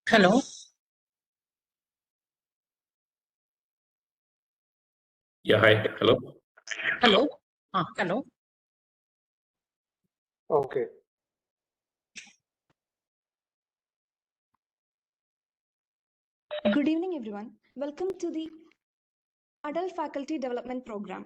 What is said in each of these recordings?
Hello. Yeah, hi. Hello. Hello. Hello. Okay. Good evening, everyone. Welcome to the Adult Faculty Development Program.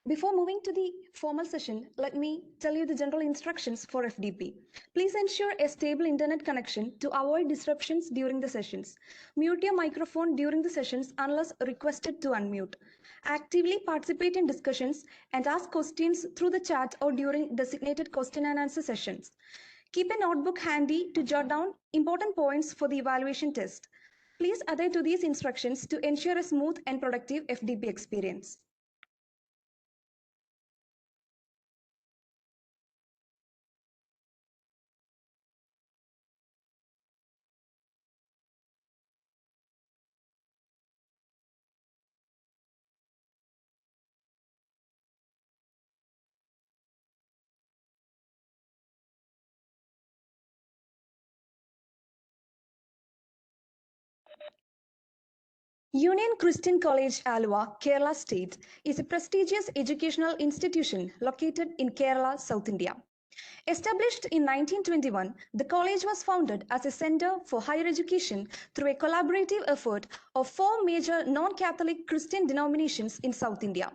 Before moving to the formal session, let me tell you the general instructions for FDP. Please ensure a stable internet connection to avoid disruptions during the sessions. Mute your microphone during the sessions unless requested to unmute. Actively participate in discussions and ask questions through the chat or during designated question and answer sessions. Keep a notebook handy to jot down important points for the evaluation test. Please adhere to these instructions to ensure a smooth and productive FDP experience. Union Christian College, Alva, Kerala State, is a prestigious educational institution located in Kerala, South India. Established in 1921, the college was founded as a center for higher education through a collaborative effort of four major non-Catholic Christian denominations in South India.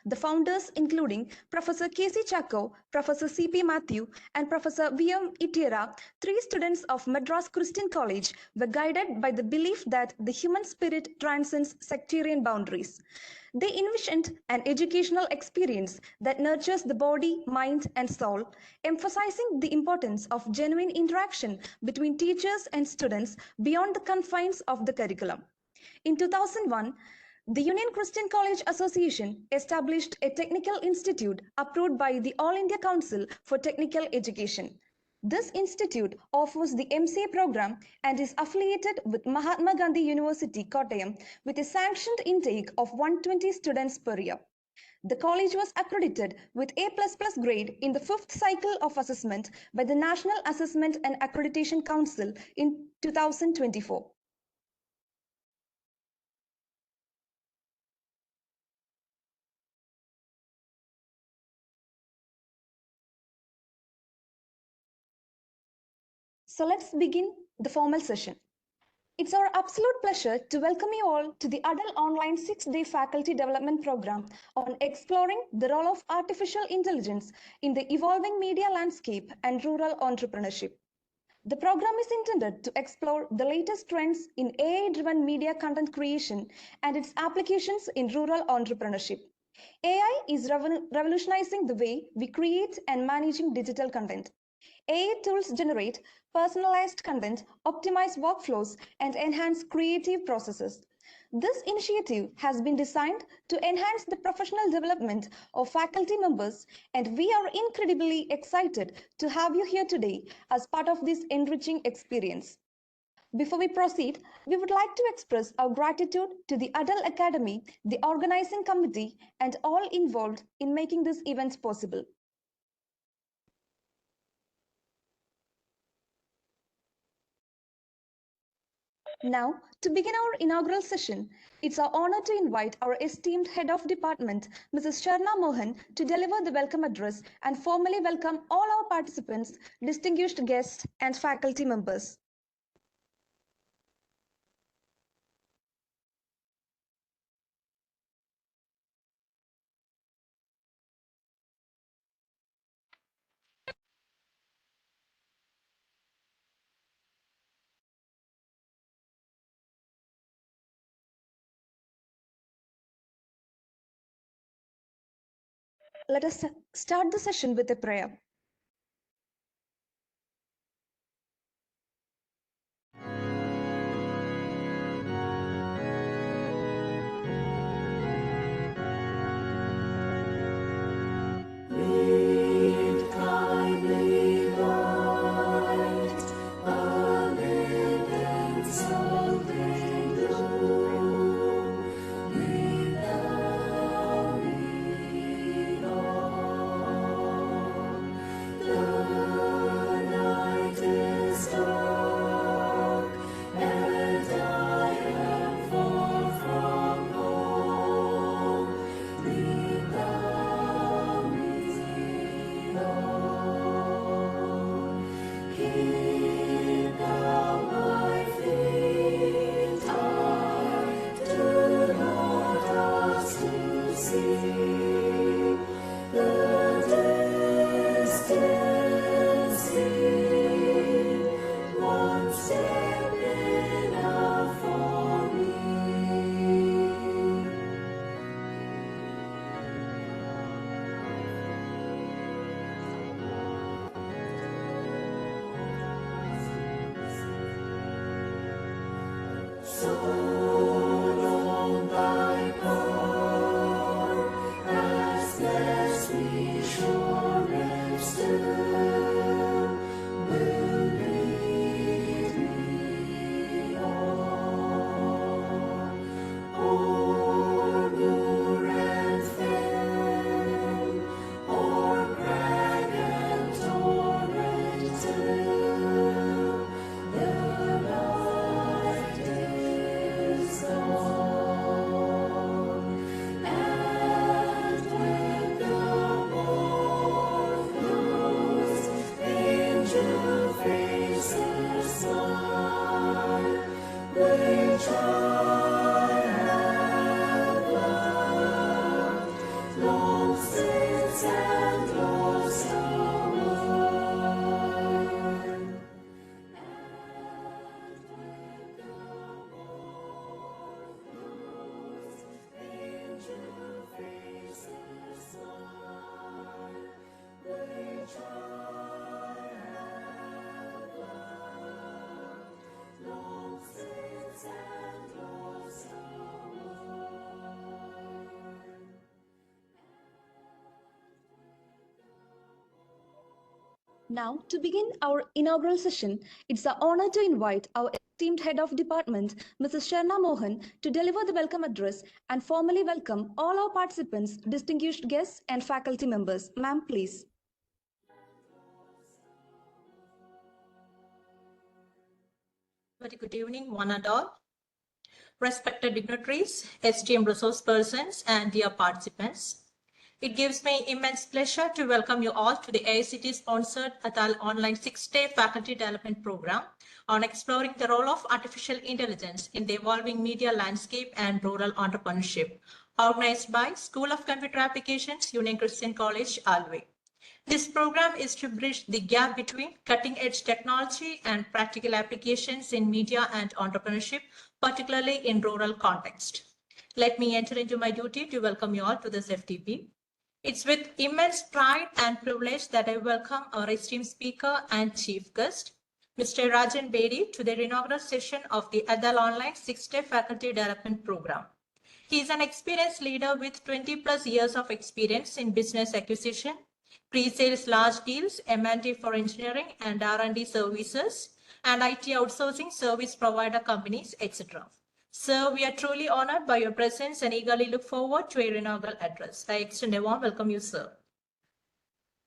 The founders, including Professor K.C. Chacko, Professor C.P. Matthew, and Professor V.M. Itira, three students of Madras Christian College, were guided by the belief that the human spirit transcends sectarian boundaries. They envisioned an educational experience that nurtures the body, mind, and soul, emphasizing the importance of genuine interaction between teachers and students beyond the confines of the curriculum. In 2001, the Union Christian College Association established a technical institute approved by the All India Council for Technical Education. This institute offers the MCA program and is affiliated with Mahatma Gandhi University, Kottayam, with a sanctioned intake of 120 students per year. The college was accredited with A++ grade in the fifth cycle of assessment by the National Assessment and Accreditation Council in 2024. So let's begin the formal session. It's our absolute pleasure to welcome you all to the Adult Online 6-day Faculty Development Program on exploring the role of artificial intelligence in the evolving media landscape and rural entrepreneurship. The program is intended to explore the latest trends in AI-driven media content creation and its applications in rural entrepreneurship. AI is revolutionizing the way we create and managing digital content. AI tools generate personalized content, optimize workflows, and enhance creative processes. This initiative has been designed to enhance the professional development of faculty members, and we are incredibly excited to have you here today as part of this enriching experience. Before we proceed, we would like to express our gratitude to the Atal Academy, the organizing committee, and all involved in making this event possible. Now, to begin our inaugural session, it's our honor to invite our esteemed Head of Department, Mrs. Sharna Mohan, to deliver the welcome address and formally welcome all our participants, distinguished guests, and faculty members. Let us start the session with a prayer. Now, to begin our inaugural session, it's an honor to invite our esteemed Head of Department, Mrs. Sharna Mohan, to deliver the welcome address and formally welcome all our participants, distinguished guests, and faculty members. Ma'am, please. Very good evening, one and all. Respected dignitaries, esteemed resource persons, and dear participants. It gives me immense pleasure to welcome you all to the AICTE-sponsored Atal online 6-day faculty development program on exploring the role of artificial intelligence in the evolving media landscape and rural entrepreneurship, organized by School of Computer Applications, Union Christian College, Alway. This program is to bridge the gap between cutting-edge technology and practical applications in media and entrepreneurship, particularly in rural context. Let me enter into my duty to welcome you all to this FTP. It's with immense pride and privilege that I welcome our esteemed speaker and chief guest, Mr. Rajan Bedi, to the inaugural session of the Atal Online 6-Day Faculty Development Program. He is an experienced leader with 20+ years of experience in business acquisition, pre-sales large deals, M&A for engineering and R&D services, and IT outsourcing service provider companies, etc. Sir, we are truly honored by your presence and eagerly look forward to your inaugural address. I extend a warm welcome you, sir.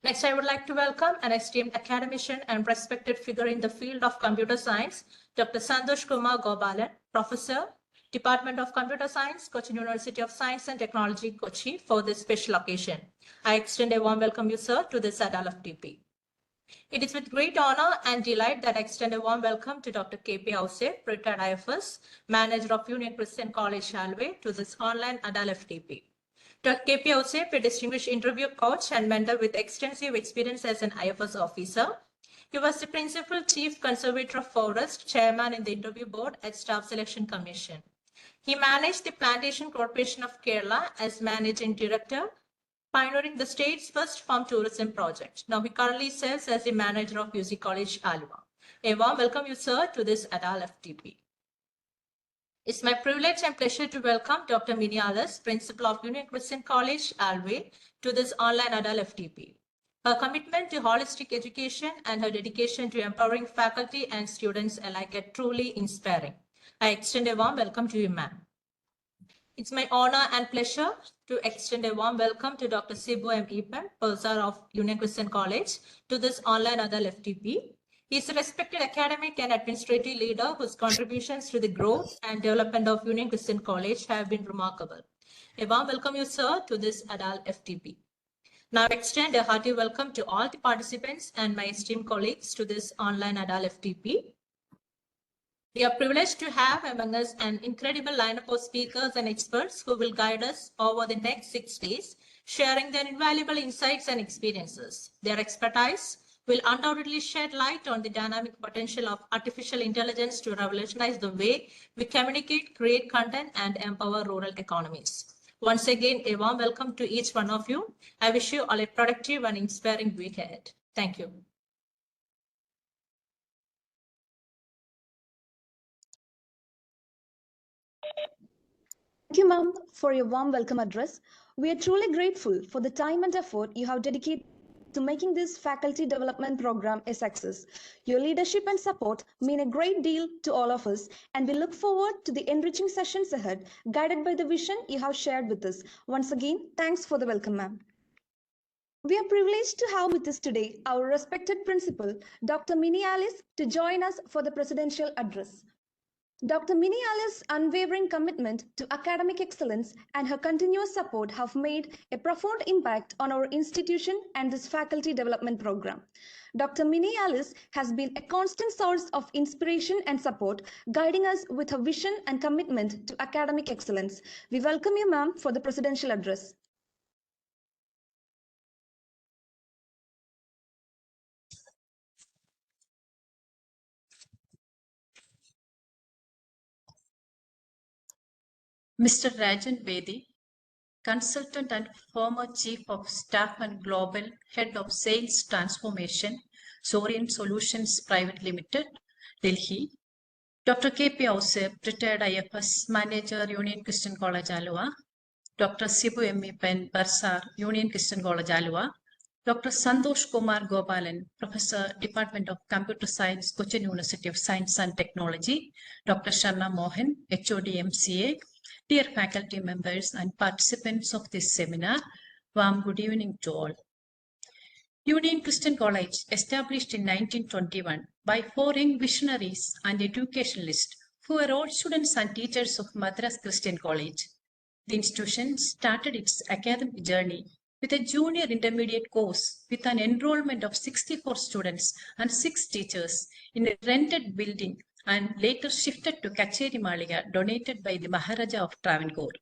Next, I would like to welcome an esteemed academician and respected figure in the field of computer science, Dr. Santosh Kumar Gopalan, Professor, Department of Computer Science, Cochin University of Science and Technology, Kochi, for this special occasion. I extend a warm welcome you, sir, to this Atal FTP. It is with great honor and delight that I extend a warm welcome to Dr. K.P. Ausep, retired IFS, Manager of Union Christian College, Alway, to this online Atal FTP. Dr. K.P. Ausep, a distinguished interview coach and mentor with extensive experience as an IFS officer. He was the Principal Chief Conservator of Forest, Chairman in the Interview Board at Staff Selection Commission. He managed the Plantation Corporation of Kerala as Managing Director, pioneering the state's first farm tourism project. Now he currently serves as the manager of UC College, Alva. A warm welcome you, sir, to this Atal FTP. It's my privilege and pleasure to welcome Dr. Mini Alice, Principal of Union Christian College, Alway, to this online Atal FTP. Her commitment to holistic education and her dedication to empowering faculty and students alike are truly inspiring. I extend a warm welcome to you, ma'am. It's my honor and pleasure to extend a warm welcome to Dr. Sibu M. Ipan, Professor of Union Christian College, to this online Atal FTP. He is a respected academic and administrative leader whose contributions to the growth and development of Union Christian College have been remarkable. A warm welcome you, sir, to this Atal FTP. Now I extend a hearty welcome to all the participants and my esteemed colleagues to this online Atal FTP. We are privileged to have among us an incredible lineup of speakers and experts who will guide us over the next 6 days, sharing their invaluable insights and experiences. Their expertise will undoubtedly shed light on the dynamic potential of artificial intelligence to revolutionize the way we communicate, create content, and empower rural economies. Once again, a warm welcome to each one of you. I wish you all a productive and inspiring week ahead. Thank you. Thank you, ma'am, for your warm welcome address. We are truly grateful for the time and effort you have dedicated to making this faculty development program a success. Your leadership and support mean a great deal to all of us, and we look forward to the enriching sessions ahead, guided by the vision you have shared with us. Once again, thanks for the welcome, ma'am. We are privileged to have with us today our respected principal, Dr. Mini Alice, to join us for the presidential address. Dr. Mini Alice's unwavering commitment to academic excellence and her continuous support have made a profound impact on our institution and this faculty development program. Dr. Mini Alice has been a constant source of inspiration and support, guiding us with her vision and commitment to academic excellence. We welcome you, ma'am, for the presidential address. Mr. Rajan Bedi, Consultant and former Chief of Staff and Global Head of Sales Transformation, Sorin Solutions Private Limited, Delhi. Dr. K.P. Ausep, retired IFS Manager, Union Christian College, Alua. Dr. Sibu M. Pen, Barsar, Union Christian College, Alua. Dr. Santosh Kumar Gopalan, Professor, Department of Computer Science, Cochin University of Science and Technology, Dr. Sharna Mohan, HOD MCA, dear faculty members and participants of this seminar, warm good evening to all. Union Christian College, established in 1921 by four young visionaries and educationalists who were all students and teachers of Madras Christian College. The institution started its academic journey with a junior intermediate course with an enrollment of 64 students and 6 teachers in a rented building and later shifted to Kacheri Maliga donated by the Maharaja of Travancore.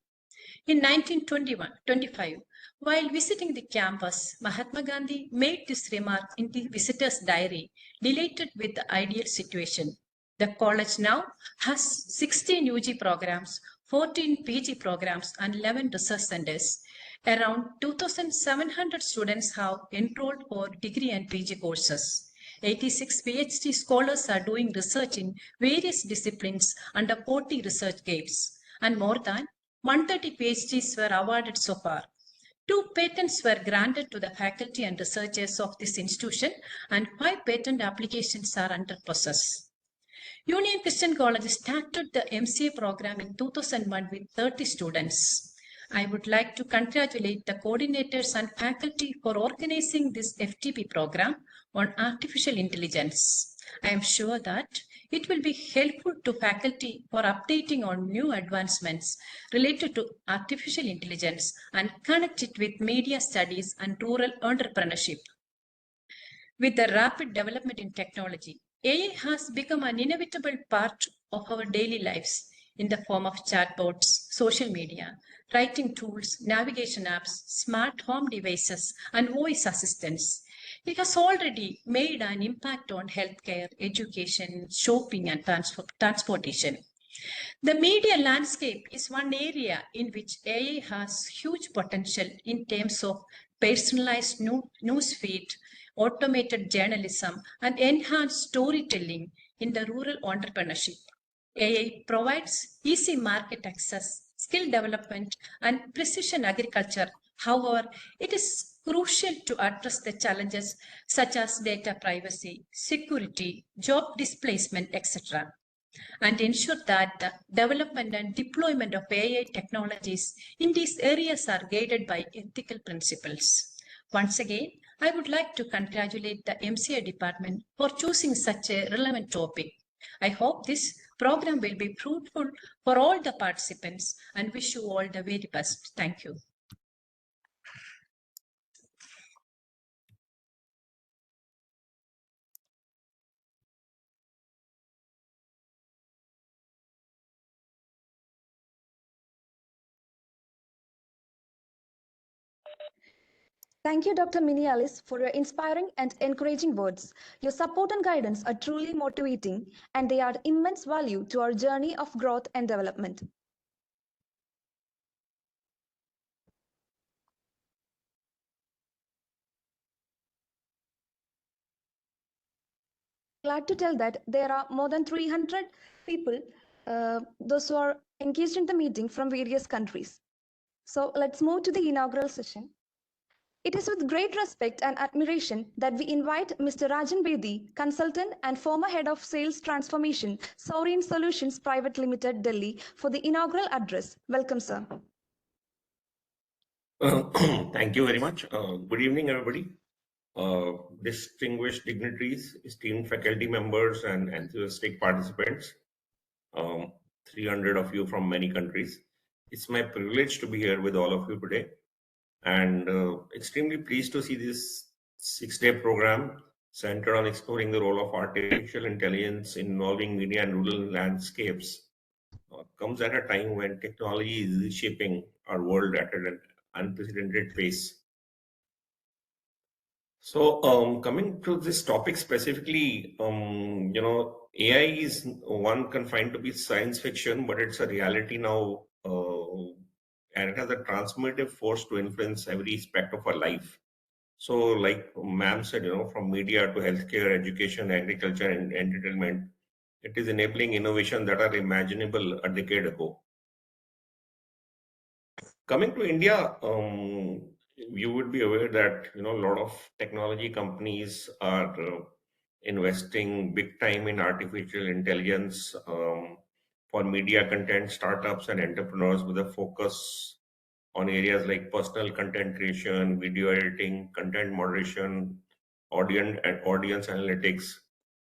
In 1925, while visiting the campus, Mahatma Gandhi made this remark in the visitor's diary, delighted with the ideal situation. The college now has 16 UG programs, 14 PG programs, and 11 research centers. Around 2,700 students have enrolled for degree and PG courses. 86 PhD scholars are doing research in various disciplines under 40 research gates, and more than 130 PhDs were awarded so far. 2 patents were granted to the faculty and researchers of this institution, and 5 patent applications are under process. Union Christian College started the MCA program in 2001 with 30 students. I would like to congratulate the coordinators and faculty for organizing this FTP program on artificial intelligence. I am sure that it will be helpful to faculty for updating on new advancements related to artificial intelligence and connect it with media studies and rural entrepreneurship. With the rapid development in technology, AI has become an inevitable part of our daily lives in the form of chatbots, social media, writing tools, navigation apps, smart home devices, and voice assistants. It has already made an impact on healthcare, education, shopping, and transportation. The media landscape is one area in which AI has huge potential in terms of personalized news feed, automated journalism, and enhanced storytelling in the rural entrepreneurship. AI provides easy market access, skill development, and precision agriculture. However, it is crucial to address the challenges such as data privacy, security, job displacement, etc., and ensure that the development and deployment of AI technologies in these areas are guided by ethical principles. Once again, I would like to congratulate the MCA department for choosing such a relevant topic. I hope this program will be fruitful for all the participants and wish you all the very best. Thank you. Thank you, Dr. Minialis, for your inspiring and encouraging words. Your support and guidance are truly motivating, and they add immense value to our journey of growth and development. Glad to tell that there are more than 300 people, those who are engaged in the meeting from various countries. So let's move to the inaugural session. It is with great respect and admiration that we invite Mr. Rajan Bedi, consultant and former head of sales transformation, Saurian Solutions Private Limited, Delhi, for the inaugural address. Welcome, sir. Thank you very much. Good evening, everybody. Distinguished dignitaries, esteemed faculty members, and enthusiastic participants. 300 of you from many countries. It's my privilege to be here with all of you today, and extremely pleased to see this 6-day program centered on exploring the role of artificial intelligence involving media and rural landscapes. Comes at a time when technology is reshaping our world at an unprecedented pace. So, coming to this topic specifically, AI is one confined to be science fiction, but it's a reality now, and it has a transformative force to influence every aspect of our life. So, like ma'am said, from media to healthcare, education, agriculture, and entertainment, it is enabling innovation that are imaginable a decade ago. Coming to India, you would be aware that a lot of technology companies are investing big time in artificial intelligence for media content startups and entrepreneurs with a focus on areas like personal content creation, video editing, content moderation, audience analytics.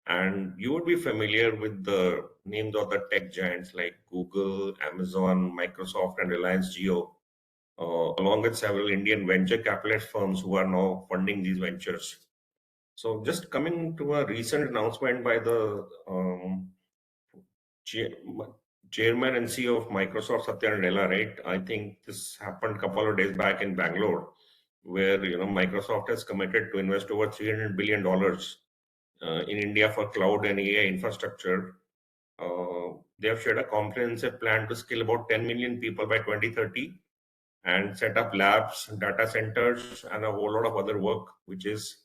And you would be familiar with the names of the tech giants like Google, Amazon, Microsoft, and Reliance Jio, along with several Indian venture capitalist firms who are now funding these ventures. So, just coming to a recent announcement by the cha- chairman and CEO of Microsoft, Satya Nadella, right? I think this happened a couple of days back in Bangalore, where Microsoft has committed to invest over $300 billion in India for cloud and AI infrastructure. They have shared a comprehensive plan to skill about 10 million people by 2030 and set up labs, data centers, and a whole lot of other work, which is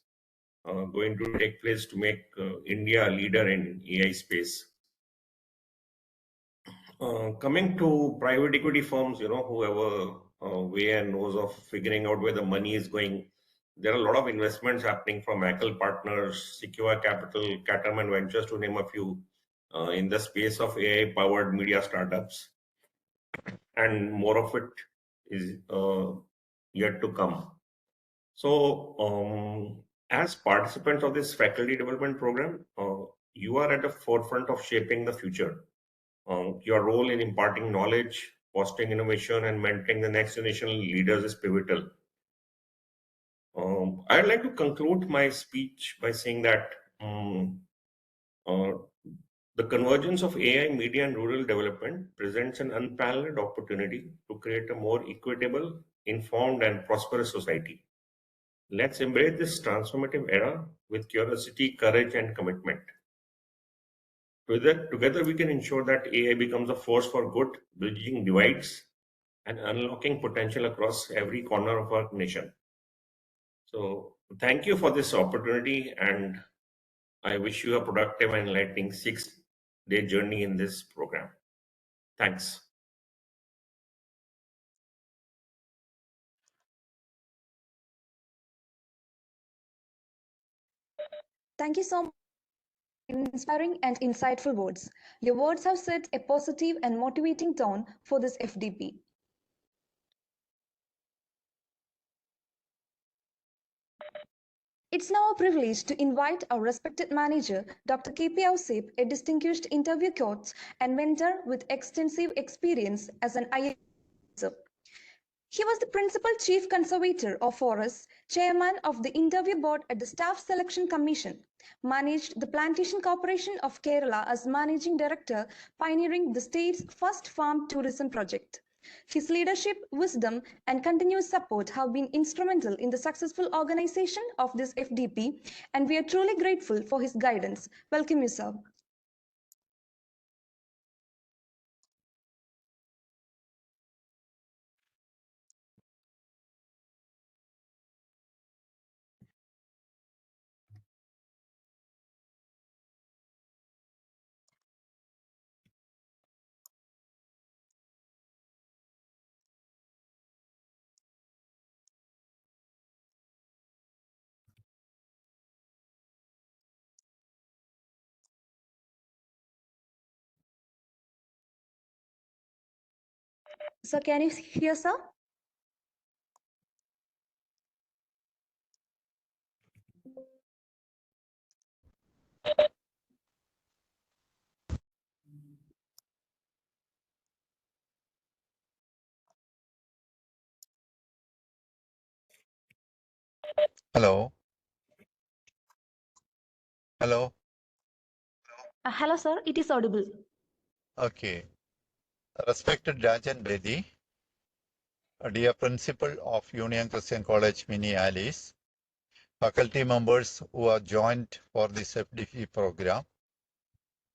going to take place to make India a leader in AI space. Coming to private equity firms, who have a way and knows of figuring out where the money is going, there are a lot of investments happening from Atal Partners, Secure Capital, Caterman Ventures, to name a few, in the space of AI-powered media startups, and more of it is yet to come. So, as participants of this faculty development program, you are at the forefront of shaping the future. Your role in imparting knowledge, fostering innovation, and mentoring the next generation leaders is pivotal. I'd like to conclude my speech by saying that uh, the convergence of AI, media, and rural development presents an unparalleled opportunity to create a more equitable, informed, and prosperous society. Let's embrace this transformative era with curiosity, courage, and commitment. Together, we can ensure that AI becomes a force for good, bridging divides and unlocking potential across every corner of our nation. So, thank you for this opportunity, and I wish you a productive and enlightening 6-day journey in this program. Thanks. Thank you so much for inspiring and insightful words. Your words have set a positive and motivating tone for this FDP. It's now a privilege to invite our respected manager, Dr. K.P. Ausip, a distinguished interview coach and mentor with extensive experience as an IA officer. He was the principal chief conservator of forests, chairman of the interview board at the Staff Selection Commission, managed the Plantation Corporation of Kerala as managing director, pioneering the state's first farm tourism project. His leadership, wisdom, and continuous support have been instrumental in the successful organization of this FDP, and we are truly grateful for his guidance. Welcome you, sir. Sir, can you hear, sir? Hello. Hello. Hello, sir. It is audible. Okay. Respected Rajan Bedi, dear principal of Union Christian College, Minneapolis, faculty members who are joined for this FDP program,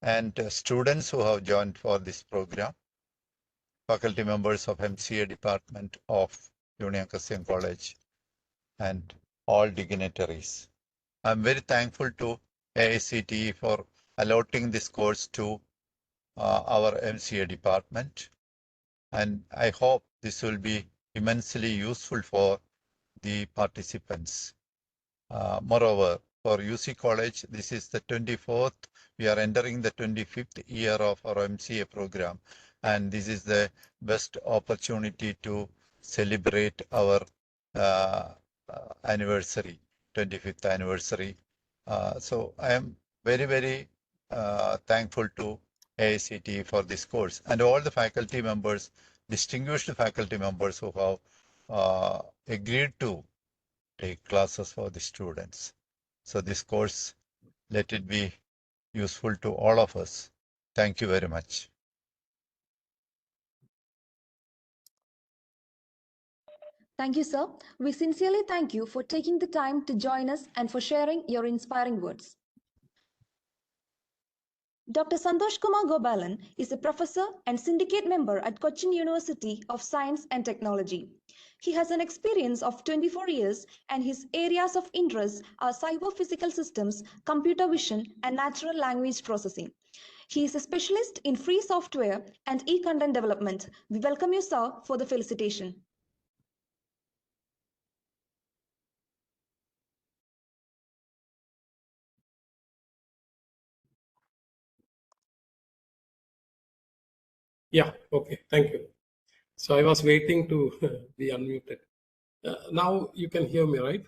and students who have joined for this program, faculty members of MCA department of Union Christian College, and all dignitaries. I'm very thankful to AICTE for allotting this course to our MCA department. And I hope this will be immensely useful for the participants. Moreover, for UC College, this is the 24th. We are entering the 25th year of our MCA program, and this is the best opportunity to celebrate our anniversary, 25th anniversary. So I am very, very thankful to AICTE for this course and all the faculty members, distinguished faculty members who have agreed to take classes for the students. So this course, let it be useful to all of us. Thank you very much. Thank you, sir. We sincerely thank you for taking the time to join us and for sharing your inspiring words. Dr. Santosh Kumar Gopalan is a professor and syndicate member at Cochin University of Science and Technology. He has an experience of 24 years and his areas of interest are cyber-physical systems, computer vision, and natural language processing. He is a specialist in free software and e-content development. We welcome you, sir, for the felicitation. Yeah, okay, thank you. So I was waiting to be unmuted. Now you can hear me, right?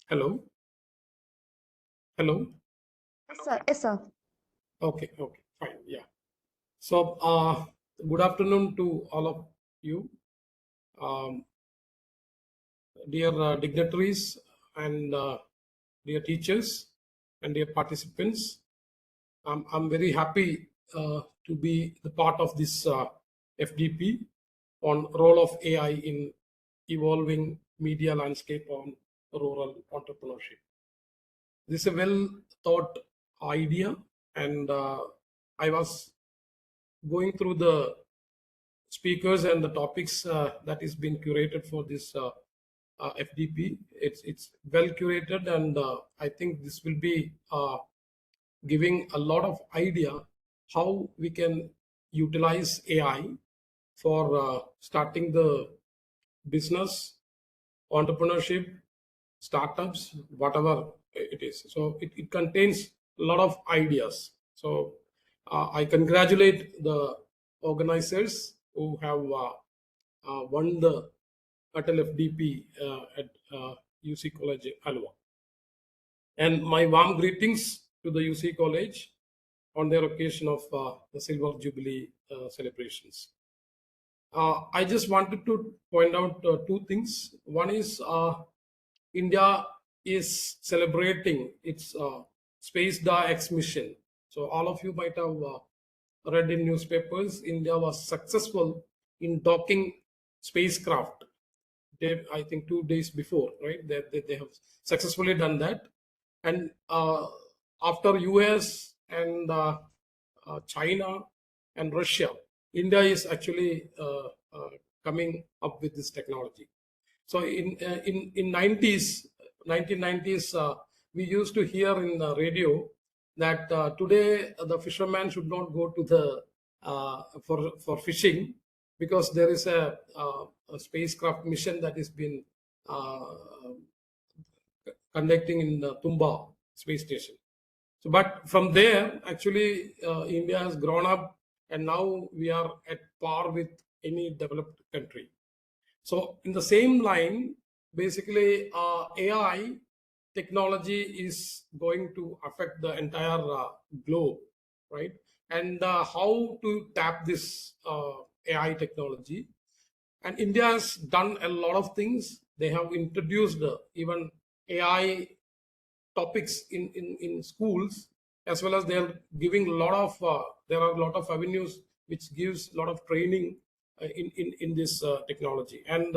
Hello? Hello? Yes, sir. Yes, sir. Okay, fine, yeah. So good afternoon to all of you, dear dignitaries and dear teachers and dear participants. I'm very happy to be the part of this FDP on role of AI in evolving media landscape on rural entrepreneurship. This is a well thought idea, and I was going through the speakers and the topics that is being curated for this FDP. It's well curated, and I think this will be giving a lot of idea how we can utilize AI for starting the business, entrepreneurship, startups, whatever it is. So it contains a lot of ideas. So I congratulate the organizers who have won the Atal FDP at UC College, Alwa. And my warm greetings to the UC College on their occasion of the Silver Jubilee celebrations. I just wanted to point out two things. One is India is celebrating its Space DAY1 mission. So all of you might have read in newspapers, India was successful in docking spacecraft. I think 2 days before, right? They have successfully done that. And after US and China and Russia, India is actually coming up with this technology. So in 1990s, we used to hear in the radio that today the fisherman should not go to the for fishing because there is a spacecraft mission that has been conducting in the Tumba space station. So, but from there, actually, India has grown up, and now we are at par with any developed country. So, in the same line, basically, AI technology is going to affect the entire globe, right? And how to tap this AI technology. And India has done a lot of things. They have introduced even AI topics in schools, as well as they are giving a lot of there are a lot of avenues which gives a lot of training in this technology. And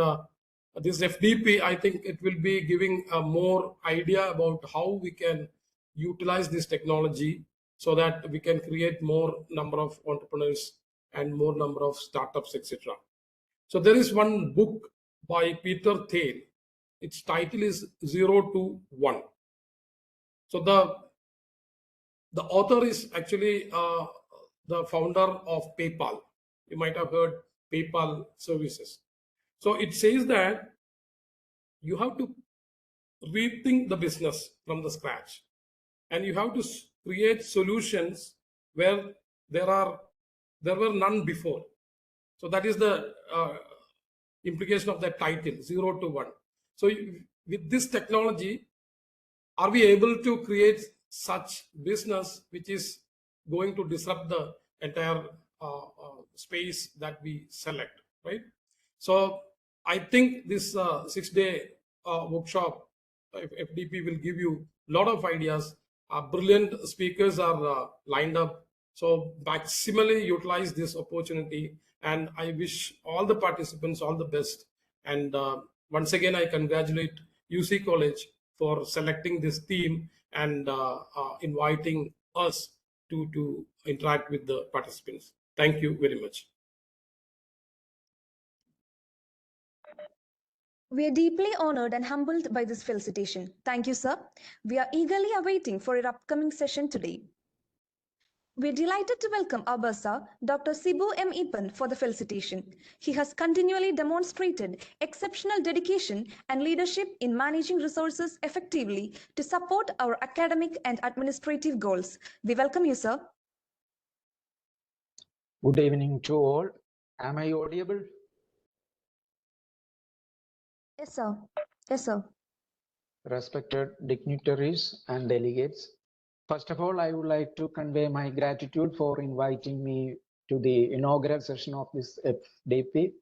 this FDP, I think it will be giving a more idea about how we can utilize this technology so that we can create more number of entrepreneurs and more number of startups, etc. So there is one book by Peter Thiel. Its title is 0 to 1. So the author is actually the founder of PayPal. You might have heard PayPal services. So it says that you have to rethink the business from the scratch, and you have to create solutions where there were none before. So that is the implication of that title, 0 to 1. So with this technology, are we able to create such business which is going to disrupt the entire space that we select, right? So I think this 6-day workshop, FDP, will give you a lot of ideas. Brilliant speakers are lined up. So maximally utilize this opportunity. And I wish all the participants all the best. And once again, I congratulate UC College for selecting this theme and inviting us to interact with the participants. Thank you very much. We are deeply honored and humbled by this felicitation. Thank you, sir. We are eagerly awaiting for your upcoming session today. We're delighted to welcome our bursar, Dr. Sibu M. Ipan, for the felicitation. He has continually demonstrated exceptional dedication and leadership in managing resources effectively to support our academic and administrative goals. We welcome you, sir. Good evening to all. Am I audible? Yes, sir. Yes, sir. Respected dignitaries and delegates, first of all, I would like to convey my gratitude for inviting me to the inaugural session of this FDP.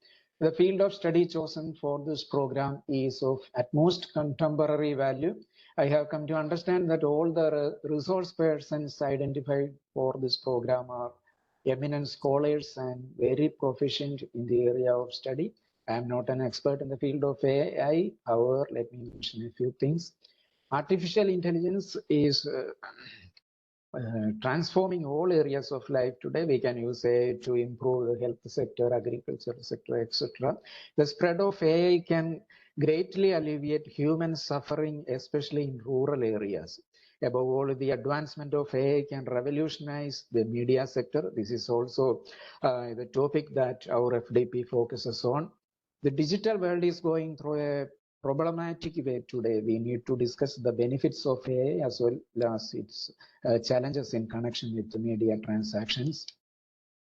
The field of study chosen for this program is of utmost contemporary value. I have come to understand that all the resource persons identified for this program are eminent scholars and very proficient in the area of study. I am not an expert in the field of AI. However, let me mention a few things. Artificial intelligence is transforming all areas of life today. We can use AI to improve the health sector, agriculture sector, etc. The spread of AI can greatly alleviate human suffering, especially in rural areas. Above all, the advancement of AI can revolutionize the media sector. This is also the topic that our FDP focuses on. The digital world is going through a problematic way today. We need to discuss the benefits of AI as well as its challenges in connection with the media transactions.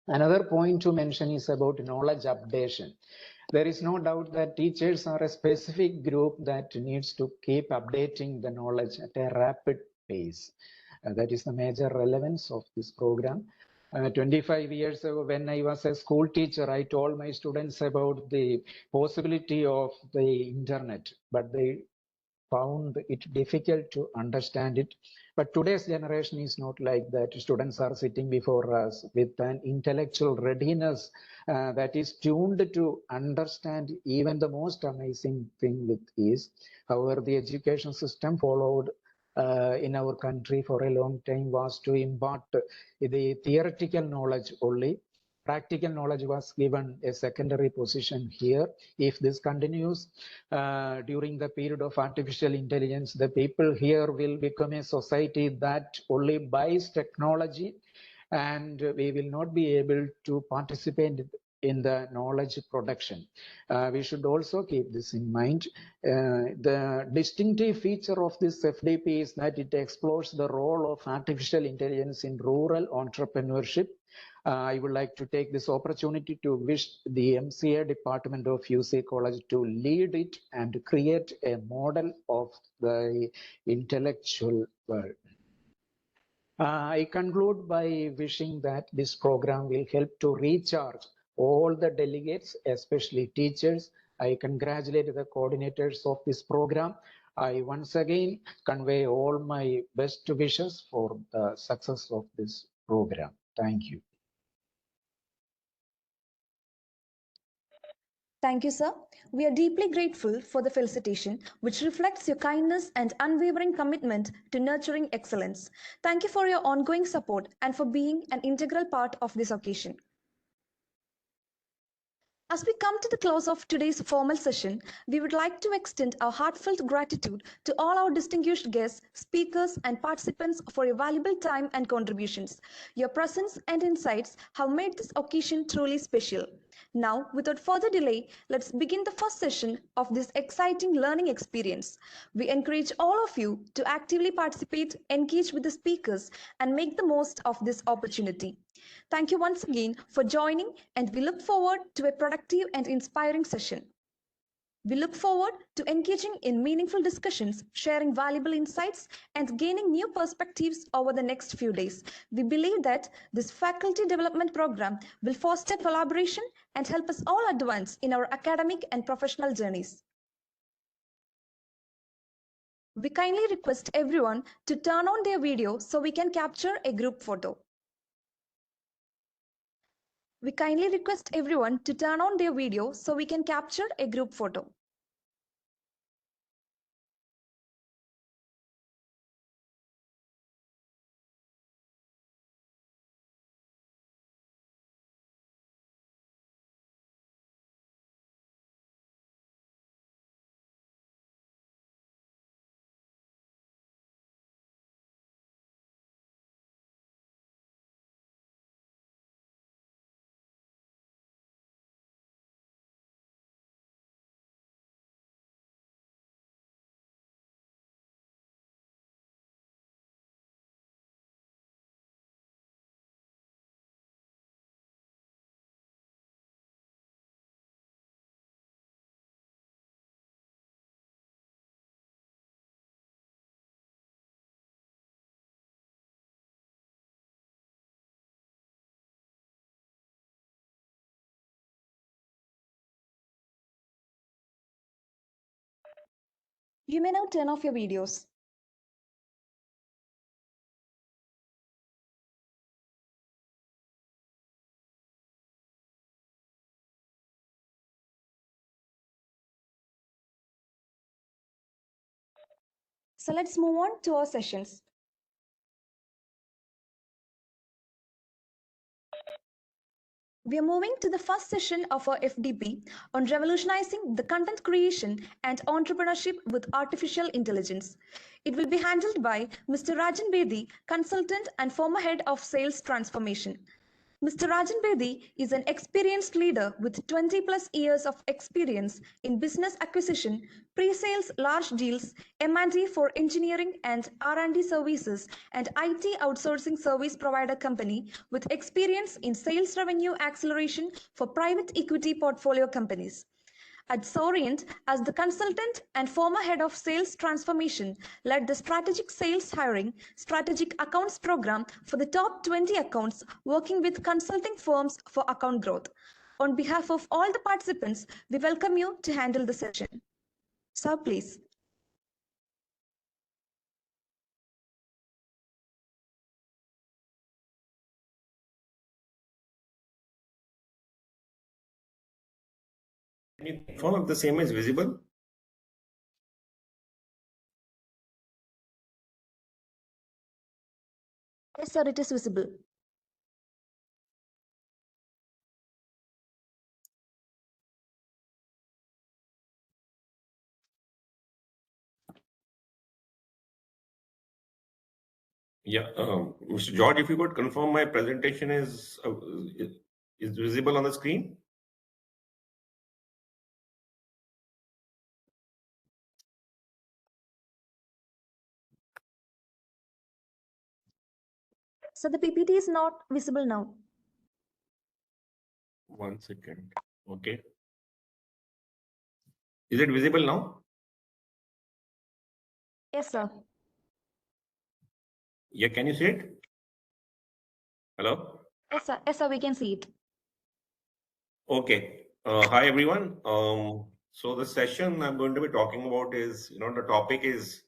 Another point to mention is about knowledge updation. There is no doubt that teachers are a specific group that needs to keep updating the knowledge at a rapid pace. That is the major relevance of this program. 25 years ago, when I was a school teacher, I told my students about the possibility of the internet, but they found it difficult to understand it. But today's generation is not like that. Students are sitting before us with an intellectual readiness that is tuned to understand even the most amazing thing with ease. However, the education system followed in our country for a long time was to impart the theoretical knowledge only. Practical knowledge was given a secondary position here. If this continues during the period of artificial intelligence, the people here will become a society that only buys technology, and we will not be able to participate in the knowledge production. We should also keep this in mind. The distinctive feature of this FDP is that it explores the role of artificial intelligence in rural entrepreneurship. I would like to take this opportunity to wish the MCA department of UC College to lead it and create a model of the intellectual world. I conclude by wishing that this program will help to recharge all the delegates, especially teachers. I congratulate the coordinators of this program. I once again convey all my best wishes for the success of this program. Thank you. Thank you, sir. We are deeply grateful for the felicitation, which reflects your kindness and unwavering commitment to nurturing excellence. Thank you for your ongoing support and for being an integral part of this occasion. As we come to the close of today's formal session, we would like to extend our heartfelt gratitude to all our distinguished guests, speakers, and participants for your valuable time and contributions. Your presence and insights have made this occasion truly special. Now, without further delay, let's begin the first session of this exciting learning experience. We encourage all of you to actively participate, engage with the speakers, and make the most of this opportunity. Thank you once again for joining, and we look forward to a productive and inspiring session. We look forward to engaging in meaningful discussions, sharing valuable insights, and gaining new perspectives over the next few days. We believe that this faculty development program will foster collaboration and help us all advance in our academic and professional journeys. We kindly request everyone to turn on their video so we can capture a group photo. We kindly request everyone to turn on their video so we can capture a group photo. You may now turn off your videos. So let's move on to our sessions. We are moving to the first session of our FDP on revolutionizing the content creation and entrepreneurship with artificial intelligence. It will be handled by Mr. Rajan Bedi, consultant and former head of sales transformation. Mr. Rajan Bedi is an experienced leader with 20 plus years of experience in business acquisition, pre-sales large deals, M&A for engineering and R&D services, and IT outsourcing service provider company with experience in sales revenue acceleration for private equity portfolio companies. At Sorient, as the consultant and former head of sales transformation, led the strategic sales hiring, strategic accounts program for the top 20 accounts, working with consulting firms for account growth. On behalf of all the participants, we welcome you to handle the session. Sir, please. Can you confirm if the same is visible? Yes, sir, it is visible. Yeah, Mr. George, if you could confirm my presentation is visible on the screen. So the PPT is not visible now. 1 second. Okay. Is it visible now? Yes, sir. Yeah, can you see it? Hello? Yes, sir, we can see it. Okay. Hi, everyone. So the session I'm going to be talking about is, the topic is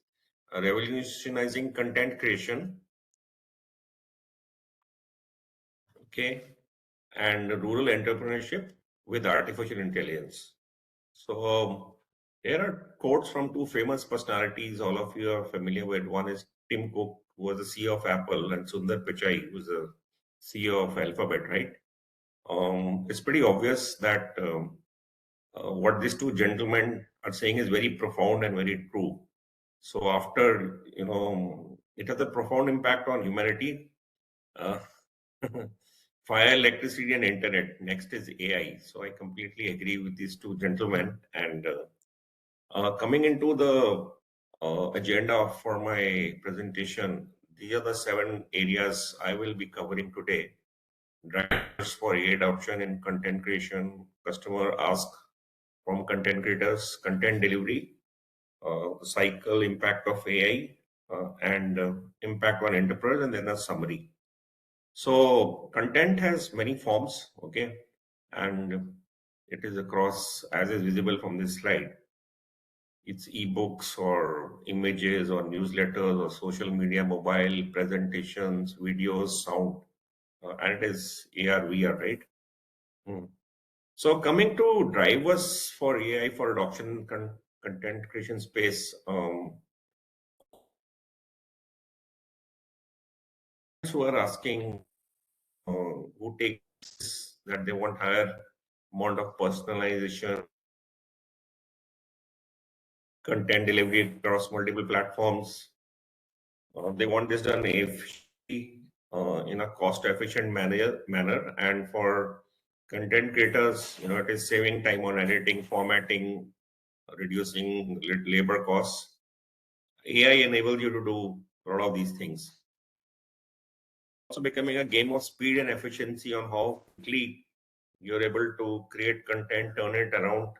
revolutionizing content creation. Okay. And rural entrepreneurship with artificial intelligence. So here are quotes from two famous personalities all of you are familiar with. One is Tim Cook, who was the CEO of Apple, and Sundar Pichai, who was the CEO of Alphabet, right? It's pretty obvious that what these two gentlemen are saying is very profound and very true. So after, it has a profound impact on humanity. fire, electricity, and internet. Next is AI. So I completely agree with these two gentlemen. And coming into the agenda for my presentation, these are the 7 areas I will be covering today. Drivers for AI adoption in content creation, customer ask from content creators, content delivery, cycle impact of AI, and impact on enterprise, and then a summary. So content has many forms, okay, and it is across as is visible from this slide. It's ebooks or images or newsletters or social media, mobile presentations, videos, sound, and it is AR, VR, right? Hmm. So coming to drivers for AI for adoption in content creation space, who are asking who take that they want higher amount of personalization, content delivery across multiple platforms. They want this done in a cost-efficient manner, and for content creators, it is saving time on editing, formatting, reducing labor costs. AI enables you to do a lot of these things. Also becoming a game of speed and efficiency on how quickly you're able to create content, turn it around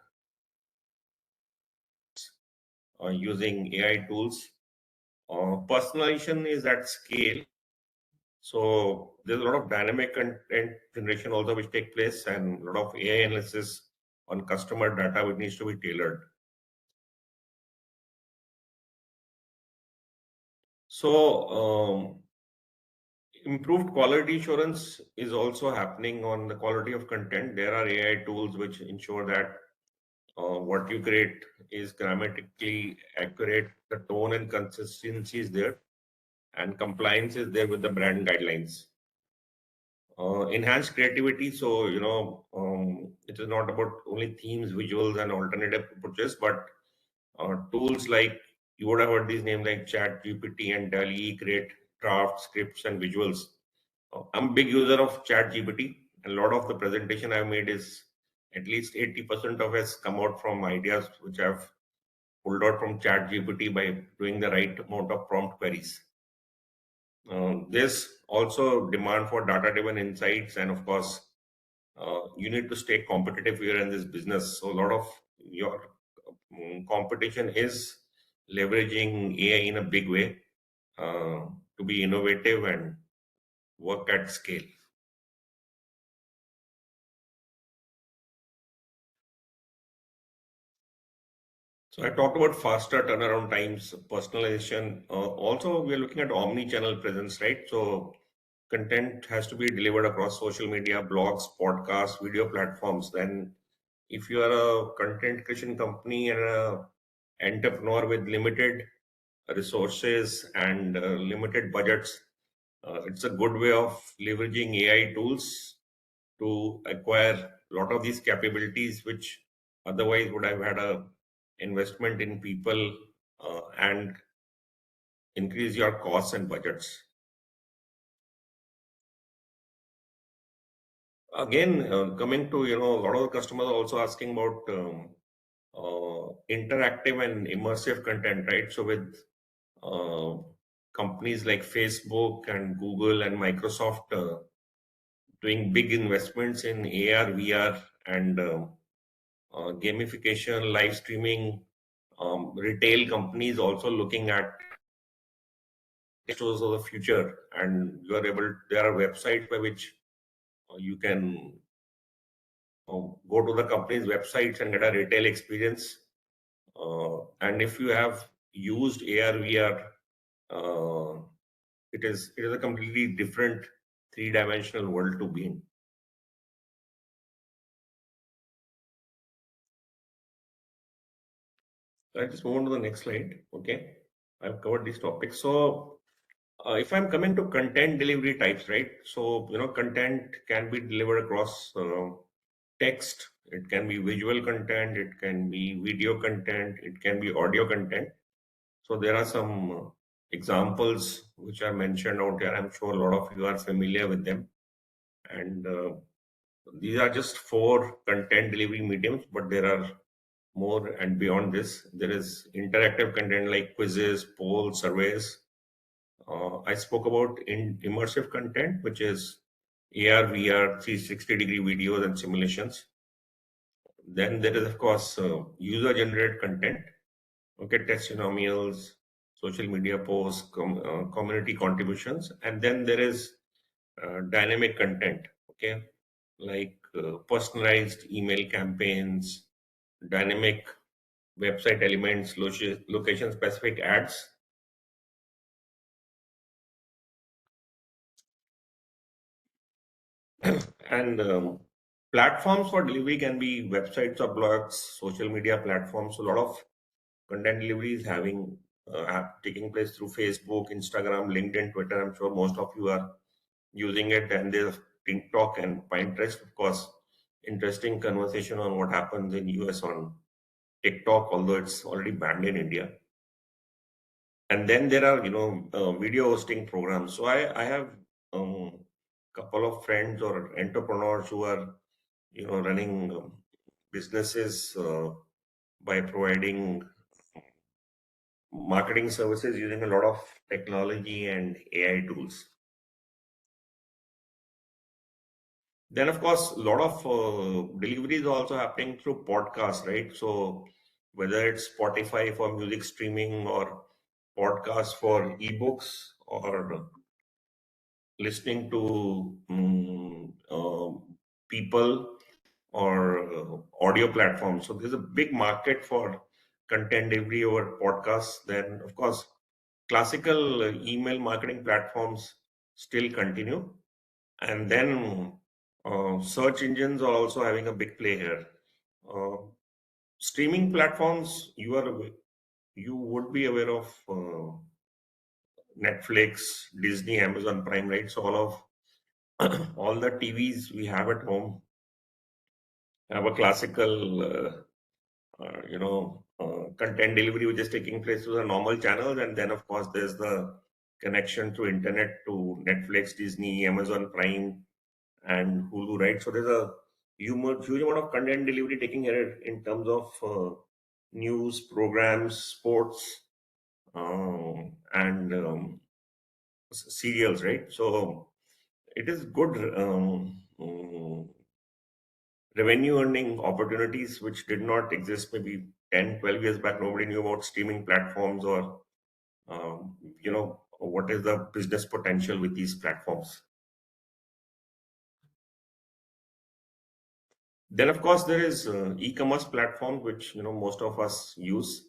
using AI tools. Personalization is at scale. So there's a lot of dynamic content generation also which take place, and a lot of AI analysis on customer data which needs to be tailored. So improved quality assurance is also happening on the quality of content. There are AI tools which ensure that what you create is grammatically accurate, the tone and consistency is there, and compliance is there with the brand guidelines. Enhanced creativity. So, it is not about only themes, visuals, and alternative approaches, but tools like you would have heard these names like Chat, GPT, and DALL-E create drafts, scripts, and visuals. I'm a big user of Chat GPT, and a lot of the presentation I've made is at least 80% of has come out from ideas which I've pulled out from Chat GPT by doing the right amount of prompt queries. There's also demand for data-driven insights, and of course, you need to stay competitive here in this business. So a lot of your competition is leveraging AI in a big way to be innovative and work at scale. So I talked about faster turnaround times, personalization. Also, we are looking at omni-channel presence, right? So content has to be delivered across social media, blogs, podcasts, video platforms. Then if you are a content creation company and an entrepreneur with limited resources and limited budgets, it's a good way of leveraging AI tools to acquire a lot of these capabilities, which otherwise would have had a investment in people and increase your costs and budgets. Again, coming to, a lot of the customers are also asking about interactive and immersive content, right? So with companies like Facebook and Google and Microsoft doing big investments in AR, VR, and gamification, live streaming, retail companies also looking at stores of the future, and there are websites by which you can go to the company's websites and get a retail experience. And if you have used AR, VR, it is a completely different three-dimensional world to be in. So I just move on to the next slide. Okay, I've covered these topics. So if I'm coming to content delivery types, right? So content can be delivered across text. It can be visual content. It can be video content. It can be audio content. So there are some examples which are mentioned out there. I'm sure a lot of you are familiar with them. And these are just 4 content delivery mediums, but there are more and beyond this. There is interactive content like quizzes, polls, surveys. I spoke about immersive content, which is AR, VR, 360-degree videos and simulations. Then there is, of course, user-generated content. Okay, testimonials, social media posts, community contributions, and then there is dynamic content. Okay, like personalized email campaigns, dynamic website elements, location-specific ads. And platforms for delivery can be websites or blogs, social media platforms. So a lot of content delivery is taking place through Facebook, Instagram, LinkedIn, Twitter. I'm sure most of you are using it. And there's TikTok and Pinterest, of course. Interesting conversation on what happens in US on TikTok, although it's already banned in India. And then there are, video hosting programs. So I have couple of friends or entrepreneurs who are, running businesses by providing marketing services using a lot of technology and AI tools. Then, of course, a lot of delivery is also happening through podcasts, right? So whether it's Spotify for music streaming or podcasts for ebooks or listening to people or audio platforms. So there's a big market for content delivery over podcasts. Then, of course, classical email marketing platforms still continue. And then search engines are also having a big play here. Streaming platforms, you would be aware of Netflix, Disney, Amazon Prime, right? So all the TVs we have at home have a classical, content delivery which is taking place through the normal channels, and then of course there's the connection through internet to Netflix, Disney, Amazon Prime, and Hulu, right? So there's a huge amount of content delivery taking here in terms of news, programs, sports, and serials, right? So it is good revenue earning opportunities which did not exist maybe 10, 12 years back. Nobody knew about streaming platforms or, what is the business potential with these platforms. Then, of course, there is e-commerce platform, which, most of us use.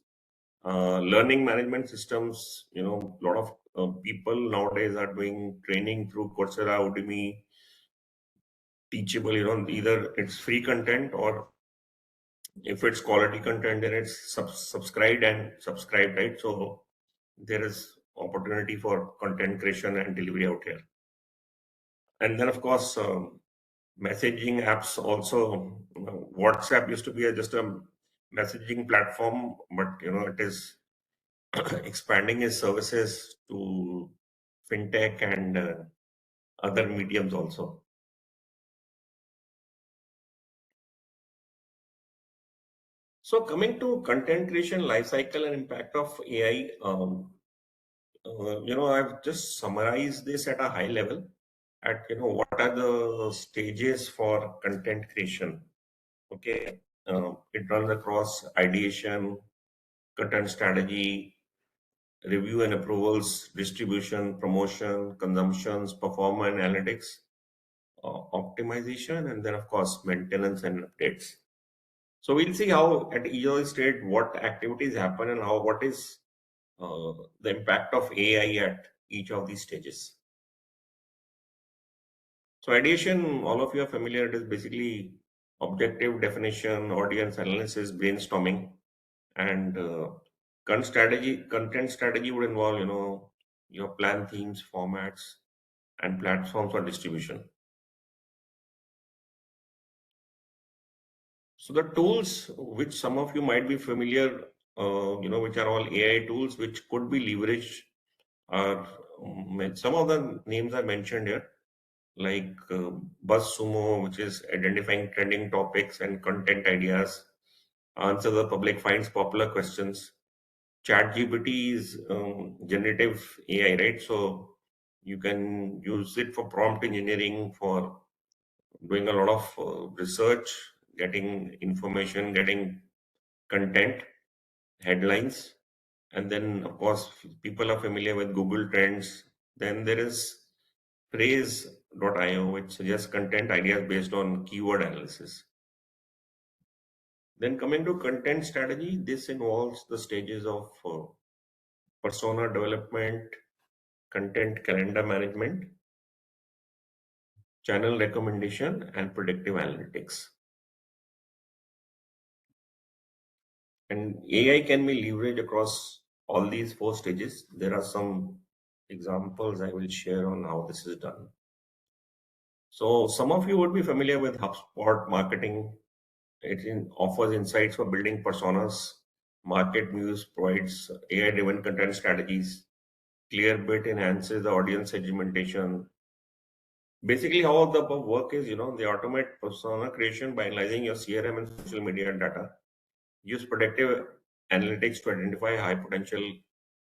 Learning management systems, a lot of people nowadays are doing training through Coursera, Udemy, Teachable, either it's free content or if it's quality content, then it's subscribed, right? So there is opportunity for content creation and delivery out here. And then, of course, messaging apps also. WhatsApp used to be just a messaging platform, but it is expanding its services to fintech and other mediums also. So coming to content creation lifecycle and impact of AI, I've just summarized this at a high level at, what are the stages for content creation. Okay. It runs across ideation, content strategy, review and approvals, distribution, promotion, consumptions, performance analytics, optimization, and then of course maintenance and updates. So we'll see how at each of the stage what activities happen and what is the impact of AI at each of these stages. So ideation, all of you are familiar. It is basically objective definition, audience analysis, brainstorming, and content strategy would involve your plan themes, formats, and platforms for distribution. So the tools which some of you might be familiar, which are all AI tools which could be leveraged are some of the names I mentioned here. like BuzzSumo, which is identifying trending topics and content ideas, answer the public finds popular questions. ChatGPT is generative AI, right? So you can use it for prompt engineering, for doing a lot of research, getting information, getting content, headlines. And then, of course, people are familiar with Google Trends. Then there is Praise.io, which suggests content ideas based on keyword analysis. Then coming to content strategy, this involves the stages of persona development, content calendar management, channel recommendation, and predictive analytics. And AI can be leveraged across all these four stages. There are some examples I will share on how this is done. So some of you would be familiar with HubSpot marketing. Offers insights for building personas. Market Muse provides AI-driven content strategies. Clearbit enhances the audience segmentation. Basically, how the above work is, they automate persona creation by analyzing your CRM and social media data. Use predictive analytics to identify high potential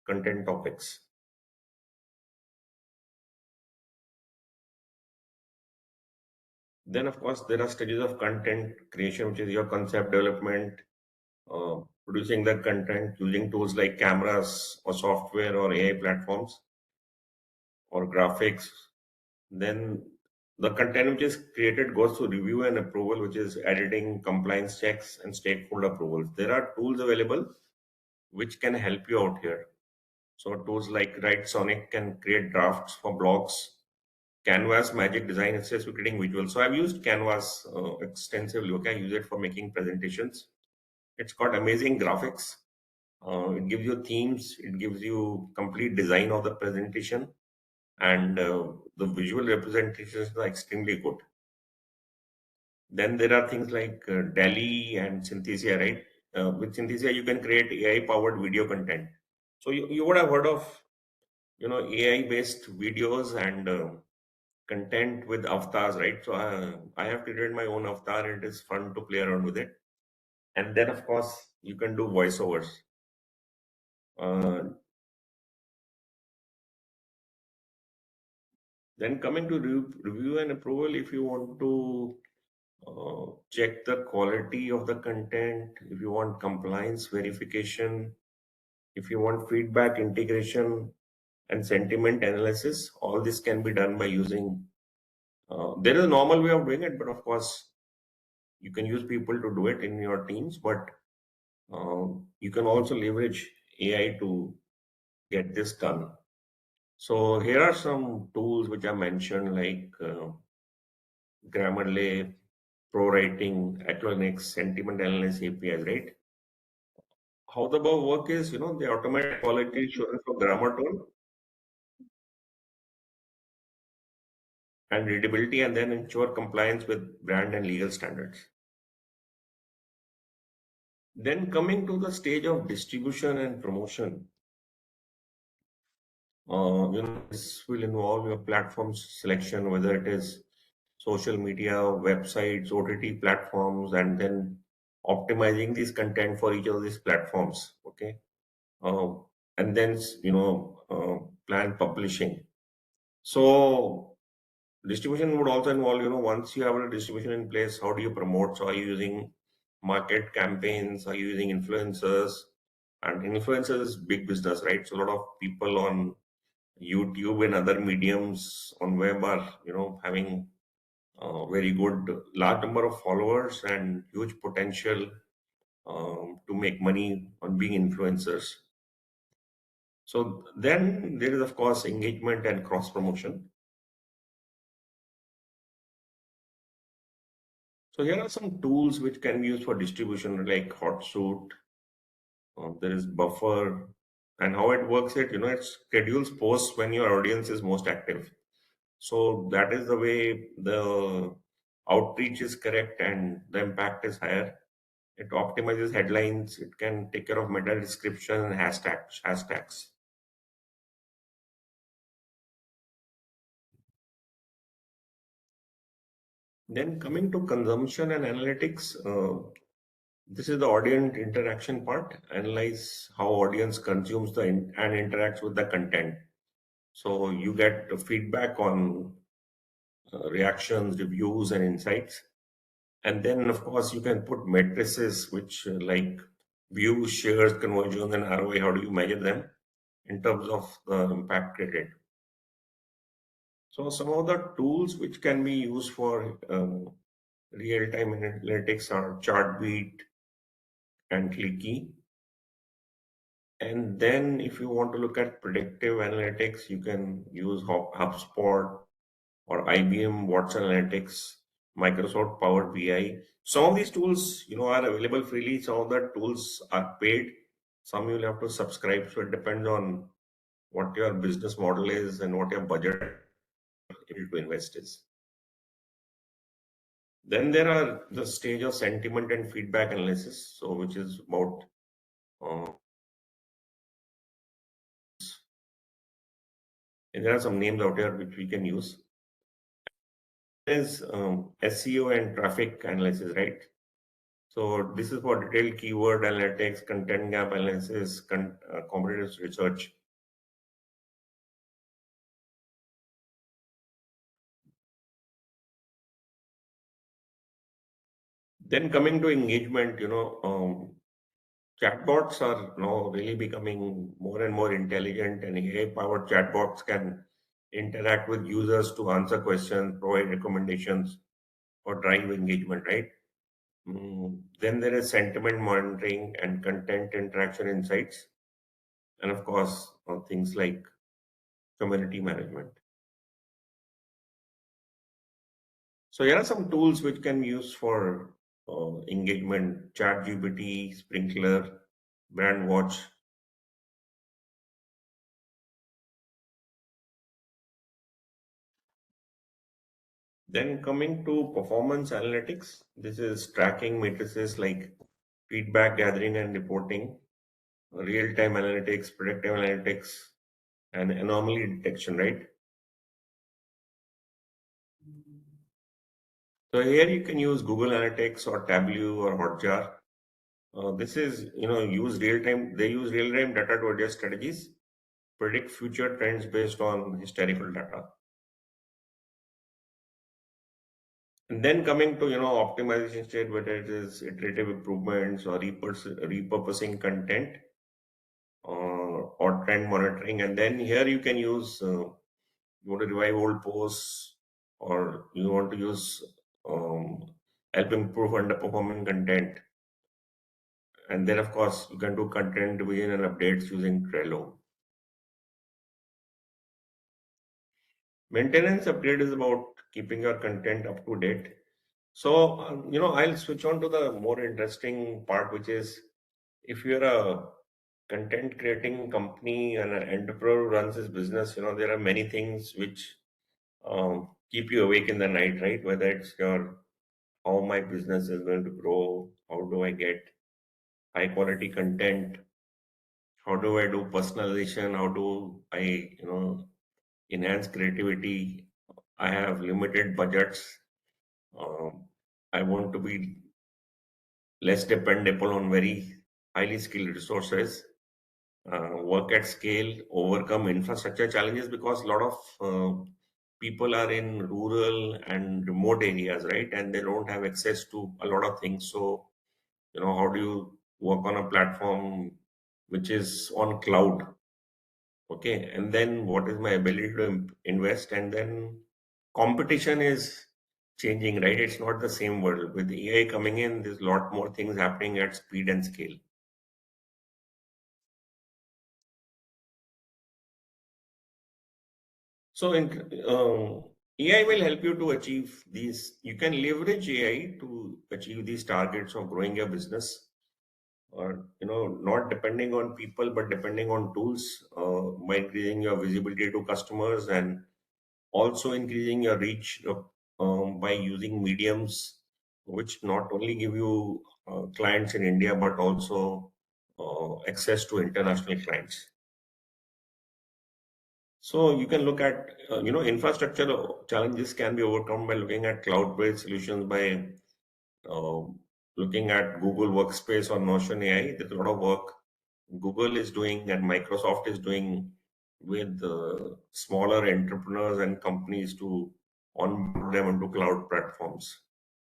content topics. Then, of course, there are stages of content creation, which is your concept development, producing the content using tools like cameras or software or AI platforms or graphics. Then the content which is created goes through review and approval, which is editing, compliance checks, and stakeholder approvals. There are tools available which can help you out here. So tools like Write Sonic can create drafts for blogs. Canvas Magic Design assists with creating visuals. So I've used Canvas extensively. Okay, I use it for making presentations. It's got amazing graphics. It gives you themes. It gives you complete design of the presentation, and the visual representations are extremely good. Then there are things like DALI and Synthesia, right? With Synthesia, you can create AI-powered video content. So you would have heard of, AI-based videos and content with avatars, right? So I have created my own avatar. It is fun to play around with it. And then, of course, you can do voiceovers. Then coming to review and approval, if you want to check the quality of the content, if you want compliance verification, if you want feedback integration and sentiment analysis, all this can be done by using, there is a normal way of doing it, but of course, you can use people to do it in your teams, but you can also leverage AI to get this done. So here are some tools which I mentioned, like Grammarly, ProWriting, Acronyx, Sentiment Analysis APIs, right? How the above work is, they automate quality assurance for grammar tone and readability, and then ensure compliance with brand and legal standards. Then coming to the stage of distribution and promotion, this will involve your platform selection, whether it is social media, websites, OTT platforms, and then optimizing this content for each of these platforms. Okay. And then, plan publishing. So distribution would also involve, once you have a distribution in place, how do you promote? So are you using market campaigns? Are you using influencers? And influencers is big business, right? So a lot of people on YouTube and other mediums on web are, having very good large number of followers and huge potential to make money on being influencers. So then there is, of course, engagement and cross promotion. So here are some tools which can be used for distribution, like Hotsuite. There is Buffer, and how it works. It schedules posts when your audience is most active. So that is the way the outreach is correct and the impact is higher. It optimizes headlines. It can take care of meta description and hashtags. Then coming to consumption and analytics, this is the audience interaction part. Analyze how audience consumes and interacts with the content. So you get the feedback on reactions, reviews, and insights. And then, of course, you can put matrices which like views, shares, conversions, and ROI. How do you measure them in terms of the impact created? So some of the tools which can be used for real-time analytics are Chartbeat and Clicky. And then if you want to look at predictive analytics, you can use HubSpot or IBM Watson Analytics, Microsoft Power BI. Some of these tools, are available freely. Some of the tools are paid. Some you'll have to subscribe. So it depends on what your business model is and what your budget able to invest is. Then there are the stage of sentiment and feedback analysis. So which is about and there are some names out here which we can use. Is SEO and traffic analysis, right? So this is for detailed keyword analytics, content gap analysis, competitive research. Then coming to engagement, chatbots are now really becoming more and more intelligent, and AI-powered chatbots can interact with users to answer questions, provide recommendations, or drive engagement, right? Then there is sentiment monitoring and content interaction insights, and of course, things like community management. So here are some tools which can be used for engagement: ChatGPT, Sprinkler, Brandwatch. Then coming to performance analytics, this is tracking matrices like feedback gathering and reporting, real-time analytics, predictive analytics, and anomaly detection, right? So here you can use Google Analytics or Tableau or Hotjar. This is, use real-time. They use real-time data to adjust strategies, predict future trends based on historical data. And then coming to, optimization state, whether it is iterative improvements or repurposing content or trend monitoring. And then here you can use, you want to revive old posts, or you want to use help improve underperforming content. And then, of course, you can do content division and updates using Trello. Maintenance upgrade is about keeping your content up to date. So, I'll switch on to the more interesting part, which is if you're a content creating company and an entrepreneur who runs his business, there are many things which keep you awake in the night, right? Whether it's how my business is going to grow, how do I get high quality content, how do I do personalization, how do I, enhance creativity. I have limited budgets. I want to be less dependable on very highly skilled resources, work at scale, overcome infrastructure challenges, because a lot of people are in rural and remote areas, right? And they don't have access to a lot of things. So, how do you work on a platform which is on cloud? Okay. And then what is my ability to invest? And then competition is changing, right? It's not the same world. With AI coming in, there's a lot more things happening at speed and scale. So AI will help you to achieve these. You can leverage AI to achieve these targets of growing your business, or not depending on people, but depending on tools, by increasing your visibility to customers and also increasing your reach by using mediums which not only give you clients in India, but also access to international clients. So you can look at, infrastructure challenges can be overcome by looking at cloud-based solutions, by uh, looking at Google Workspace or Notion AI. There's a lot of work Google is doing and Microsoft is doing with smaller entrepreneurs and companies to onboard them into cloud platforms.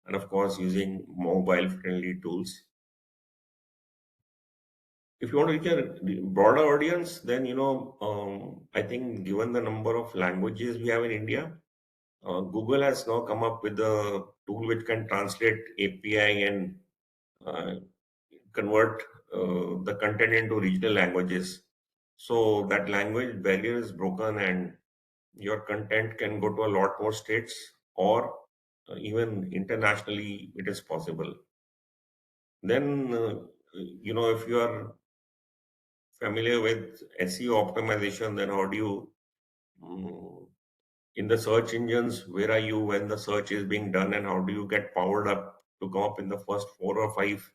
And of course, using mobile friendly tools. If you want to reach a broader audience, then, I think given the number of languages we have in India, Google has now come up with a tool which can translate API and uh, convert the content into regional languages. So that language barrier is broken and your content can go to a lot more states, or even internationally it is possible. Then, if you are familiar with SEO optimization, then how do you, mm, in the search engines, where are you when the search is being done, and how do you get powered up to come up in the first 4 or 5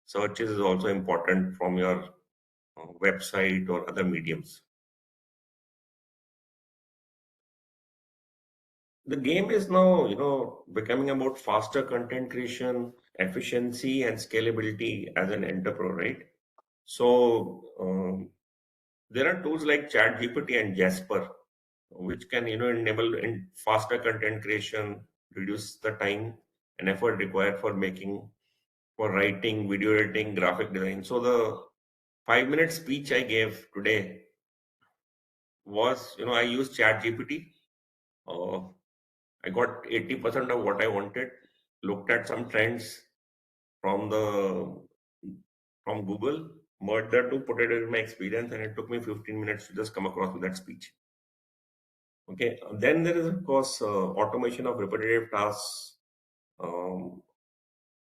searches is also important from your website or other mediums. The game is now, becoming about faster content creation, efficiency, and scalability as an enterprise, right? So there are tools like ChatGPT and Jasper, which can, enable faster content creation, reduce the time and effort required for writing, video editing, graphic design. So the 5-minute speech I gave today was, I used ChatGPT. Uh, I got 80% of what I wanted, looked at some trends from the from Google, merged that to put it in my experience, and it took me 15 minutes to just come across with that speech. Okay, then there is of course automation of repetitive tasks,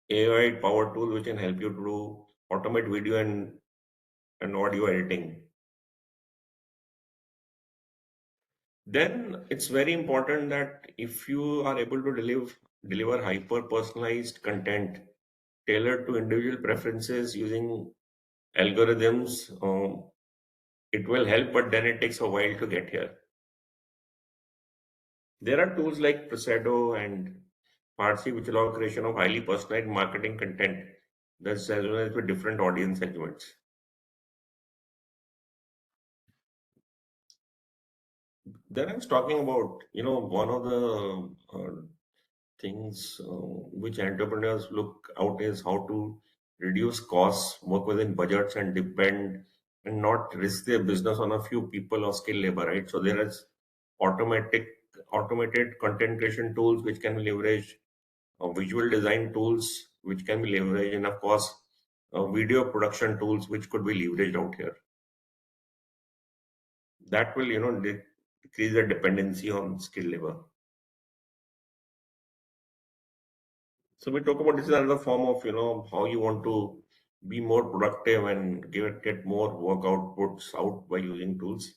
AI powered tools which can help you to do automate video and audio editing. Then it's very important that if you are able to deliver hyper personalized content tailored to individual preferences using algorithms, it will help, but then it takes a while to get here. There are tools like Presado and Parsi which allow creation of highly personalized marketing content that's as well as with different audience segments. Then I was talking about, one of the things which entrepreneurs look out is how to reduce costs, work within budgets, and depend and not risk their business on a few people or skilled labor, right? So there is automatic automated content creation tools which can be leveraged, visual design tools which can be leveraged, and of course, video production tools which could be leveraged out here. That will, decrease the dependency on skilled labor. So we talk about this is another form of, how you want to be more productive and get more work outputs out by using tools.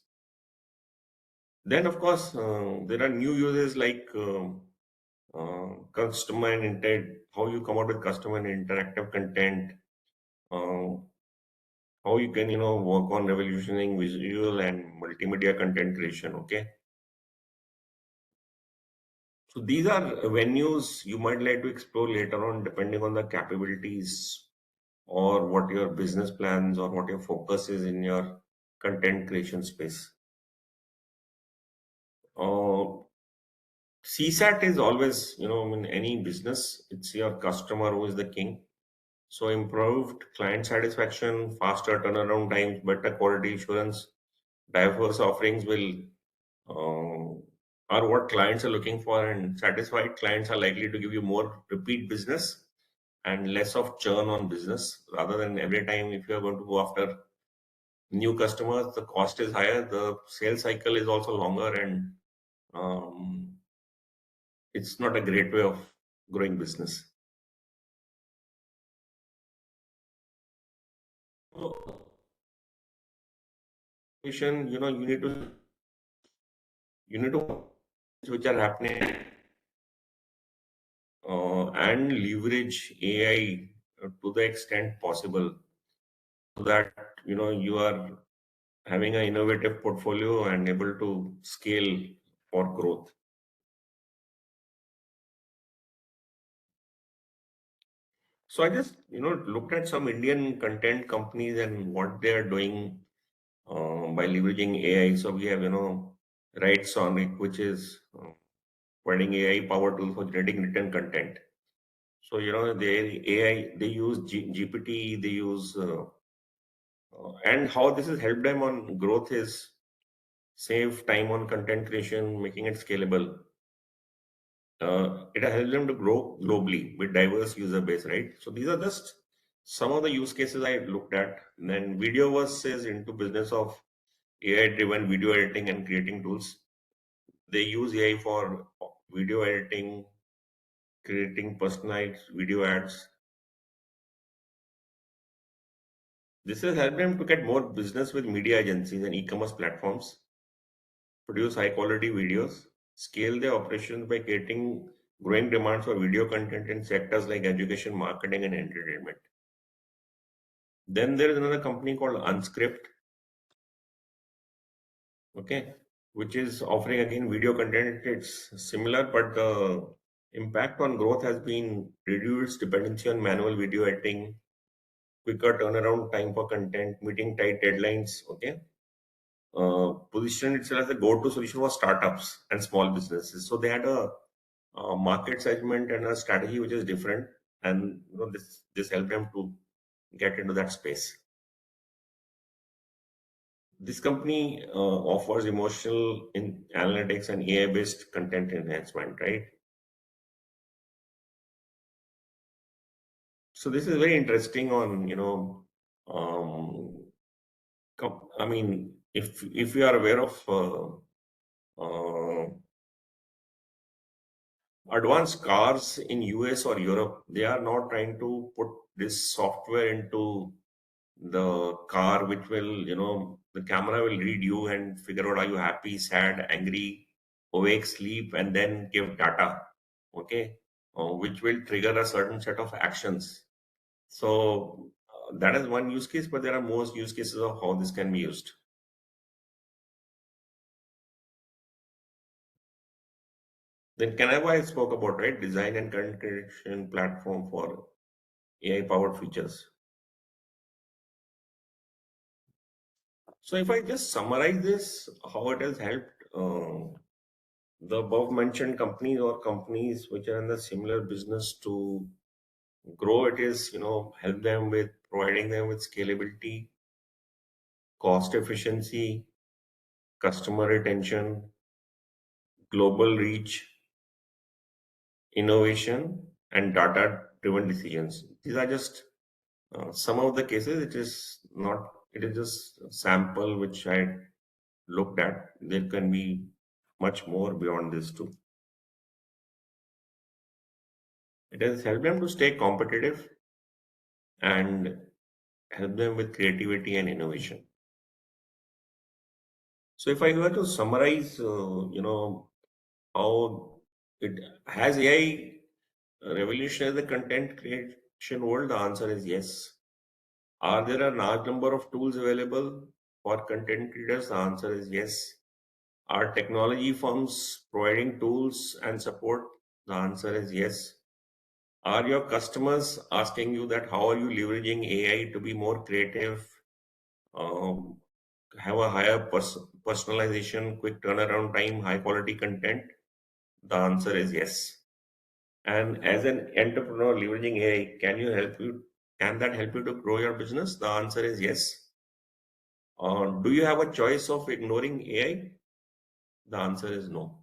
Then, of course, there are new uses like customer and intent, how you come out with customer and interactive content, uh, how you can, work on revolutioning visual and multimedia content creation. Okay. So these are venues you might like to explore later on, depending on the capabilities or what your business plans or what your focus is in your content creation space. Uh, CSAT is always, in any business, it's your customer who is the king. So improved client satisfaction, faster turnaround times, better quality assurance, diverse offerings will are what clients are looking for, and satisfied clients are likely to give you more repeat business and less of churn on business, rather than every time if you are going to go after new customers, the cost is higher, the sales cycle is also longer, and um, it's not a great way of growing business. So, you need to which are happening and leverage AI to the extent possible, so that you are having an innovative portfolio and able to scale for growth. So I just, looked at some Indian content companies and what they are doing by leveraging AI. So we have, Right Sonic, which is providing AI power tool for generating written content. So, they AI, they use GPT, they use, and how this has helped them on growth is save time on content creation, making it scalable. It has helped them to grow globally with diverse user base, right? So these are just some of the use cases I looked at. And then Videoverse is into business of AI-driven video editing and creating tools. They use AI for video editing, creating personalized video ads. This has helped them to get more business with media agencies and e-commerce platforms, produce high-quality videos, scale their operations by creating growing demands for video content in sectors like education, marketing, and entertainment. Then there is another company called Unscript, okay, which is offering again video content. It's similar, but the impact on growth has been reduced dependency on manual video editing, quicker turnaround time for content, meeting tight deadlines. Okay, positioned itself as a go-to solution for startups and small businesses. So they had a market segment and a strategy which is different, and this helped them to get into that space. This company offers emotional in analytics and AI-based content enhancement, right? So this is very interesting on, I mean, if you are aware of advanced cars in US or Europe, they are now trying to put this software into the car, which will, the camera will read you and figure out are you happy, sad, angry, awake, sleep, and then give data, okay, which will trigger a certain set of actions. So that is one use case, but there are more use cases of how this can be used. Then Canva I spoke about, right? Design and content creation platform for AI powered features. So if I just summarize this, how it has helped the above mentioned companies or companies which are in the similar business to grow, it is, help them with providing them with scalability, cost efficiency, customer retention, global reach, innovation, and data driven decisions. These are just some of the cases. It is not, it is just a sample which I looked at. There can be much more beyond this too. It has helped them to stay competitive and help them with creativity and innovation. So if I were to summarize, how it has AI revolutionized the content creation world, the answer is yes. Are there a large number of tools available for content creators? The answer is yes. Are technology firms providing tools and support? The answer is yes. Are your customers asking you that how are you leveraging AI to be more creative, um, have a higher personalization, quick turnaround time, high quality content? The answer is yes. And as an entrepreneur leveraging AI, can that help you to grow your business? The answer is yes. Do you have a choice of ignoring AI? The answer is no.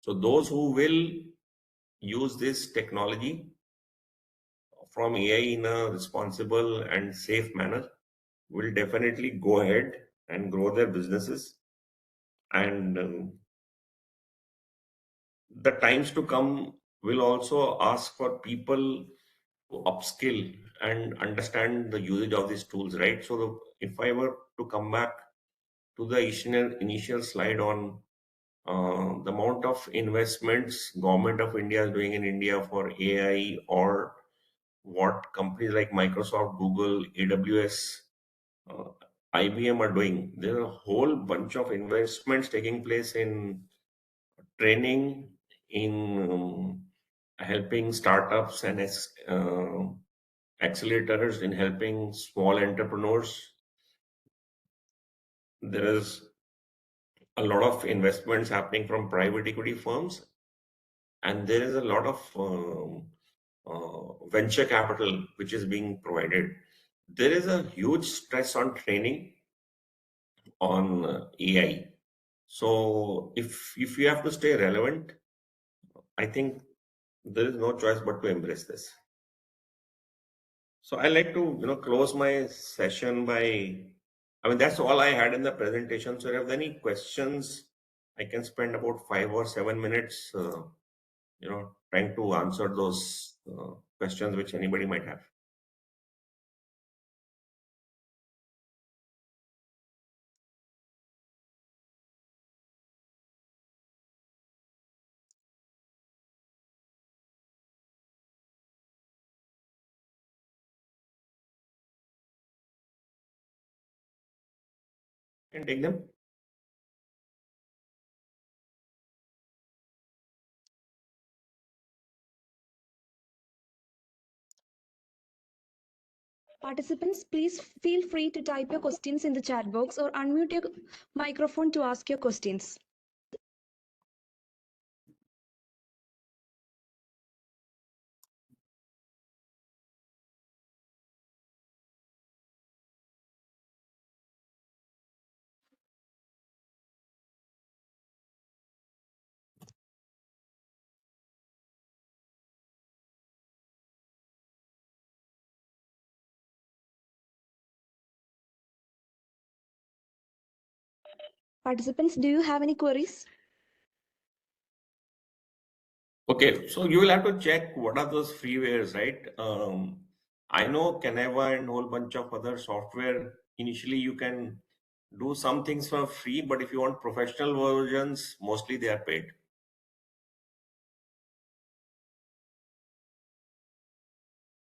So those who will use this technology from AI in a responsible and safe manner will definitely go ahead and grow their businesses. And the times to come will also ask for people to upskill and understand the usage of these tools, right? So if I were to come back to the initial slide on the amount of investments government of India is doing in India for AI, or what companies like Microsoft, Google, AWS, IBM are doing. There are a whole bunch of investments taking place in training, in helping startups and accelerators, in helping small entrepreneurs. There is a lot of investments happening from private equity firms, and there is a lot of venture capital which is being provided. There is a huge stress on training on AI. So if you have to stay relevant, I think there is no choice but to embrace this. So I like to close my session by, I mean, that's all I had in the presentation. So if you have any questions, I can spend about 5 or 7 minutes trying to answer those questions which anybody might have. Can take them. Participants, please feel free to type your questions in the chat box or unmute your microphone to ask your questions. Participants, do you have any queries? Okay, so you will have to check what are those freewares, right? I know Canva and a whole bunch of other software. Initially, you can do some things for free, but if you want professional versions, mostly they are paid.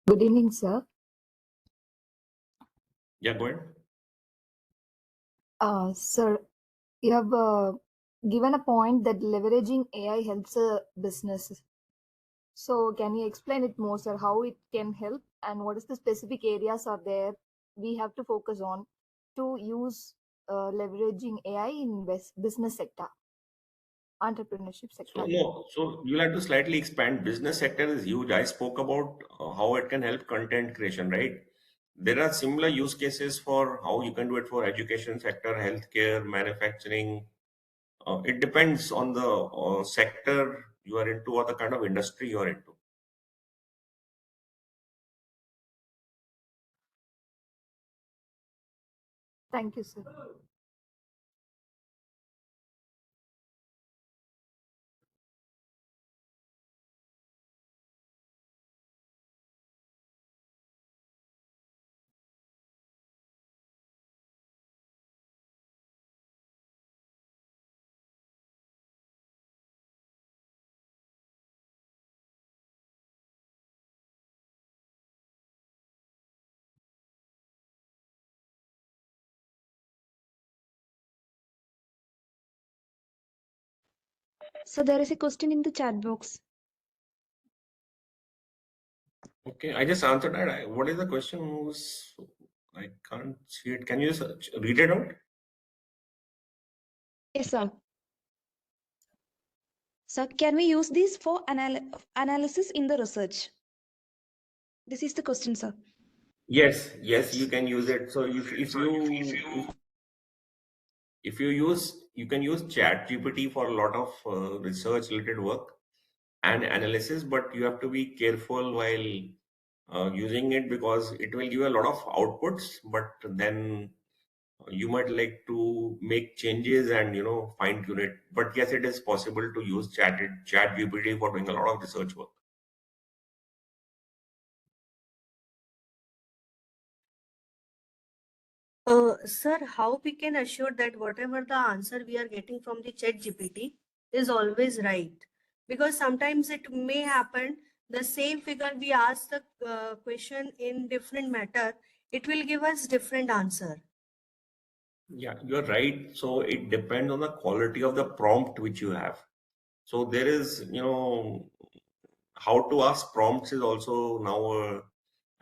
Good evening, sir. Yeah, go ahead. Sir, you have given a point that leveraging AI helps a business. So, can you explain it more, sir? How it can help, and what is the specific areas are there we have to focus on to use leveraging AI in business sector, entrepreneurship sector? So no, so you'll have to slightly expand. Business sector is huge. I spoke about how it can help content creation, right? There are similar use cases for how you can do it for education sector, healthcare, manufacturing. It depends on the sector you are into or the kind of industry you are into. Thank you, sir. So there is a question in the chat box. Okay, I just answered that. What is the question? I can't see it. Can you just read it out? Yes, sir. So can we use this for analysis in the research? This is the question, sir. Yes, you can use it. So if you use, you can use Chat GPT for a lot of research related work and analysis, but you have to be careful while using it because it will give a lot of outputs, but then you might like to make changes and fine tune it. But yes, it is possible to use Chat GPT for doing a lot of research work. Sir, how we can assure that whatever the answer we are getting from the chat GPT is always right? Because sometimes it may happen the same figure we ask the question in different matter, it will give us different answer. Yeah, you're right. So it depends on the quality of the prompt which you have. So there is, how to ask prompts is also now a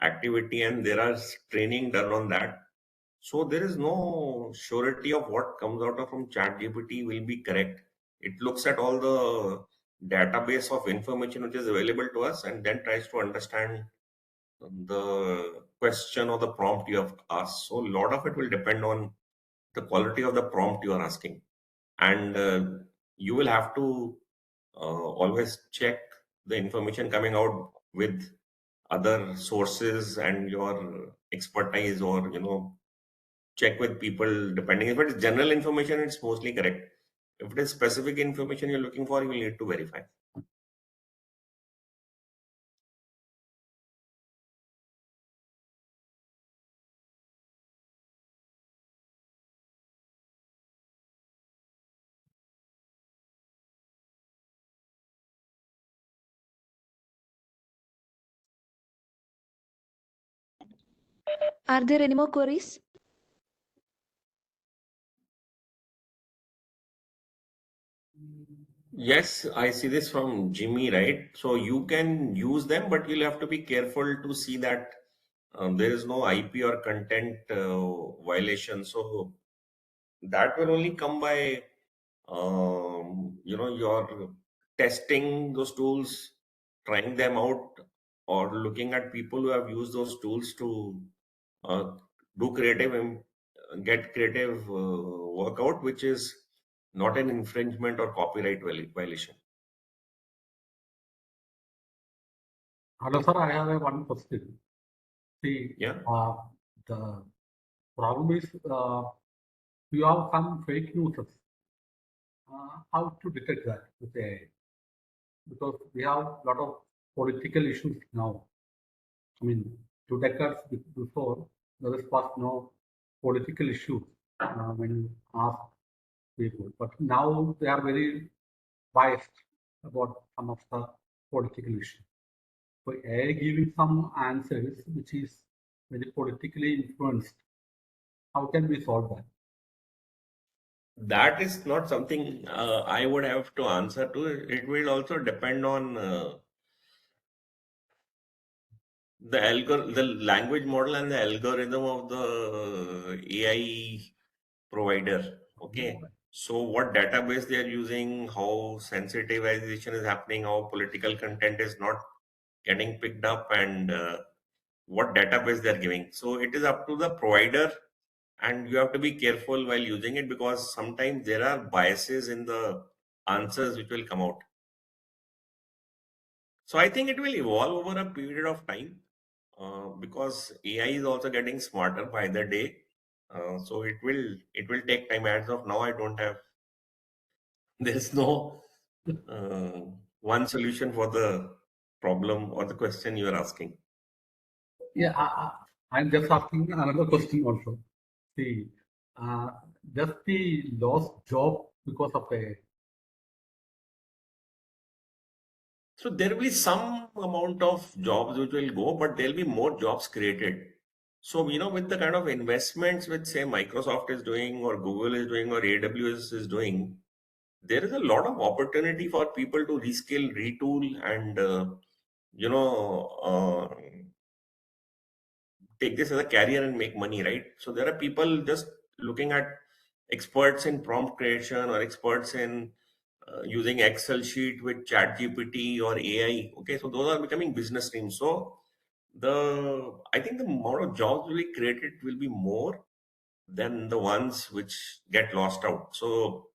activity, and there are training done on that. So there is no surety of what comes out of from ChatGPT will be correct. It looks at all the database of information which is available to us and then tries to understand the question or the prompt you have asked. So a lot of it will depend on the quality of the prompt you are asking. And you will have to always check the information coming out with other sources and your expertise, or check with people. Depending, if it is general information, it's mostly correct. If it is specific information you're looking for, you will need to verify. Are there any more queries? Yes, I see this from Jimmy, right? So you can use them, but you'll have to be careful to see that there is no IP or content violation. So that will only come by you're testing those tools, trying them out, or looking at people who have used those tools to uh, do get creative workout, which is not an infringement or copyright violation. Hello, sir. I have one question. See, Yeah. the problem is you have some fake news. How to detect that with AI? Because we have a lot of political issues now. I mean, 2 decades before, there was no political issues when you ask people. But now they are very biased about some of the political issues. So AI giving some answers which is very politically influenced. How can we solve that? That is not something I would have to answer to. It will also depend on the language model and the algorithm of the AI provider. Okay. So what database they are using, how sensitivization is happening, how political content is not getting picked up, and what database they're giving. So it is up to the provider, and you have to be careful while using it, because sometimes there are biases in the answers which will come out. So I think it will evolve over a period of time, because AI is also getting smarter by the day. So it will take time. As of now, I don't have. There's no one solution for the problem or the question you are asking. Yeah, I'm just asking another question also. See, does the lost job because of AI? So there will be some amount of jobs which will go, but there'll be more jobs created. So, with the kind of investments which, say, Microsoft is doing, or Google is doing, or AWS is doing, there is a lot of opportunity for people to reskill, retool, and take this as a career and make money, right? So there are people just looking at experts in prompt creation, or experts in using Excel sheet with ChatGPT or AI. Okay, so those are becoming business streams. So I think the amount of jobs will be created will be more than the ones which get lost out. So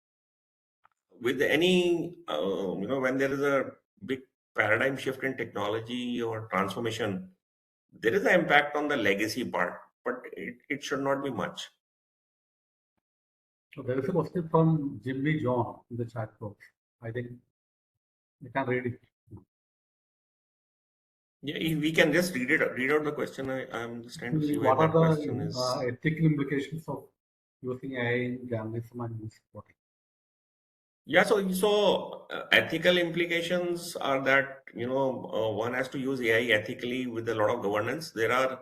with any when there is a big paradigm shift in technology or transformation, there is an impact on the legacy part, but it should not be much. So there is a question from Jimmy John in the chat box. I think you can read it. Yeah, if we can just read out the question. I'm just trying to see where What that are question is. the ethical implications of using AI in journalism and news reporting? Yeah, so ethical implications are that one has to use AI ethically with a lot of governance. There are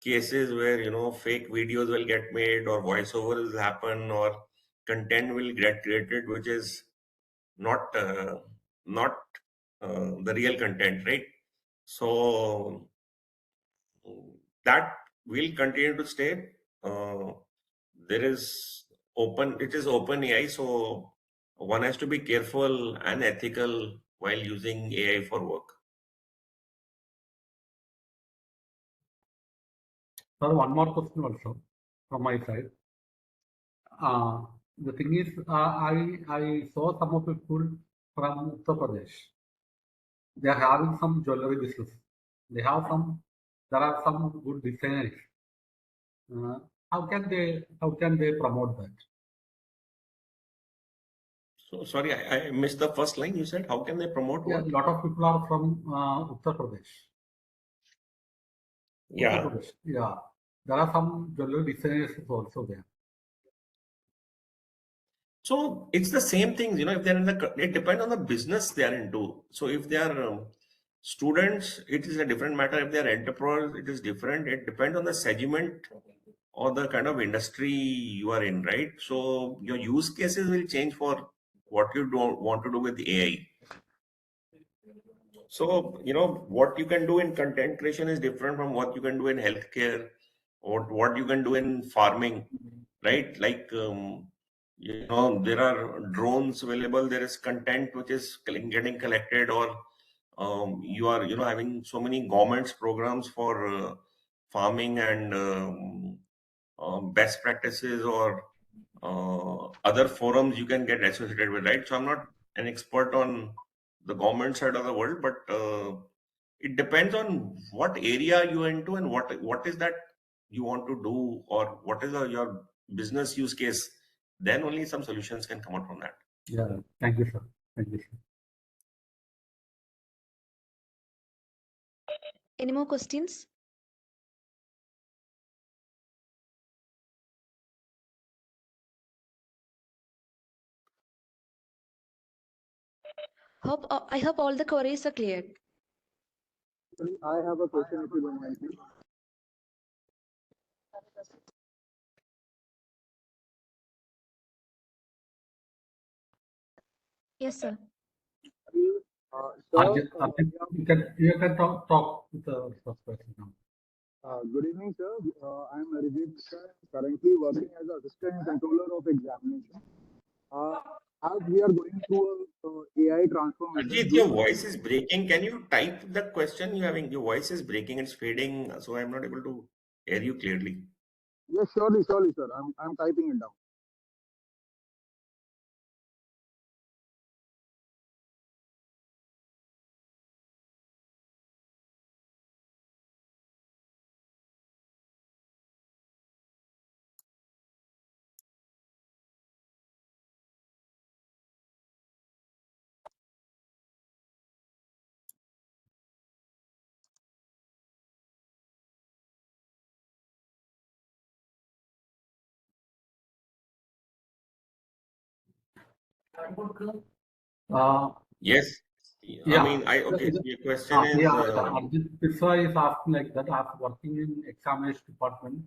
cases where fake videos will get made or voiceovers will happen or content will get created which is not the real content, right? So that will continue to stay. Uh, there is it is open AI, so one has to be careful and ethical while using AI for work. Sir, one more question also from my side. The thing is, I saw some of the people from Uttar Pradesh. They are having some jewelry business. There are some good designers. How can they promote that? So sorry, I missed the first line. You said how can they promote Yeah, what? a lot of people are from Uttar Pradesh. Yeah. Uttar Pradesh. Yeah, there are some jewelry designers also there. So it's the same things, if they're it depends on the business they are into. So if they are students, it is a different matter. If they are entrepreneurs, it is different. It depends on the segment or the kind of industry you are in, right? So your use cases will change for what you don't want to do with AI. So, what you can do in content creation is different from what you can do in healthcare or what you can do in farming, right? Like, there are drones available, there is content which is getting collected, or you are, having so many governments programs for farming and best practices or other forums you can get associated with, right? So I'm not an expert on the government side of the world, but it depends on what area you're into and what is that you want to do or what is your business use case. Then only some solutions can come out from that. Yeah, thank you, sir. Thank you, sir. Any more questions? I hope all the queries are cleared. I have a question if you don't mind, please. Yes, sir. Sir, You can talk with the first person now. good evening, sir. I am Arijit, sir, currently working as an assistant controller of examination. As we are going through AI transformation, Ajit, your voice is breaking. Can you type the question you're having? Your voice is breaking, it's fading, so I'm not able to hear you clearly. yes, surely, sir. I'm typing it down. Yes. Yeah. I mean, okay, so your question is, Arjit Pisa is asking like that. I'm working in examination department.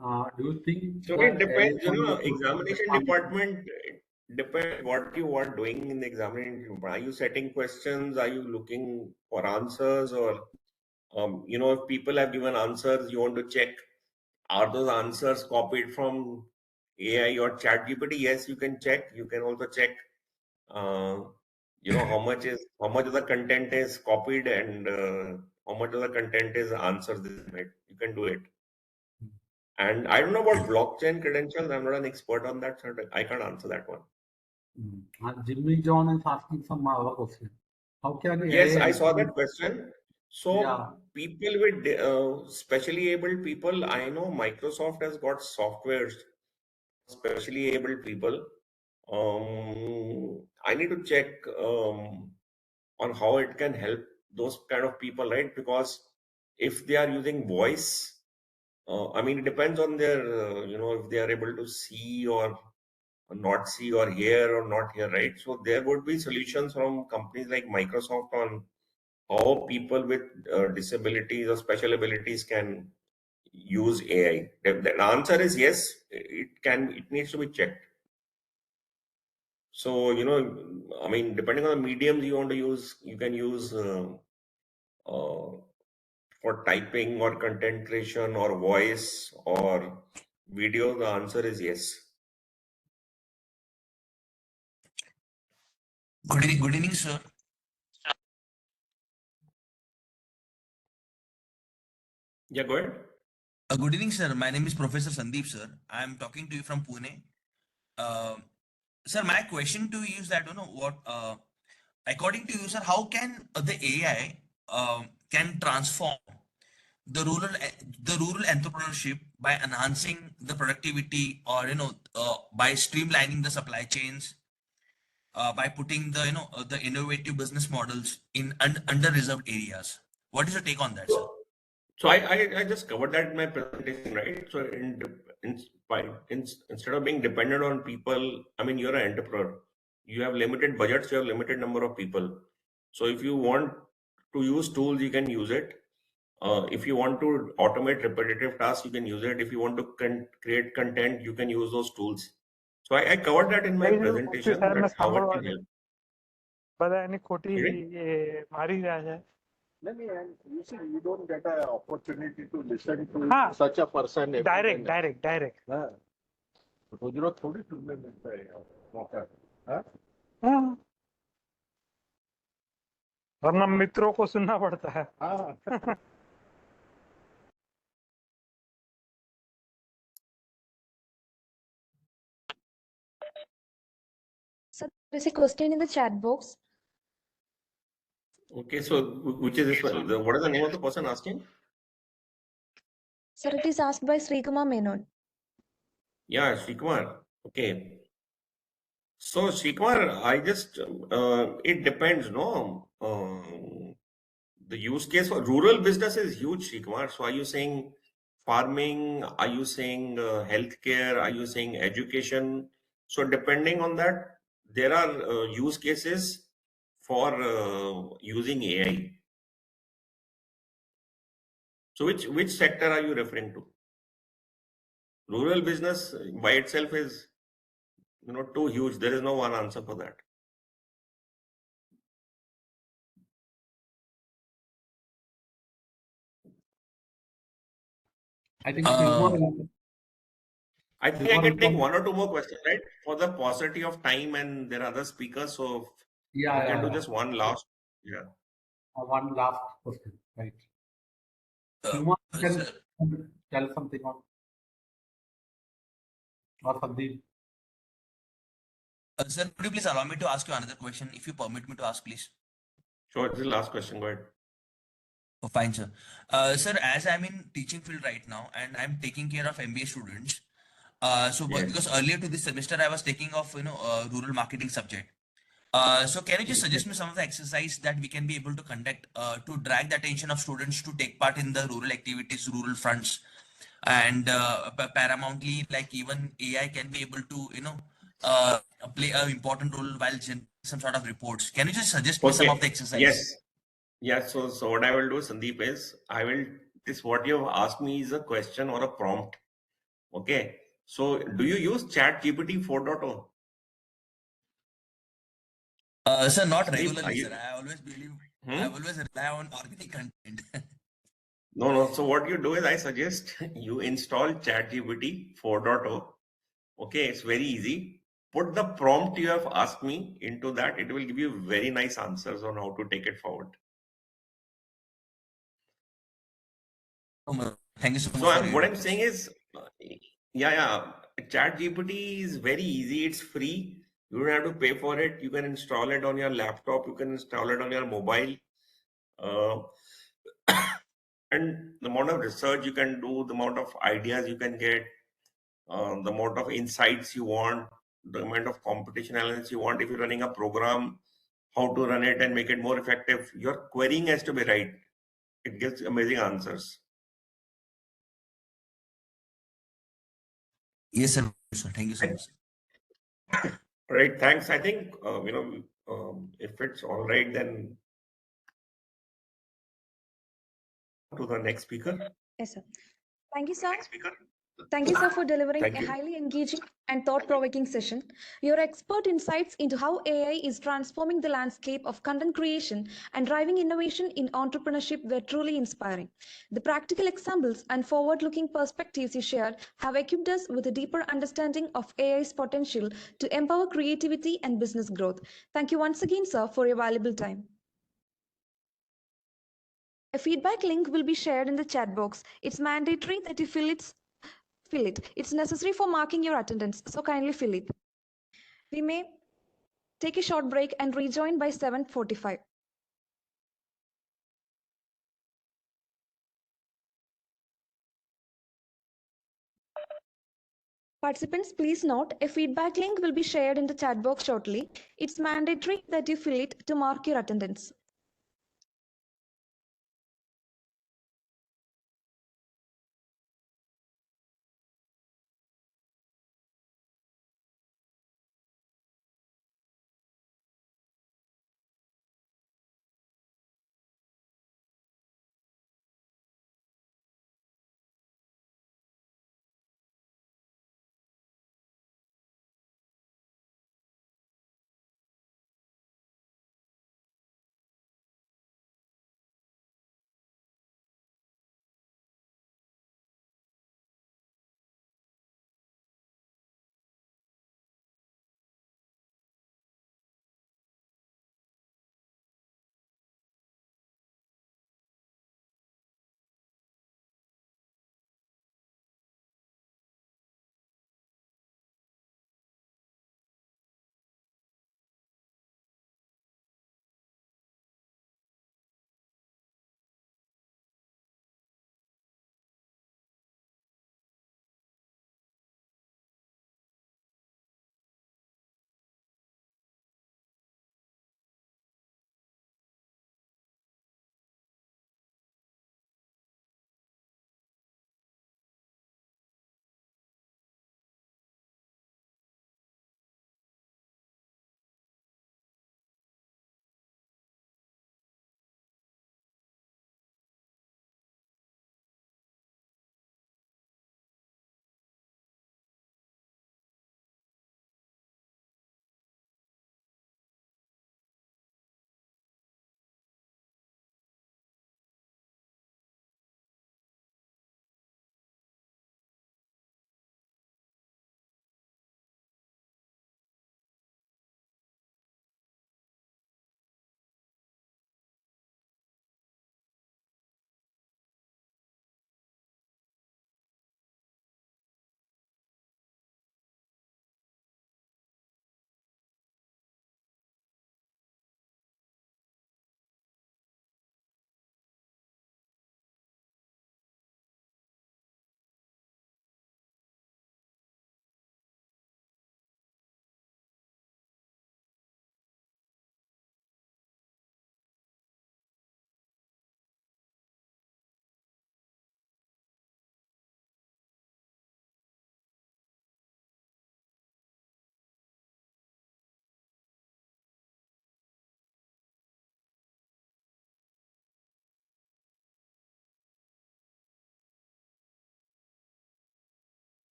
Do you think so that it depends, AI can be examination department, it depends what you are doing in the examination department. Are you setting questions? Are you looking for answers? Or, if people have given answers, you want to check, are those answers copied from AI or ChatGPT? Yes, you can check. You can also check, how much of the content is copied and how much of the content is answers they made. You can do it. And I don't know about blockchain credentials. I'm not an expert on that, so I can't answer that one. And Jimmy John is asking some other question. How can Yes, AI I saw help that in- question. So Yeah. people with specially abled people, I know Microsoft has got softwares specially abled people. I need to check on how it can help those kind of people, right? Because if they are using voice, I mean, it depends on their, if they are able to see or not see or hear or not hear, right? So there would be solutions from companies like Microsoft on how people with disabilities or special abilities can use AI. The answer is yes. It needs to be checked. So, I mean, depending on the mediums you want to use, you can use for typing or content creation or voice or video. The answer is yes. Good evening, sir. Yeah, go ahead. Good evening, sir. My name is Professor Sandeep, sir. I am talking to you from Pune. Sir, my question to you is that, according to you, sir, how can the AI can transform the rural entrepreneurship by enhancing the productivity, or by streamlining the supply chains, by putting the innovative business models in under-reserved areas? What is your take on that, sir? So I just covered that in my presentation, right? So instead of being dependent on people, I mean, you're an entrepreneur. You have limited budgets, you have limited number of people. So if you want to use tools, you can use it. If you want to automate repetitive tasks, you can use it. If you want to create content, you can use those tools. So I covered that in my presentation, that how it can help. Sorry? And you see, you don't get an opportunity to listen to such a person. direct. हाँ, रोज-रोज थोड़ी सुनने मिलता है मौका, हाँ? हाँ, वरना मित्रों को सुनना पड़ता है। हाँ। So there is a question in the chat box. Okay, so which is this one? What is the name of the person asking? Sir, it is asked by Srikumar Menon. Yeah, Srikumar. Okay. So Srikumar, I just it depends, no? The use case for rural business is huge, Srikumar. So are you saying farming? Are you saying healthcare? Are you saying education? So depending on that, there are use cases for using AI. So which sector are you referring to? Rural business by itself is, too huge. There is no one answer for that. I think I think I can take one or two more questions, right? For the paucity of time, and there are other speakers, so we can do just one last. Yeah. One last question, right? Kumar, can tell something on or Sandeep? Sir, could you please allow me to ask you another question, if you permit me to ask, please? Sure, this is the last question. Go ahead. Oh, fine, sir. Sir, as I'm in teaching field right now and I'm taking care of MBA students, because earlier to this semester I was taking off, rural marketing subject. So can you just suggest me some of the exercise that we can be able to conduct to drag the attention of students to take part in the rural activities, rural fronts, and paramountly, like even AI can be able to, play an important role while generating some sort of reports. Can you just suggest me some of the exercise? Yes. Yeah. So what I will do, Sandeep, is what you have asked me is a question or a prompt. Okay. So do you use ChatGPT 4.0? Sir, not Sandeep, regularly, sir. I always believe I always rely on organic content. No. So what you do is I suggest you install ChatGPT 4.0. Okay, it's very easy. Put the prompt you have asked me into that. It will give you very nice answers on how to take it forward. Thank you so much. So what I'm saying is, ChatGPT is very easy. It's free. You don't have to pay for it. You can install it on your laptop. You can install it on your mobile. And the amount of research you can do, the amount of ideas you can get, the amount of insights you want, the amount of competition analysis you want. If you're running a program, how to run it and make it more effective. Your querying has to be right. It gives amazing answers. Yes, sir. Thank you so much. Right. Thanks. I think, if it's all right, then to the next speaker. Yes, sir. Thank you, sir. Thank you, sir, for delivering Thank a you. highly engaging and thought-provoking session. Your expert insights into how AI is transforming the landscape of content creation and driving innovation in entrepreneurship were truly inspiring. The practical examples and forward-looking perspectives you shared have equipped us with a deeper understanding of AI's potential to empower creativity and business growth. Thank you once again, sir, for your valuable time. A feedback link will be shared in the chat box. It's mandatory that you fill it. It's necessary for marking your attendance, so kindly fill it. We may take a short break and rejoin by 7:45. Participants, please note, a feedback link will be shared in the chat box shortly. It's mandatory that you fill it to mark your attendance.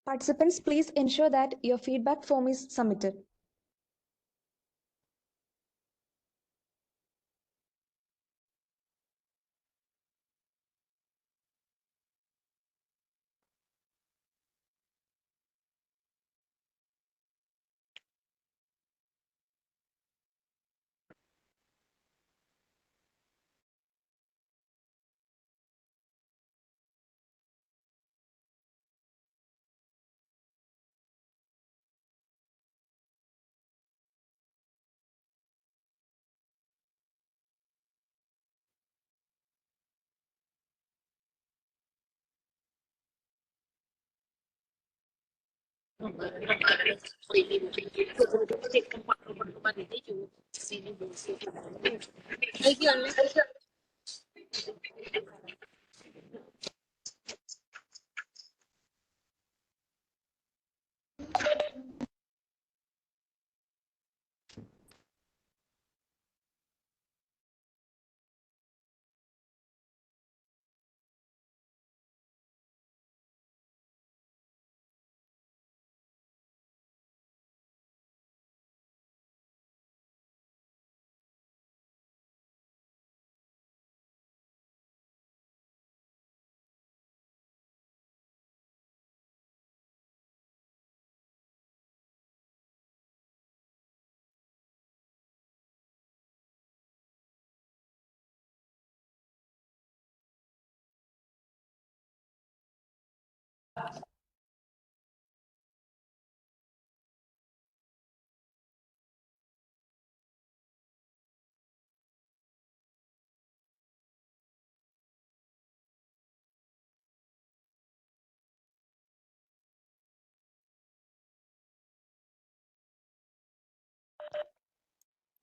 Participants, please ensure that your feedback form is submitted.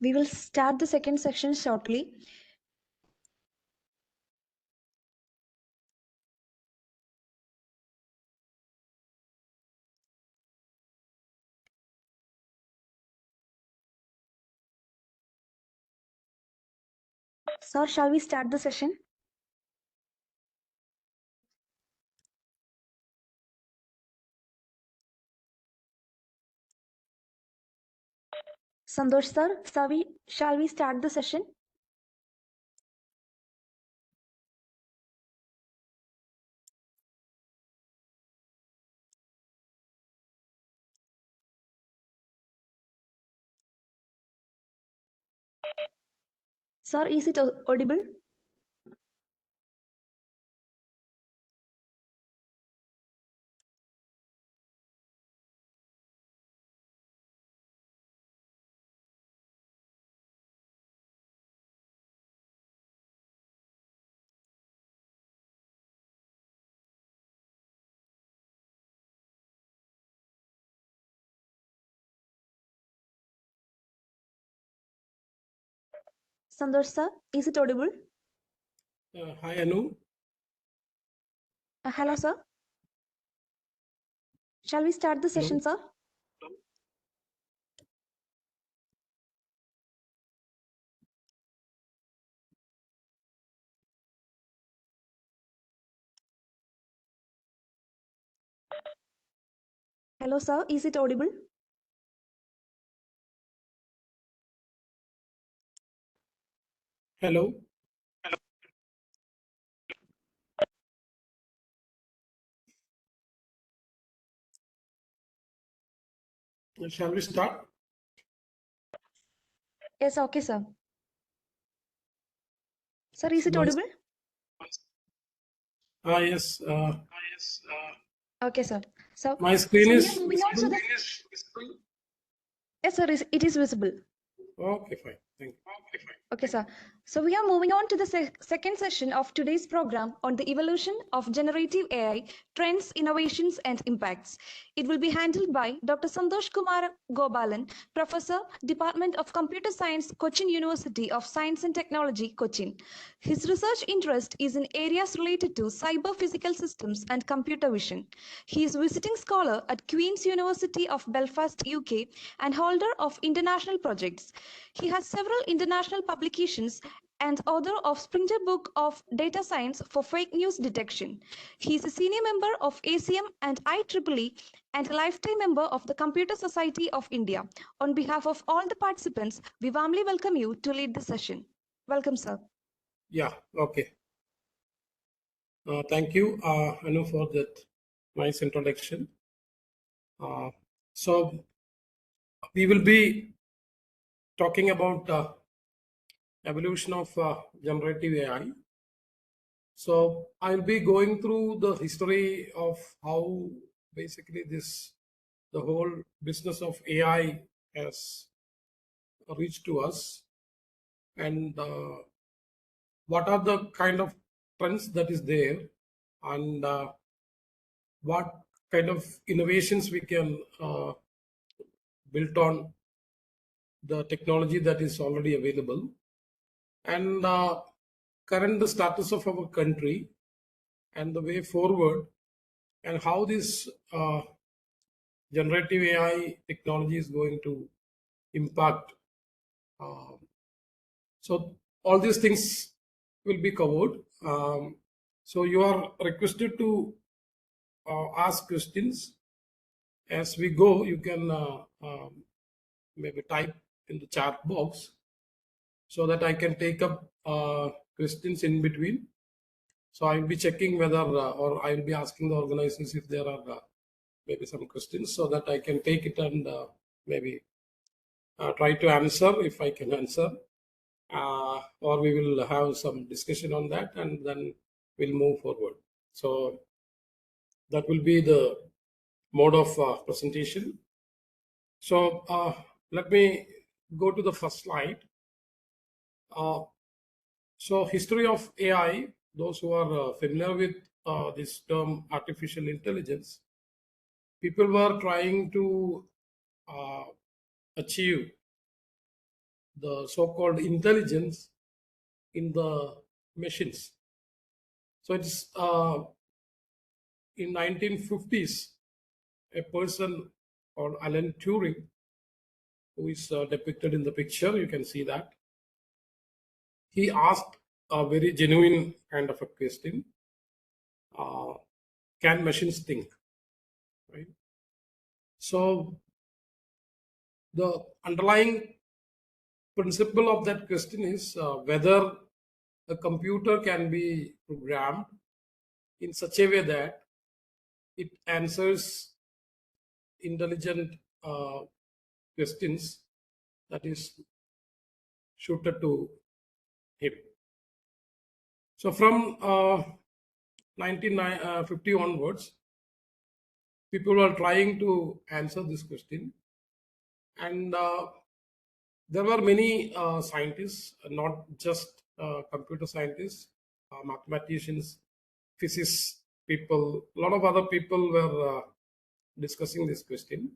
We will start the second section shortly. Sir, shall we start the session? Santosh sir, shall we start the session? Sir, is it audible? Santosh sir, is it audible? Hi, Anu. Hello, sir. Shall we start the session, sir? Hello, sir. Is it audible? Hello. Shall we start? Yes, okay, sir. Sir, is it audible? Yes. Okay, sir. So My screen we is are moving on to the. Yes, sir. It is visible. Okay, fine. Thank you. Okay, sir. So we are moving on to the second session of today's program on the evolution of generative AI, trends, innovations, and impacts. It will be handled by Dr. Santosh Kumar Gopalan, Professor, Department of Computer Science, Cochin University of Science and Technology, Cochin. His research interest is in areas related to cyber physical systems and computer vision. He is visiting scholar at Queen's University of Belfast, UK, and holder of international projects. He has several international publications and author of Springer Book of Data Science for Fake News Detection. He is a senior member of ACM and IEEE and a lifetime member of the Computer Society of India. On behalf of all the participants, we warmly welcome you to lead the session. Welcome, sir. Yeah, okay. Thank you, Anu, for that nice introduction. So we will be talking about evolution of generative AI. So I'll be going through the history of how basically the whole business of AI has reached to us, and what are the kind of trends that is there, and what kind of innovations we can build on the technology that is already available, and current status of our country and the way forward, and how this generative AI technology is going to impact. So all these things will be covered. So you are requested to ask questions as we go. You can maybe type in the chat box so that I can take up questions in between. So I will be checking whether or I will be asking the organizers if there are maybe some questions, so that I can take it and maybe try to answer if I can answer, or we will have some discussion on that and then we'll move forward. So that will be the mode of presentation. So let me go to the first slide. So history of AI, those who are familiar with this term artificial intelligence, people were trying to achieve the so-called intelligence in the machines. So it's in 1950s, a person called Alan Turing, who is depicted in the picture, you can see that. He asked a very genuine kind of a question: can machines think? Right. So the underlying principle of that question is whether a computer can be programmed in such a way that it answers intelligent questions that is suited to him. So from 1950 onwards, people were trying to answer this question, and there were many scientists, not just computer scientists, mathematicians, physics people, a lot of other people were discussing this question.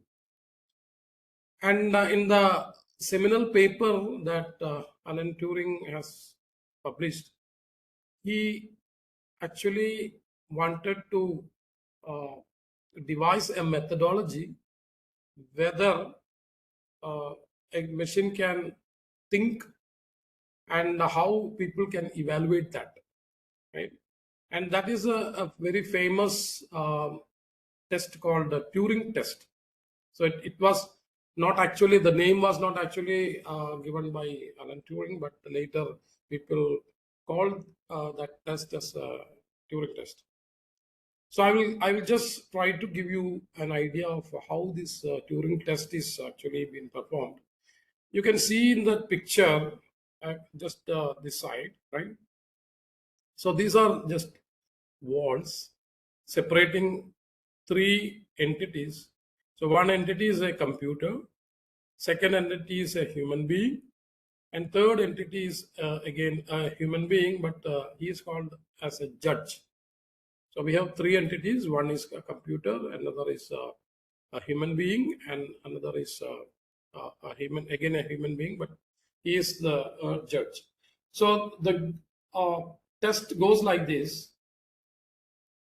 And in the seminal paper that Alan Turing has published, he actually wanted to devise a methodology whether a machine can think and how people can evaluate that, right? And that is a very famous test called the Turing test. So it was not actually, the name was not actually given by Alan Turing, but later people called that test as a Turing test. So I will just try to give you an idea of how this Turing test is actually being performed. You can see in that picture just this side, right? So these are just walls separating three entities. So one entity is a computer, second entity is a human being, And third entity is again a human being, but he is called as a judge. So we have three entities. One is a computer, another is a human being, and another is a human being, but he is the judge. So the test goes like this.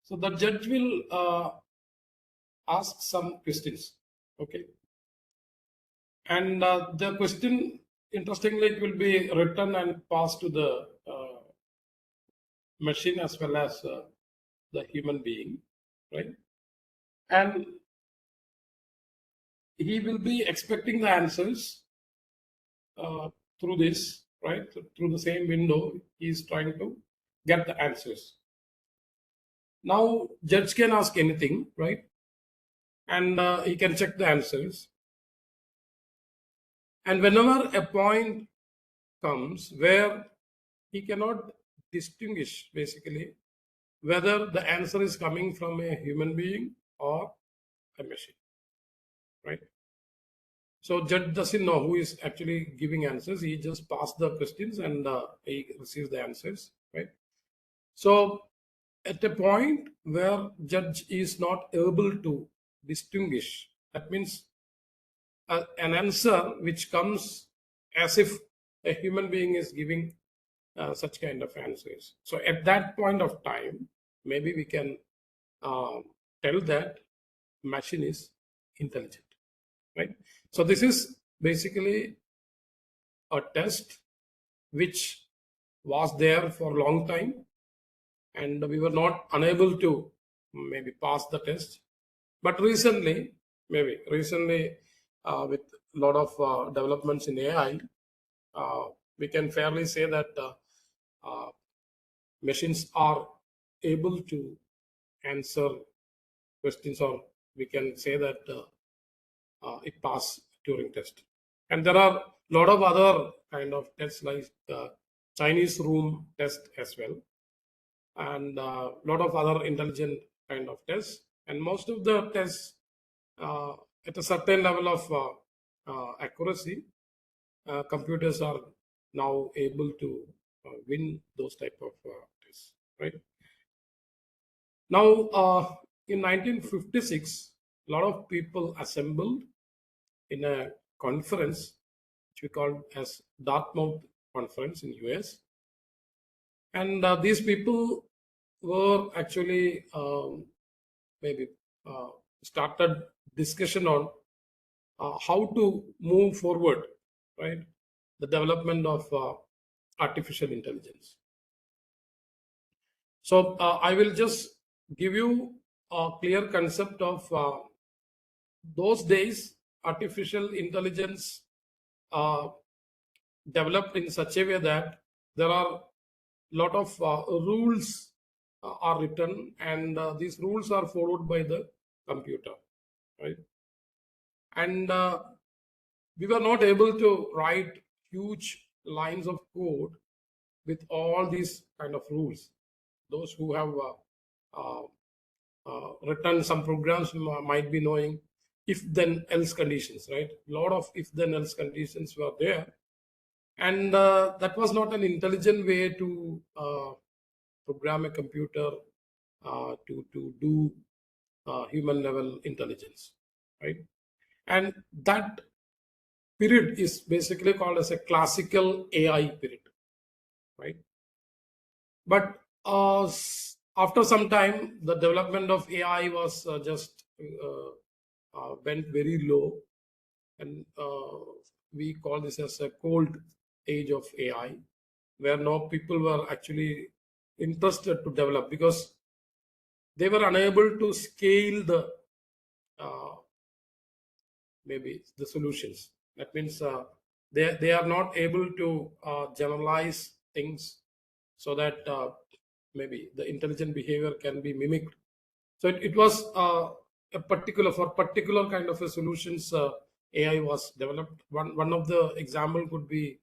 So the judge will ask some questions, okay? And the question, interestingly, it will be written and passed to the machine as well as the human being, right? And he will be expecting the answers through this, right? Through the same window, he is trying to get the answers. Now, judge can ask anything, right? And he can check the answers. And whenever a point comes where he cannot distinguish, basically, whether the answer is coming from a human being or a machine, right? So judge doesn't know who is actually giving answers. He just passed the questions and he receives the answers, right? So at a point where judge is not able to distinguish, that means an answer which comes as if a human being is giving such kind of answers. So at that point of time, maybe we can tell that machine is intelligent, right? So this is basically a test which was there for a long time, and we were not unable to maybe pass the test. But recently, with a lot of developments in AI, we can fairly say that machines are able to answer questions, or we can say that it passed Turing test. And there are a lot of other kind of tests like Chinese room test as well, and a lot of other intelligent kind of tests. And most of the tests at a certain level of accuracy, computers are now able to win those type of tests, right? Now, in 1956, a lot of people assembled in a conference which we call as Dartmouth Conference in US, and these people were actually started discussion on how to move forward, right? The development of artificial intelligence. So I will just give you a clear concept of those days. Artificial intelligence developed in such a way that there are a lot of rules are written, and these rules are followed by the computer, right? And we were not able to write huge lines of code with all these kind of rules. Those who have written some programs might be knowing if then else conditions, right? A lot of if then else conditions were there, and that was not an intelligent way to program a computer to do human level intelligence, right? And that period is basically called as a classical AI period, right? But after some time, the development of AI was just went very low, and we call this as a cold age of AI, where now people were actually interested to develop because they were unable to scale the maybe the solutions. That means they are not able to generalize things so that maybe the intelligent behavior can be mimicked. So it was a particular kind of a solutions AI was developed. One of the example could be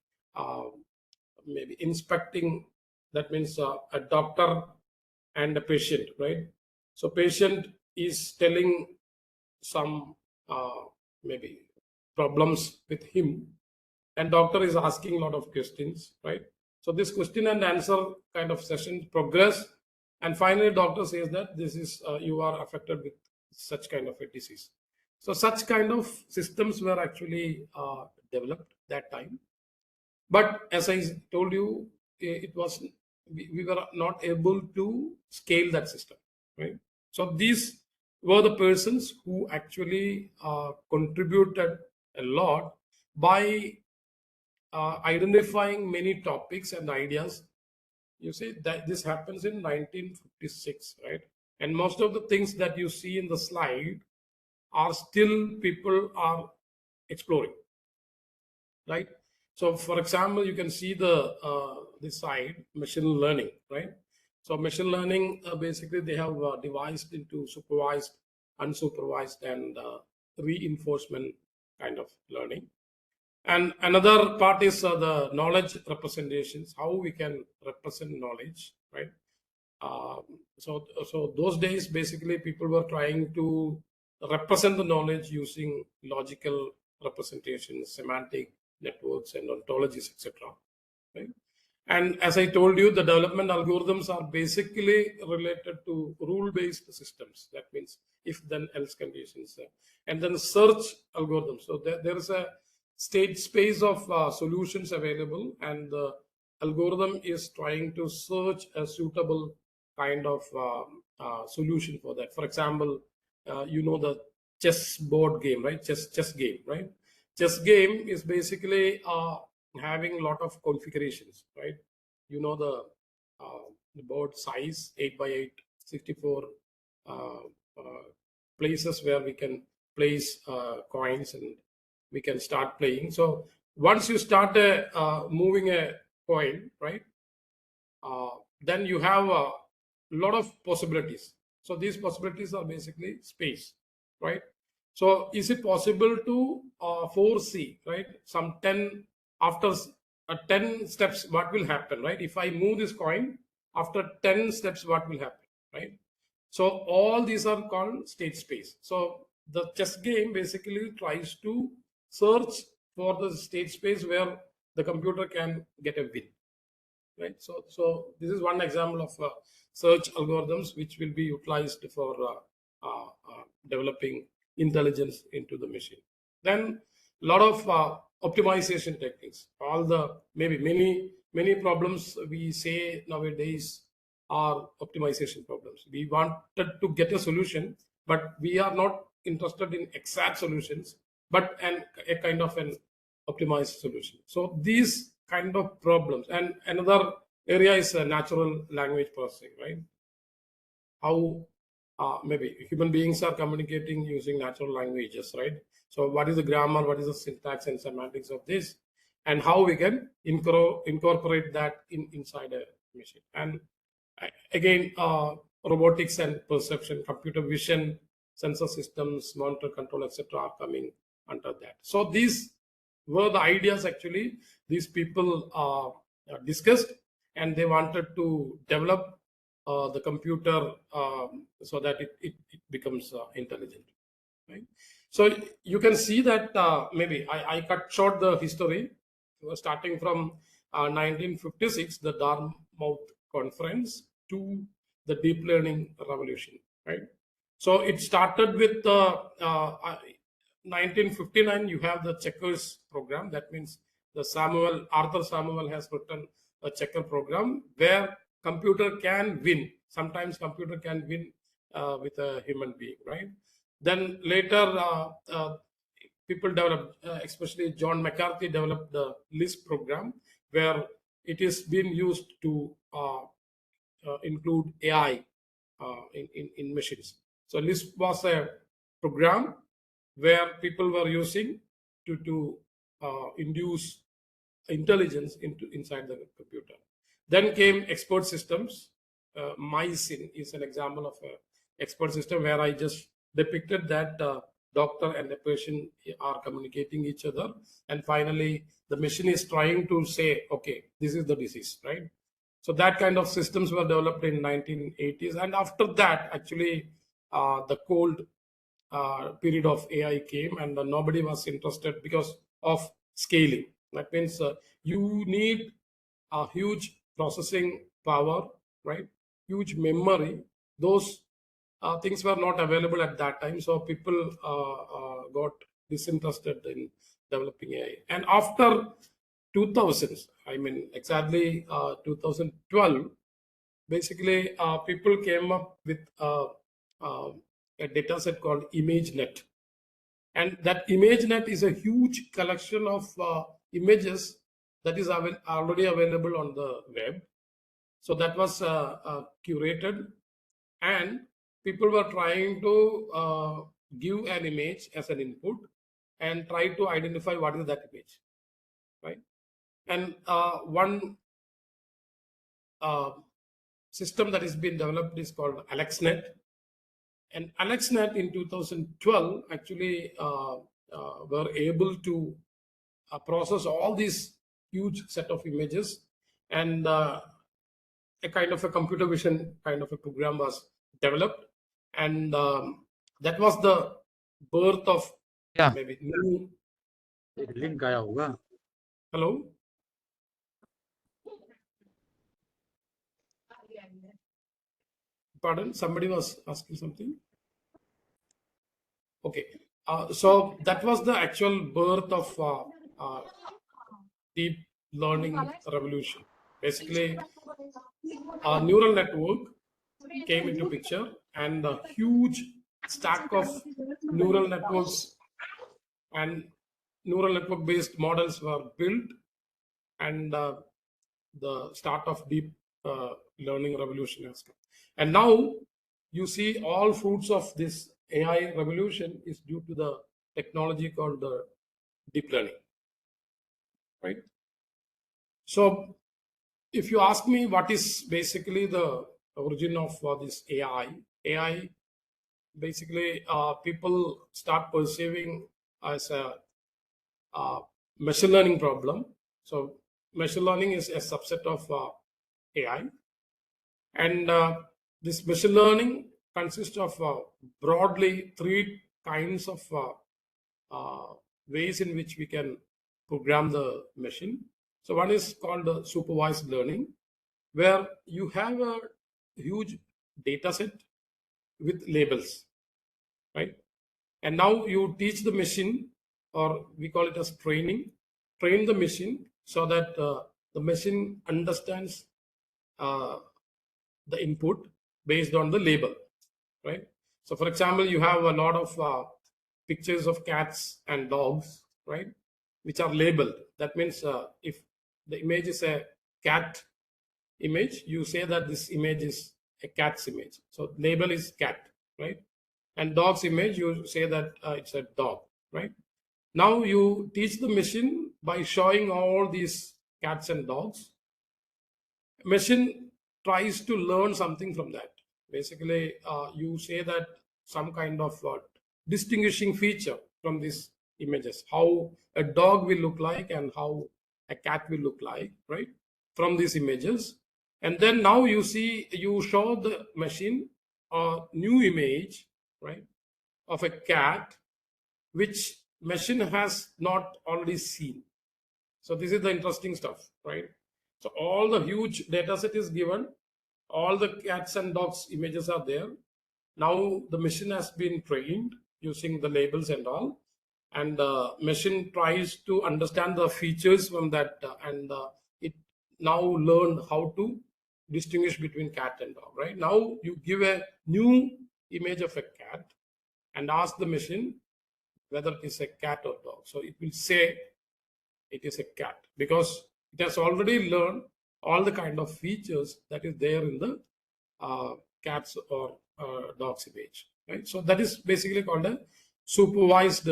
maybe inspecting. That means a doctor and a patient, right? So patient is telling some maybe problems with him, and doctor is asking a lot of questions, right? So this question and answer kind of session progress, and finally doctor says that this is you are affected with such kind of a disease. So such kind of systems were actually developed that time. But as I told you, it was we were not able to scale that system, right? So these were the persons who actually contributed a lot by identifying many topics and ideas. You see that this happens in 1956, right? And most of the things that you see in the slide are still people are exploring, right? So for example, you can see the this side, machine learning, right? So machine learning, basically they have devised into supervised, unsupervised, and reinforcement kind of learning. And another part is the knowledge representations, how we can represent knowledge, right? So those days, basically, people were trying to represent the knowledge using logical representations, semantic networks, and ontologies, etc. Right? And as I told you, the development algorithms are basically related to rule-based systems. That means if then else conditions, and then search algorithms. So there is a state space of solutions available, and the algorithm is trying to search a suitable kind of solution for that. For example, you know the chess board game, right? Chess game, right? Chess game is basically having a lot of configurations, right? You know the board size 8 by 8, 64 places where we can place coins and we can start playing. So once you start moving a coin, right, then you have a lot of possibilities. So these possibilities are basically space, right? So is it possible to foresee, right, some 10 after 10 steps what will happen, right? If I move this coin after 10 steps, what will happen, right? So all these are called state space. So the chess game basically tries to search for the state space where the computer can get a win, right? So this is one example of search algorithms which will be utilized for developing intelligence into the machine. Then a lot of optimization techniques. All the maybe many problems we say nowadays are optimization problems. We wanted to get a solution, but we are not interested in exact solutions, but a kind of an optimized solution. So these kind of problems. And another area is natural language processing, right? How maybe human beings are communicating using natural languages, right? So what is the grammar, what is the syntax and semantics of this, and how we can incorporate that inside a machine. And again, robotics and perception, computer vision, sensor systems, monitor control, etc. are coming under that. So these were the ideas actually these people discussed, and they wanted to develop the computer so that it becomes intelligent, right? So you can see that maybe I cut short the history starting from 1956, the Dartmouth Conference, to the deep learning revolution, right? So it started with 1959. You have the checkers program. That means the Arthur Samuel has written a checker program where computer can win. Sometimes computer can win with a human being, right? Then later people developed, especially John McCarthy developed the LISP program, where it is being used to include AI in machines. So LISP was a program where people were using to induce intelligence inside the computer. Then came expert systems. MySyn is an example of an expert system where I just depicted that doctor and the patient are communicating each other, and finally the machine is trying to say, okay, this is the disease, right? So that kind of systems were developed in 1980s, and after that, actually, the cold period of AI came, and nobody was interested because of scaling. That means you need a huge processing power, right? Huge memory. Those things were not available at that time, so people got disinterested in developing AI. And after 2000s, I mean exactly 2012, basically people came up with a data set called ImageNet. And that ImageNet is a huge collection of images that is already available on the web. So that was curated, and people were trying to give an image as an input and try to identify what is that image, right? And one system that has been developed is called AlexNet. And AlexNet in 2012 actually were able to process all these huge set of images, and a kind of a computer vision kind of a program was developed, and that was the birth of maybe new. Link आया होगा. Hello. Pardon, somebody was asking something. Okay, so that was the actual birth of deep learning revolution. Basically, a neural network came into picture, and a huge stack of neural networks and neural network based models were built, and the start of deep learning revolution has come. And now you see all fruits of this AI revolution is due to the technology called the deep learning, right? So if you ask me what is basically the origin of this AI basically people start perceiving as a machine learning problem. So machine learning is a subset of AI, and this machine learning consists of broadly three kinds of ways in which we can program the machine. So one is called supervised learning, where you have a huge data set with labels, right? And now you teach the machine, or we call it as train the machine so that the machine understands the input based on the label, right? So for example, you have a lot of pictures of cats and dogs, right, which are labeled. That means if the image is a cat image, you say that this image is a cat's image. So label is cat, right? And dog's image, you say that it's a dog, right? Now you teach the machine by showing all these cats and dogs. Machine tries to learn something from that. Basically, you say that some kind of distinguishing feature from these images, how a dog will look like and how a cat will look like, right, from these images. And then now you show the machine a new image, right, of a cat, which machine has not already seen. So this is the interesting stuff, right? So all the huge data set is given, all the cats and dogs images are there. Now the machine has been trained using the labels and all, and the machine tries to understand the features from that, and it now learned how to distinguish between cat and dog, right? Now you give a new image of a cat and ask the machine whether it is a cat or dog. So it will say it is a cat because it has already learned all the kind of features that is there in the cats or dogs image, right? So that is basically called a supervised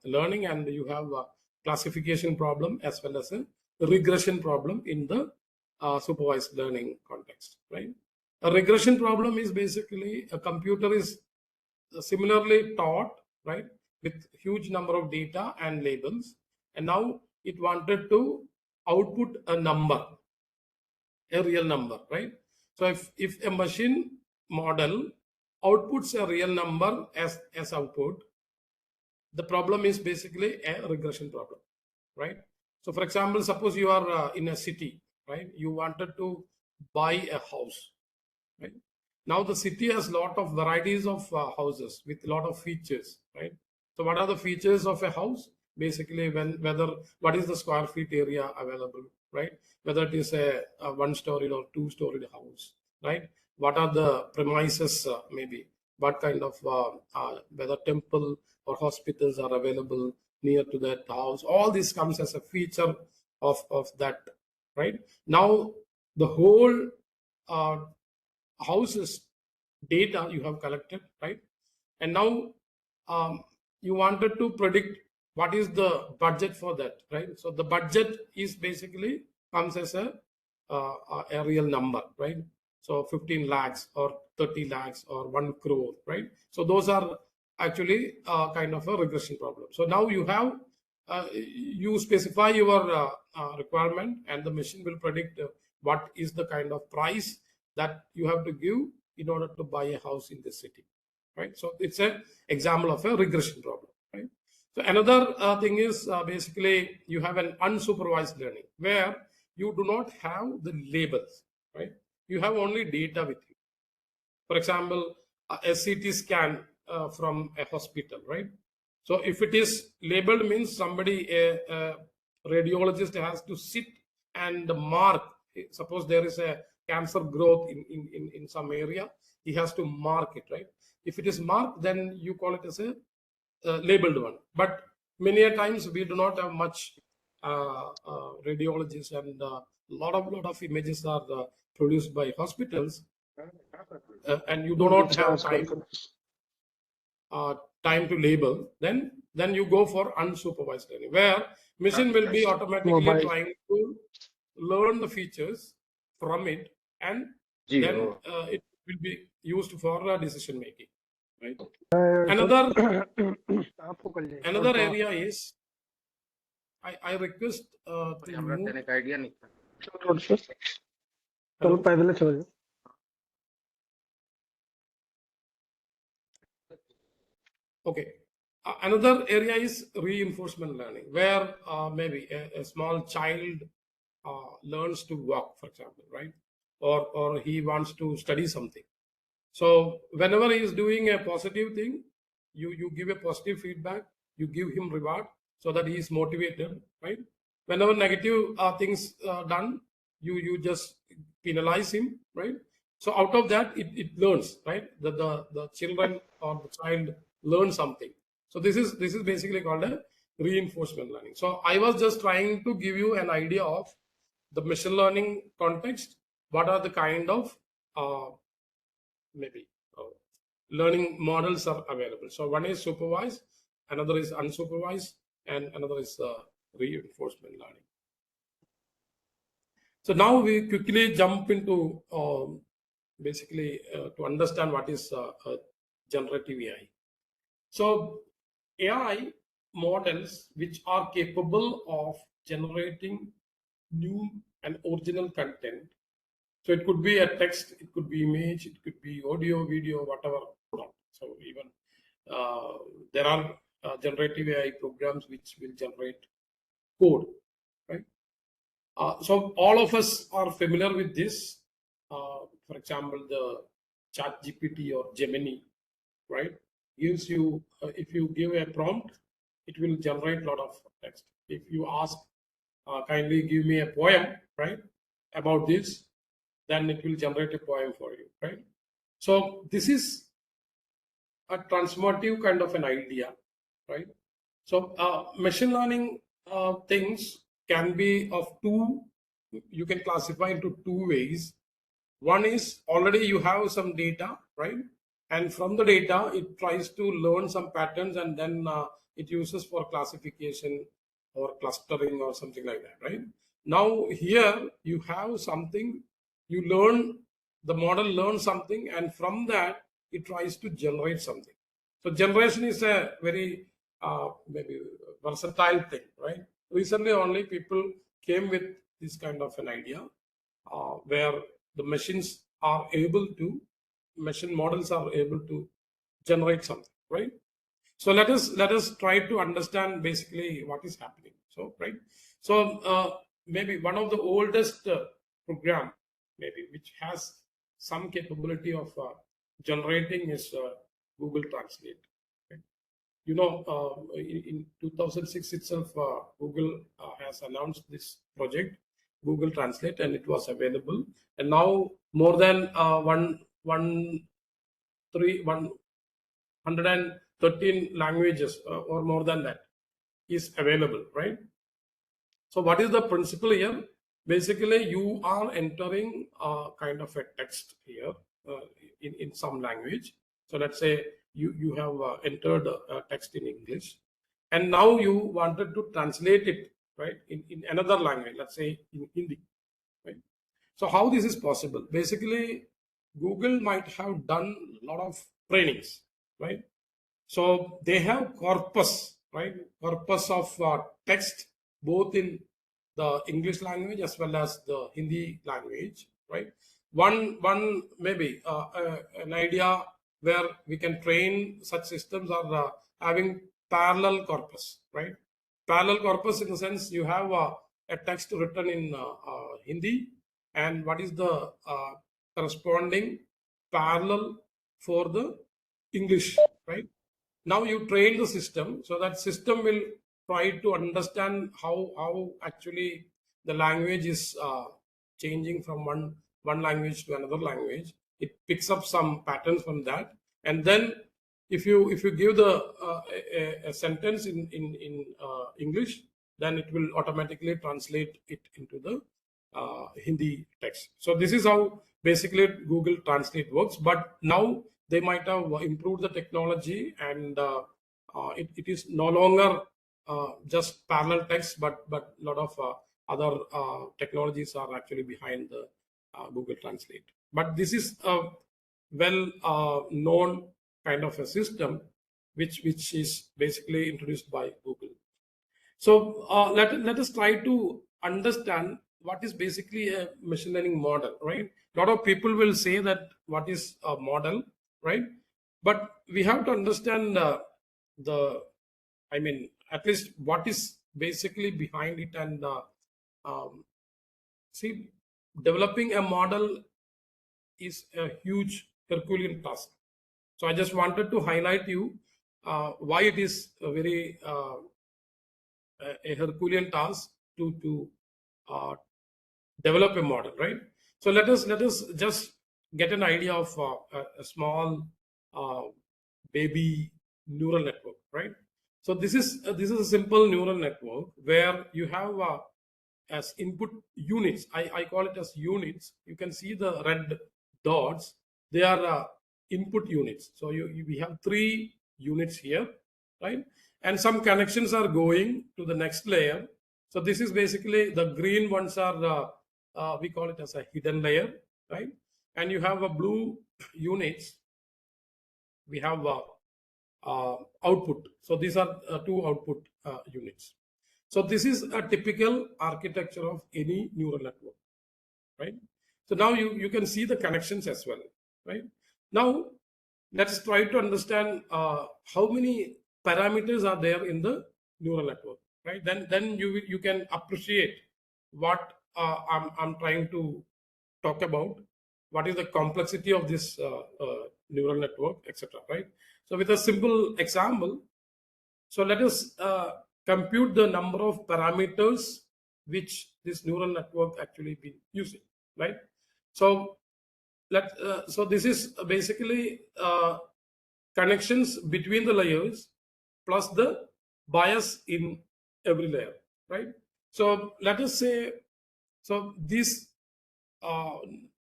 learning, and you have a classification problem as well as a regression problem in the supervised learning context, right? A regression problem is basically a computer is similarly taught, right, with huge number of data and labels, and now it wanted to output a number, a real number, right? So if a machine model outputs a real number as output, the problem is basically a regression problem, right? So for example, suppose you are in a city, right? You wanted to buy a house, right? Now the city has lot of varieties of houses with a lot of features, right? So what are the features of a house? Basically, what is the square feet area available, right? Whether it is a one-storied or two-storied house, right? What are the premises, maybe? What kind of whether temple or hospitals are available near to that house? All this comes as a feature of that, right? Now the whole houses data you have collected, right? And now you wanted to predict what is the budget for that, right? So the budget is basically comes as a real number, right? So 15 lakhs or 30 lakhs or 1 crore, right? So those are actually kind of a regression problem. So now you have you specify your requirement, and the machine will predict what is the kind of price that you have to give in order to buy a house in the city, right? So it's an example of a regression problem, right? So another thing is basically you have an unsupervised learning where you do not have the labels, right? You have only data with you. For example, a CT scan from a hospital, right? So if it is labeled, means somebody, a radiologist has to sit and mark. Suppose there is a cancer growth in some area, he has to mark it, right? If it is marked, then you call it as a labeled one. But many a times we do not have much radiologists, and lot of images are produced by hospitals, and you do not have time to label. Then you go for unsupervised learning, where machine will be automatically trying to learn the features from it, and then it will be used for decision making, right? Another area is I request to move. Hello? Okay. Another area is reinforcement learning, where maybe a small child learns to walk, for example, right? Or he wants to study something. So whenever he is doing a positive thing, you give a positive feedback, you give him reward so that he is motivated, right? Whenever negative things done, you just penalize him, right? So out of that, it learns, right? The children or the child learns something. So this is basically called a reinforcement learning. So I was just trying to give you an idea of the machine learning context. What are the kind of maybe learning models are available? So one is supervised, another is unsupervised, and another is reinforcement learning. So now we quickly jump into basically to understand what is generative AI. So AI models which are capable of generating new and original content. So it could be a text, it could be image, it could be audio, video, whatever. So even there are generative AI programs which will generate code, right? So all of us are familiar with this. For example, the ChatGPT or Gemini, right, gives you, if you give a prompt, it will generate a lot of text. If you ask, kindly give me a poem, right, about this, then it will generate a poem for you, right? So this is a transformative kind of an idea, right? So machine learning things can be of two, you can classify into two ways. One is already you have some data, right? And from the data, it tries to learn some patterns, and then it uses for classification or clustering or something like that, right? Now here you have something, you learn, the model learns something, and from that it tries to generate something. So generation is a very maybe versatile thing, right? Recently only people came with this kind of an idea where the machines are able to, machine models are able to generate something, right? So let us try to understand basically what is happening. So, right? So maybe one of the oldest program, maybe which has some capability of generating is Google Translate. Okay. You know, in 2006 itself, Google has announced this project, Google Translate, and it was available. And now more than 113 languages or more than that is available, right? So what is the principle here? Basically, you are entering kind of a text here in some language. So let's say you have entered a text in English, and now you wanted to translate it, right, in another language, let's say in Hindi, right? So how this is possible? Basically, Google might have done a lot of trainings, right? So they have corpus, right? Corpus of text, both in the English language as well as the Hindi language, right? One maybe an idea where we can train such systems are having parallel corpus, right? Parallel corpus in the sense you have a text written in Hindi, and what is the corresponding parallel for the English, right? Now you train the system, so that system will try to understand how actually the language is changing from one language to another language. It picks up some patterns from that, and then if you give the a sentence in English, then it will automatically translate it into the Hindi text. So this is how basically Google Translate works. But now they might have improved the technology, and it is no longer just parallel text, but a lot of other technologies are actually behind the Google Translate. But this is a well known kind of a system which is basically introduced by Google. So let us try to understand what is basically a machine learning model, right? A lot of people will say that what is a model, right? But we have to understand at least what is basically behind it, and see, developing a model is a huge Herculean task. So I just wanted to highlight you why it is a very a Herculean task to develop a model, right? So let us just get an idea of a small baby neural network, right? So this is a simple neural network where you have as input units. I call it as units. You can see the red dots. They are input units. So we have 3 units here, right? And some connections are going to the next layer. So this is basically the green ones are we call it as a hidden layer, right? And you have a blue units. We have output. So these are 2 output units. So this is a typical architecture of any neural network, right? So now you can see the connections as well, right? Now let's try to understand how many parameters are there in the neural network, right? Then you can appreciate what I'm trying to talk about. What is the complexity of this neural network, etc., right? So with a simple example, so let us compute the number of parameters which this neural network actually been using, right? So so this is basically connections between the layers plus the bias in every layer, right? So let us say, so these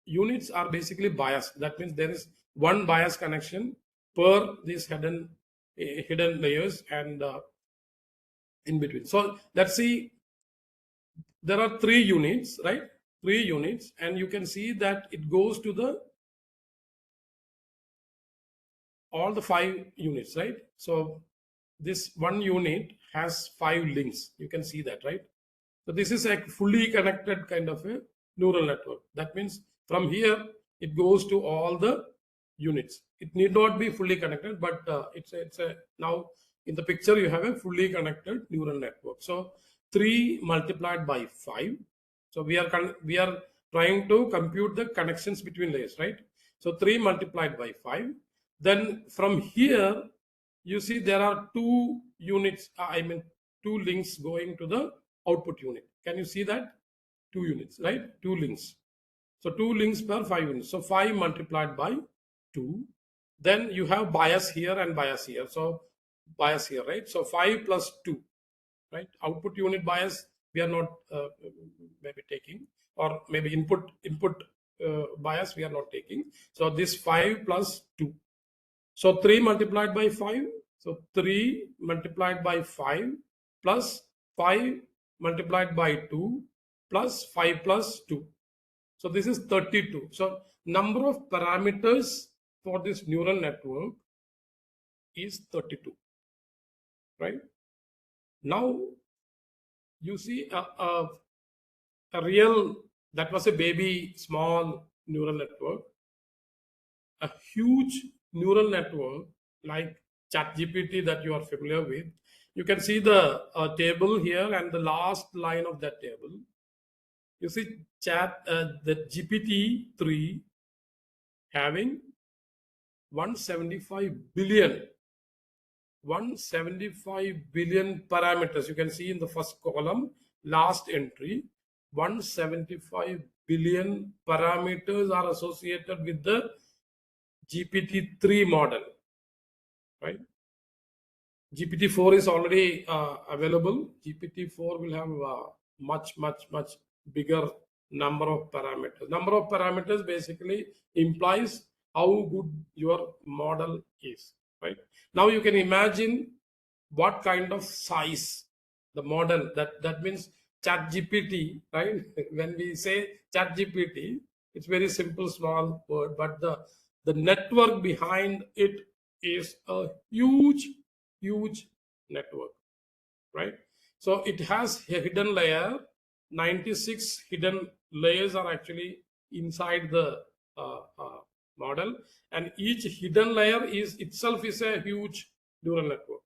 units are basically biased. That means there is one bias connection per these hidden layers and in between. So let's see, there are 3 units, right? 3 units, and you can see that it goes to the all the 5 units, right? So this one unit has 5 links. You can see that, right? So this is a fully connected kind of a neural network. That means from here it goes to all the units. It need not be fully connected, but it's a now in the picture you have a fully connected neural network. So 3 multiplied by 5. So we are trying to compute the connections between layers, right? So 3 multiplied by 5. Then from here, you see there are 2 units, 2 links going to the output unit. Can you see that? 2 units, right? 2 links. So 2 links per 5 units. So 5 multiplied by 2. Then you have bias here and bias here. So bias here, right? So 5 plus 2, right? Output unit bias we are not maybe taking, or maybe input bias we are not taking. So this 5 plus 2. So 3 multiplied by 5. So 3 multiplied by 5 plus 5 multiplied by 2 plus 5 plus 2. So this is 32. So number of parameters for this neural network is 32, right? Now you see a real, that was a baby small neural network. A huge neural network like ChatGPT that you are familiar with. You can see the table here, and the last line of that table. You see the GPT-3 having 175 billion parameters. You can see in the first column, last entry, 175 billion parameters are associated with the GPT-3 model, right? GPT-4 is already available. GPT-4 will have much bigger number of parameters. Number of parameters basically implies how good your model is, right? Now you can imagine what kind of size the model, that means ChatGPT, right? When we say ChatGPT, it's very simple, small word, but the network behind it is a huge network, right? So it has a hidden layer. 96 hidden layers are actually inside the model, and each hidden layer itself is a huge neural network,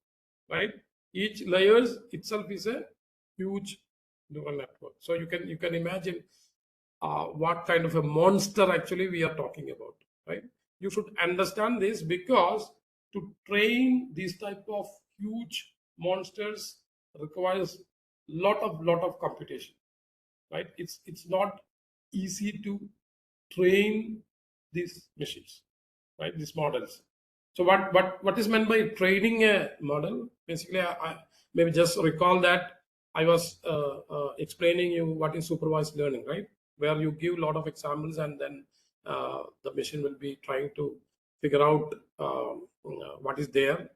right? Each layers itself is a huge neural network. So you can imagine what kind of a monster actually we are talking about, right? You should understand this, because to train these type of huge monsters requires lot of computation, right? It's not easy to train these machines, right? These models. So what is meant by training a model? Basically, I maybe just recall that I was explaining you what is supervised learning, right? Where you give a lot of examples, and then the machine will be trying to figure out what is there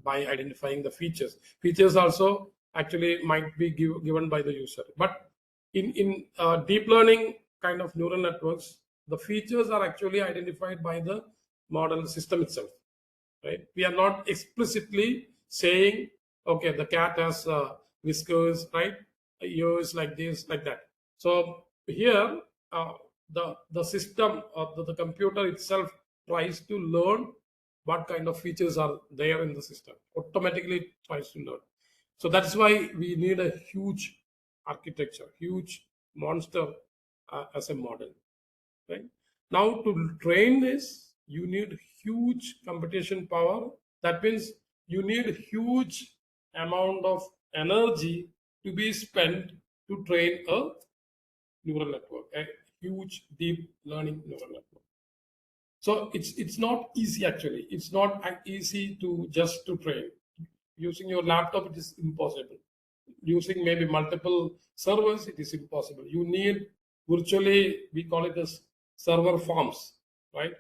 by identifying the features. Features also actually might be given by the user. But in deep learning kind of neural networks, the features are actually identified by the model system itself, right? We are not explicitly saying, okay, the cat has whiskers, right? Ears like this, like that. So here, the system or the computer itself tries to learn what kind of features are there in the system. Automatically tries to learn. So that's why we need a huge architecture, huge monster as a model, right? Now to train this, you need huge computation power. That means you need huge amount of energy to be spent to train a neural network, a huge deep learning neural network. So it's not easy actually. It's not easy to just to train. Using your laptop, it is impossible. Using maybe multiple servers, it is impossible. You need virtually, we call it as server farms, right?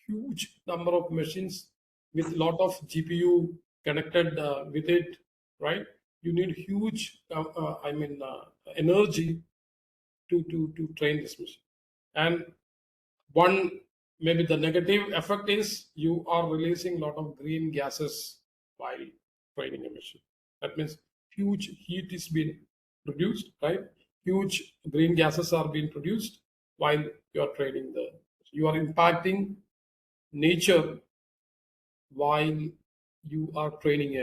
Huge number of machines with lot of GPU connected with it, right? You need huge, energy to train this machine. And one, maybe the negative effect is you are releasing a lot of green gases while training a machine. That means huge heat is being produced, right? Huge green gases are being produced while you are training you are impacting nature while you are training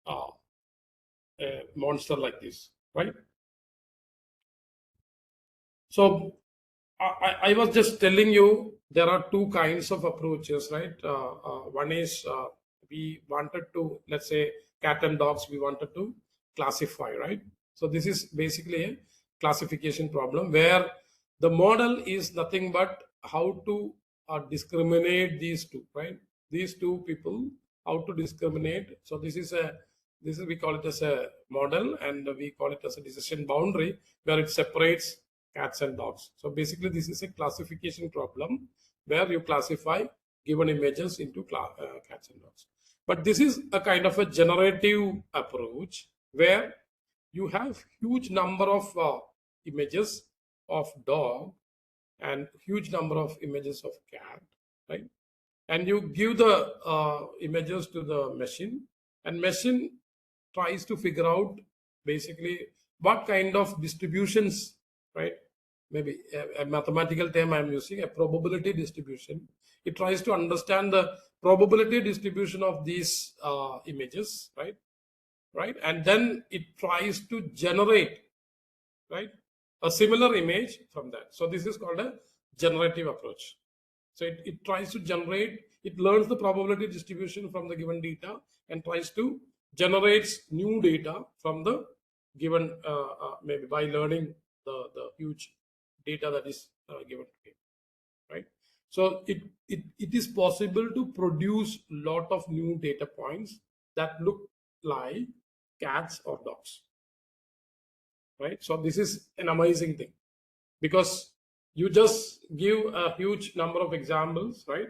a monster like this. right? So I was just telling you there are two kinds of approaches, right? One is we wanted to, let's say, cat and dogs, we wanted to classify, right? So this is basically a classification problem where the model is nothing but how to discriminate these two, right? These two people, how to discriminate. So this is we call it as a model, and we call it as a decision boundary where it separates cats and dogs. So basically this is a classification problem where you classify given images into cats and dogs. But this is a kind of a generative approach where you have huge number of images of dog and huge number of images of cat, right? And you give the images to the machine, and machine tries to figure out basically what kind of distributions, right? Maybe a mathematical term I'm using, a probability distribution. It tries to understand the probability distribution of these images, right? Right, and then it tries to generate, right, a similar image from that. So this is called a generative approach. So it tries to generate, it learns the probability distribution from the given data and tries to generate new data from the given, maybe by learning the huge data that is given to it, right? So it is possible to produce lot of new data points that look like cats or dogs, right? So this is an amazing thing because you just give a huge number of examples, right?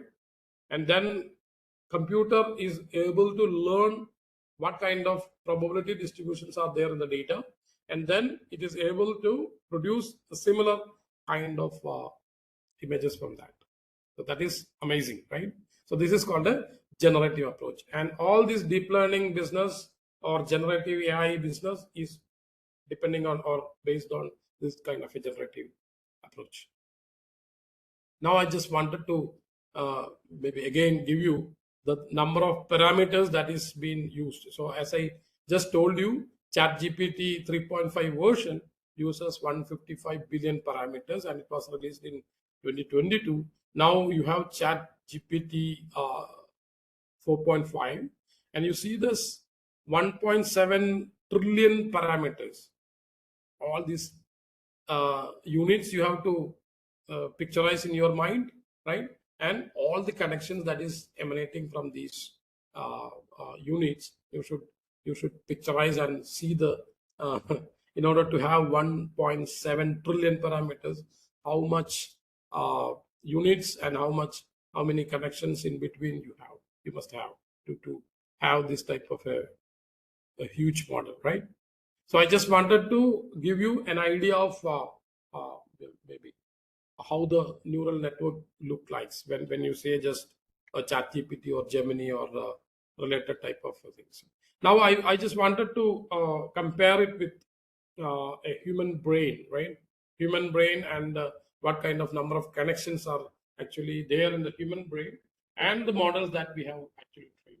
And then computer is able to learn what kind of probability distributions are there in the data, and then it is able to produce a similar kind of images from that. So that is amazing, right? So this is called a generative approach, and all this deep learning business or generative AI business is depending on or based on this kind of a generative approach. Now I just wanted to maybe again give you the number of parameters that is being used. So as I just told you, ChatGPT 3.5 version uses 155 billion parameters, and it was released in 2022. Now you have ChatGPT 4.5, and you see this 1.7 trillion parameters. All these units you have to picturize in your mind, right? And all the connections that is emanating from these units, you should picturize and see the in order to have 1.7 trillion parameters, how much units and how many connections in between you must have to have this type of a huge model, right? So I just wanted to give you an idea of maybe how the neural network look like when you say just a ChatGPT or Gemini or related type of things. Now I just wanted to compare it with a human brain, right? Human brain and what kind of number of connections are actually there in the human brain and the models that we have actually trained,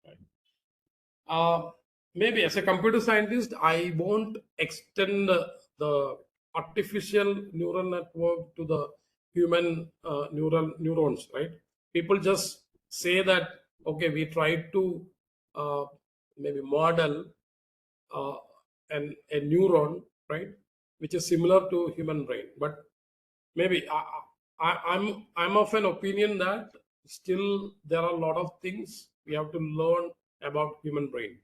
right? Maybe as a computer scientist, I won't extend the artificial neural network to the human neurons, right? People just say that, okay, we tried to maybe model a neuron, right, which is similar to human brain. But maybe I'm of an opinion that still there are a lot of things we have to learn about human brain.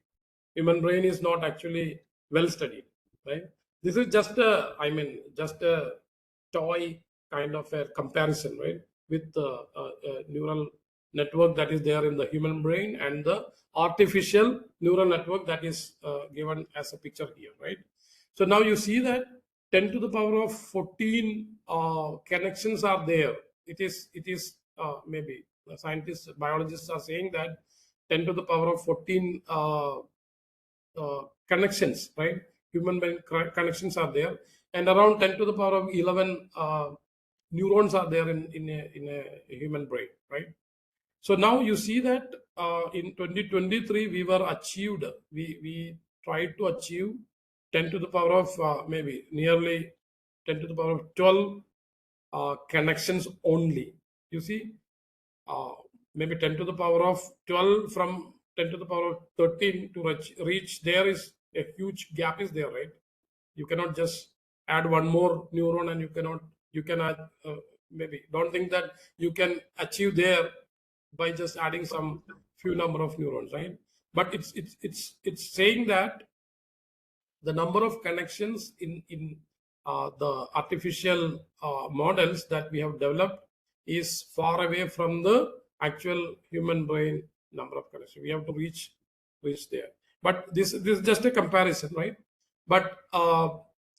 Human brain is not actually well studied, right? This is just just a toy kind of a comparison, right, with the neural network that is there in the human brain and the artificial neural network that is given as a picture here, right? So now you see that 10 to the power of 14 connections are there. It is maybe scientists, biologists are saying that 10 to the power of 14 connections, right? Human brain connections are there, and around 10 to the power of 11 neurons are there in a human brain, right? So now you see that in 2023 we tried to achieve 10 to the power of maybe nearly 10 to the power of 12 connections only. You see, maybe 10 to the power of 12 from 10 to the power of 13 to reach there is a huge gap is there, right? You cannot just add one more neuron and you can add, maybe don't think that you can achieve there by just adding some few number of neurons, right? But it's saying that the number of connections in the artificial models that we have developed is far away from the actual human brain number of connections. We have to reach there. But this is just a comparison, right? But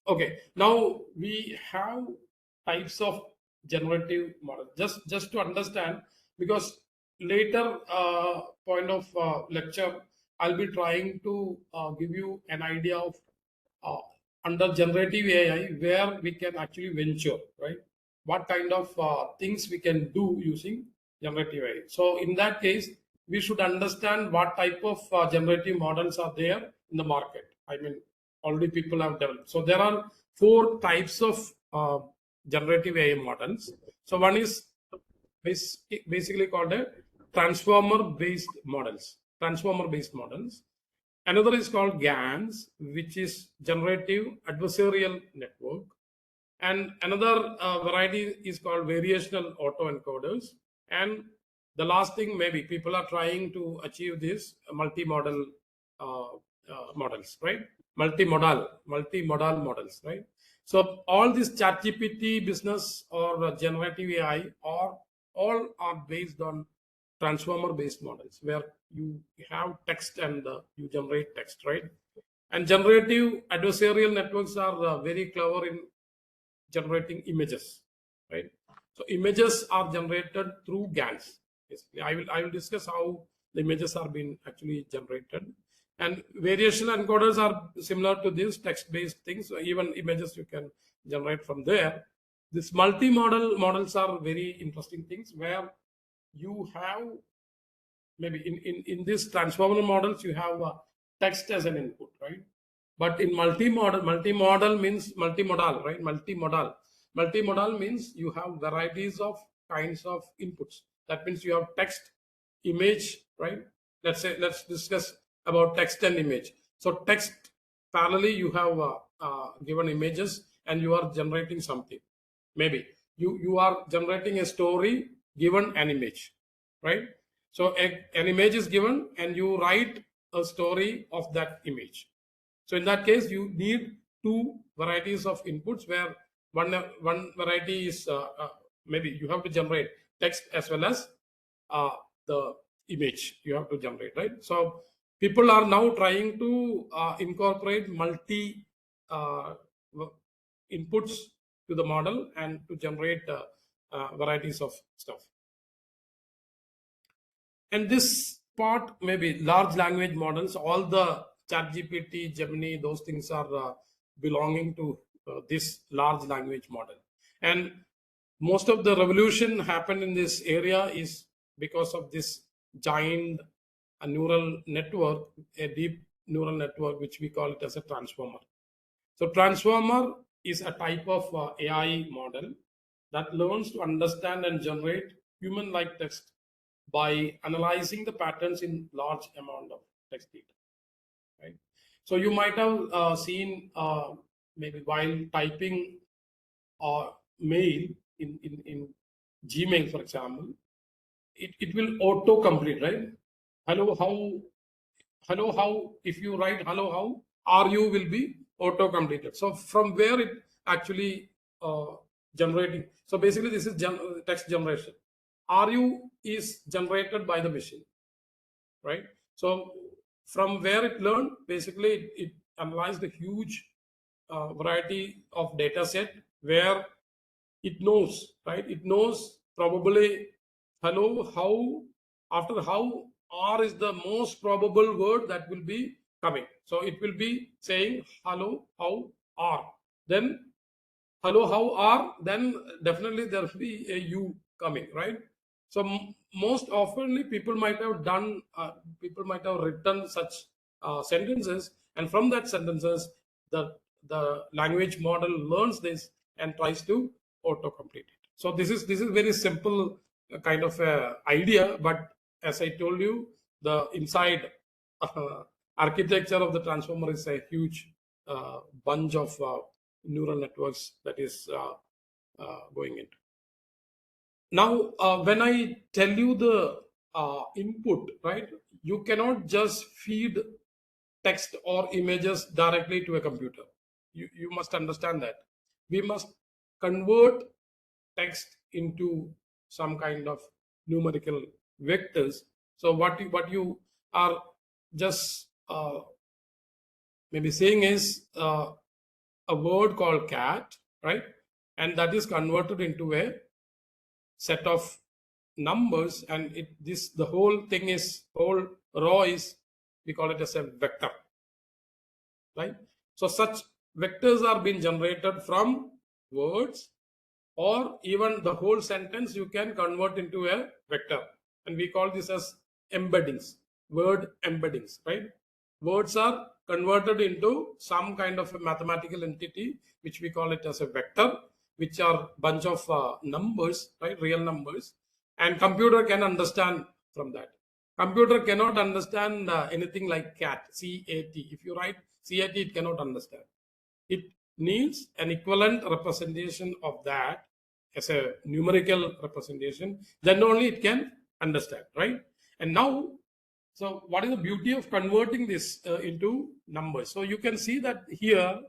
okay, now we have types of generative models. Just to understand, because later point of lecture, I'll be trying to give you an idea of under generative AI where we can actually venture, right? What kind of things we can do using generative AI. So in that case, we should understand what type of generative models are there in the market. I mean, already people have developed. So there are 4 types of generative AI models. So one is basically called a transformer-based models. Another is called GANs, which is generative adversarial network. And another variety is called variational autoencoders. And the last thing, maybe people are trying to achieve this multimodal models, right? Multimodal models, right? So all this ChatGPT business or generative AI all are based on transformer-based models where you have text and you generate text, right? And generative adversarial networks are very clever in generating images, right? So images are generated through GANs. Basically, I will discuss how the images are being actually generated. And variational encoders are similar to these text-based things. So even images you can generate from there. These multimodal models are very interesting things where you have maybe in these transformer models you have text as an input, right? But in multimodal means multimodal, right? Multimodal means you have varieties of kinds of inputs. That means you have text, image, right? Let's discuss about text and image. So text parallelly you have given images and you are generating something. Maybe you are generating a story given an image, right? So an image is given and you write a story of that image. So in that case, you need 2 varieties of inputs where one variety is maybe you have to generate text as well as the image you have to generate, right? So people are now trying to incorporate multi inputs to the model and to generate varieties of stuff. And this part, maybe large language models, all the ChatGPT, Gemini, those things are belonging to this large language model. And most of the revolution happened in this area is because of this giant neural network, a deep neural network, which we call it as a transformer. So transformer is a type of AI model that learns to understand and generate human-like text by analyzing the patterns in large amount of text data, right? So you might have seen maybe while typing mail in Gmail, for example, it will auto complete, right? Hello, how, if you write hello, how are you will be auto completed. So from where it actually generating. So basically this is text generation. RU is generated by the machine, right? So from where it learned, basically it analyzed a huge variety of data set where it knows, right? It knows probably hello, how, after how, R is the most probable word that will be coming. So it will be saying hello, how, R. Then hello, how, R. Then definitely there will be a U coming, right? So most oftenly people might have done, people might have written such sentences, and from that sentences, the language model learns this and tries to auto-complete it. So this is very simple kind of idea, but as I told you, the inside architecture of the transformer is a huge bunch of neural networks that is going into. Now, when I tell you the input, right, you cannot just feed text or images directly to a computer. You must understand that. We must convert text into some kind of numerical vectors. So what you are just maybe saying is a word called cat, right? And that is converted into a set of numbers, and the whole row is, we call it as a vector, right? So such vectors are being generated from words, or even the whole sentence you can convert into a vector, and we call this as embeddings, word embeddings, right? Words are converted into some kind of a mathematical entity, which we call it as a vector, which are bunch of numbers, right? Real numbers, and computer can understand from that. Computer cannot understand anything like cat, C-A-T. If you write C-A-T, it cannot understand. It needs an equivalent representation of that as a numerical representation, then only it can understand, right? And now, so what is the beauty of converting this into numbers? So you can see that here,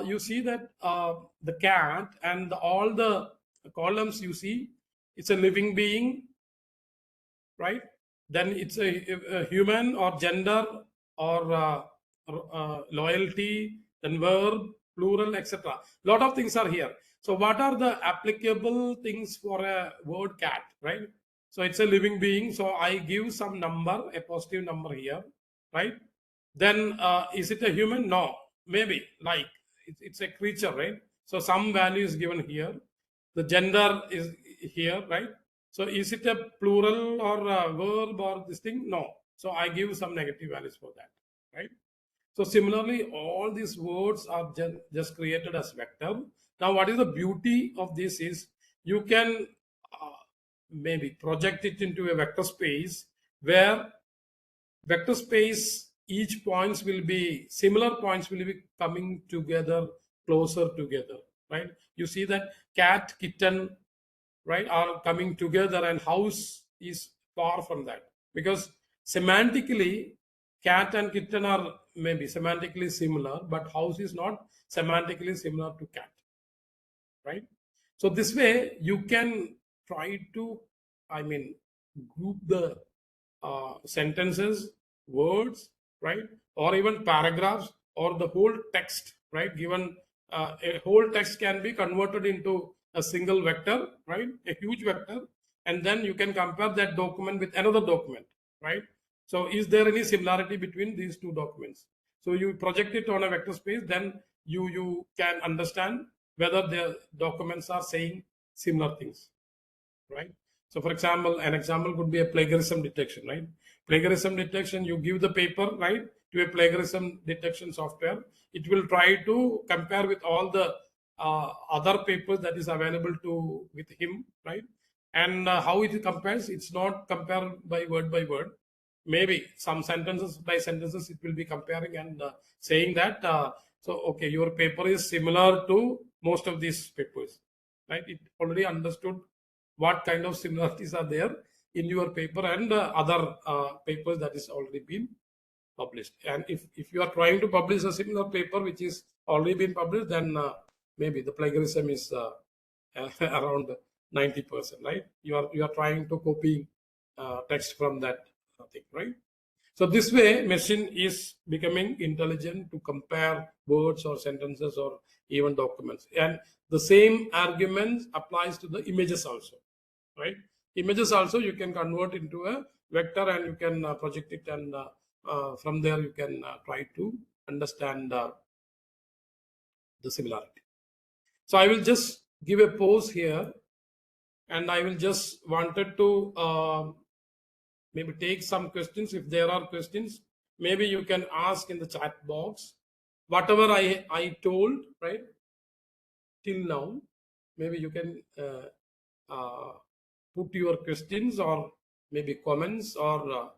you see that the cat and all the columns you see, it's a living being, right? Then it's a human or gender or loyalty, then verb, plural, etc. Lot of things are here. So what are the applicable things for a word cat, right? So it's a living being. So I give some number, a positive number here, right? Then is it a human? No, maybe like it's a creature, right? So some value is given here. The gender is here, right? So is it a plural or a verb or this thing? No. So I give some negative values for that, right? So similarly, all these words are just created as vector. Now, what is the beauty of this is you can maybe project it into a vector space, where vector space, each points will be, similar points will be coming together, closer together, right? You see that cat, kitten, right, are coming together, and house is far from that, because semantically cat and kitten are maybe semantically similar, but house is not semantically similar to cat, right? So this way you can try to, group the sentences, words, right, or even paragraphs, or the whole text, right? Given a whole text can be converted into a single vector, right, a huge vector, and then you can compare that document with another document, right? So is there any similarity between these two documents? So you project it on a vector space, then you can understand whether the documents are saying similar things, right? So for example, an example could be a plagiarism detection, right? Plagiarism detection, you give the paper, right, to a plagiarism detection software. It will try to compare with all the other papers that is available with him, right? And how it compares, it's not compared by word. Maybe some sentences by sentences it will be comparing and saying that, so okay, your paper is similar to most of these papers, right? It already understood what kind of similarities are there in your paper and other papers that is already been published. And if you are trying to publish a similar paper which is already been published, then maybe the plagiarism is around 90%, right? You are trying to copy text from that thing, right? So this way, machine is becoming intelligent to compare words or sentences or even documents. And the same argument applies to the images also, right? Images also you can convert into a vector, and you can project it, and from there you can try to understand the similarity. So I will just give a pause here, and I will just wanted to maybe take some questions. If there are questions, maybe you can ask in the chat box. whatever I told, right, till now, maybe you can put your questions or maybe comments or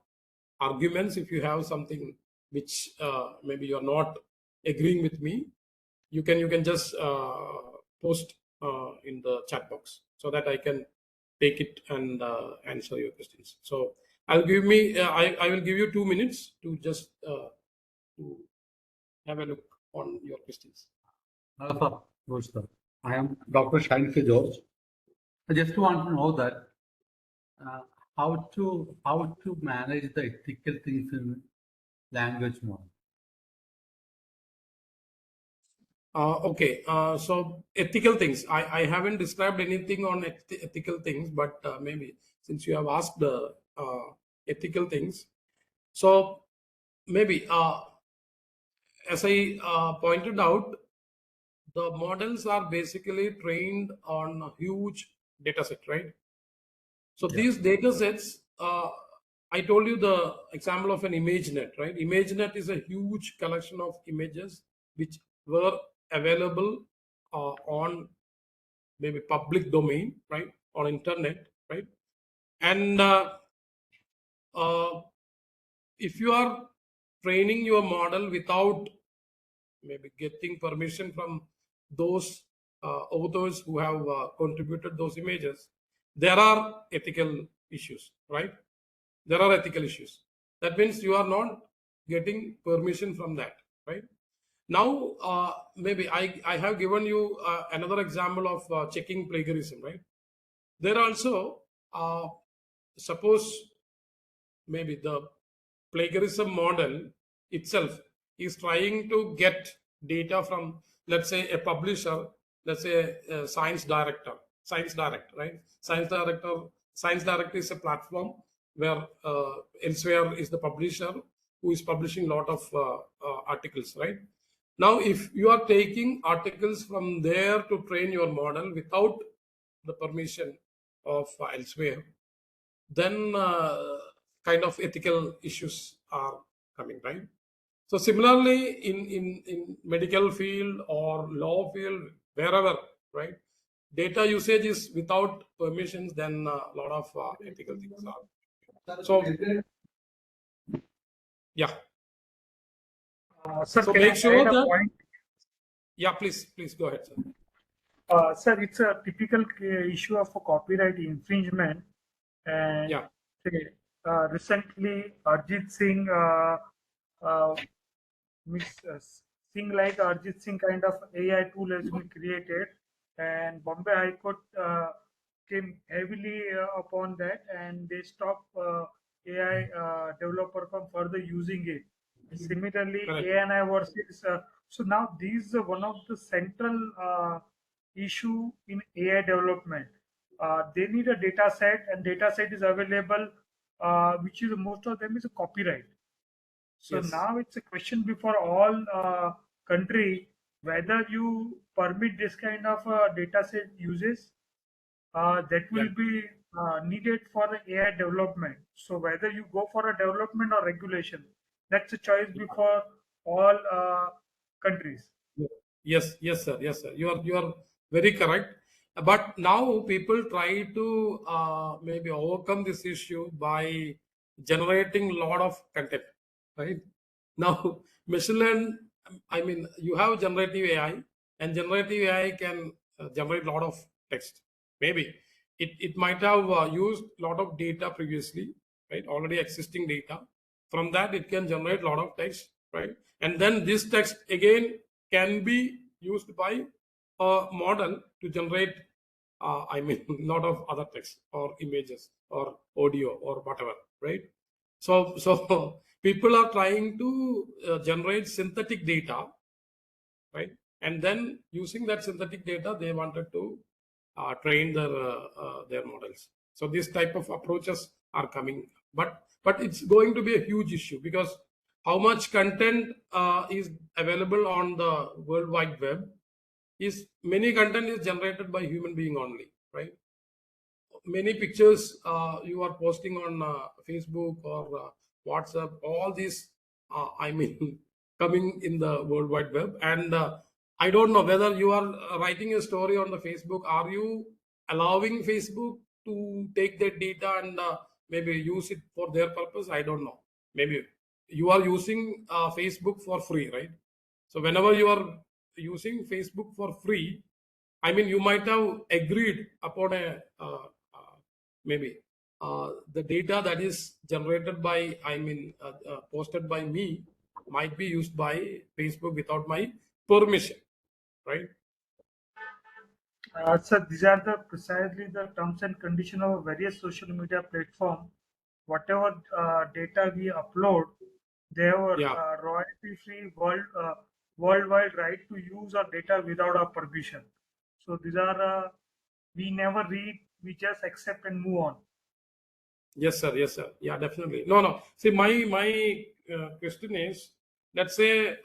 arguments. If you have something which maybe you're not agreeing with me, you can just post in the chat box so that I can take it and answer your questions. So I will give you 2 minutes to just to have a look on your questions. Sir, I am Dr. Shainke George. I just want to know that how to manage the ethical things in language model. Okay, so ethical things. I haven't described anything on ethical things, but maybe since you have asked the ethical things, so maybe as I pointed out, the models are basically trained on a huge data set, right? So these data sets, I told you the example of an ImageNet, right? ImageNet is a huge collection of images which were available on maybe public domain, right? On internet, right? And if you are training your model without maybe getting permission from those authors who have contributed those images, there are ethical issues, right? There are ethical issues. That means you are not getting permission from that, right? Now, maybe I have given you another example of checking plagiarism, right? There also, suppose maybe the plagiarism model itself is trying to get data from, let's say, a publisher, let's say a science direct, right? Science direct is a platform where elsewhere is the publisher who is publishing a lot of articles, right? Now, if you are taking articles from there to train your model without the permission of elsewhere, then kind of ethical issues are coming, right? So similarly, in medical field or law field, wherever, right, data usage is without permissions, then a lot of ethical things are. So yeah. Sir, So can make I sure add a that. point? Yeah, please go ahead, sir. Sir, it's a typical issue of a copyright infringement, and Yeah. Recently Arjit Singh Singh like Arjit Singh kind of AI tool has been created, and Bombay High Court came heavily upon that, and they stopped AI developer from further using it. Similarly, Correct. ANI versus so now these are one of the central issue in AI development. They need a data set, and data set is available, which is most of them is a copyright. So Yes. now it's a question before all country whether you permit this kind of data set uses that will be needed for the AI development. So whether you go for a development or regulation, that's a choice before all countries. Yes, sir. Yes, sir. You are very correct. But now people try to maybe overcome this issue by generating a lot of content, right? Now, machine learn, I mean, you have generative AI, and generative AI can generate a lot of text. Maybe it might have used a lot of data previously, right? Already existing data. From that, it can generate a lot of text, right? And then this text again can be used by a model to generate, I mean, a lot of other text or images or audio or whatever, right? So people are trying to generate synthetic data, right? And then using that synthetic data, they wanted to train their models. So this type of approaches are coming, but it's going to be a huge issue because how much content is available on the World Wide Web is many content is generated by human being only, right? Many pictures you are posting on Facebook or WhatsApp, all these, I mean, coming in the World Wide Web. And I don't know whether you are writing a story on the Facebook. Are you allowing Facebook to take that data and maybe use it for their purpose? I don't know. Maybe you are using Facebook for free, right? So whenever you are using Facebook for free, I mean, you might have agreed upon a maybe the data that is generated by, posted by me might be used by Facebook without my permission, right? So these are the precisely the terms and conditions of various social media platform. Whatever data we upload, they have a royalty-free worldwide right to use our data without our permission. So these are we never read, we just accept and move on. Yes, sir. Yes, sir. Yeah, definitely. No. See, my question is, let's say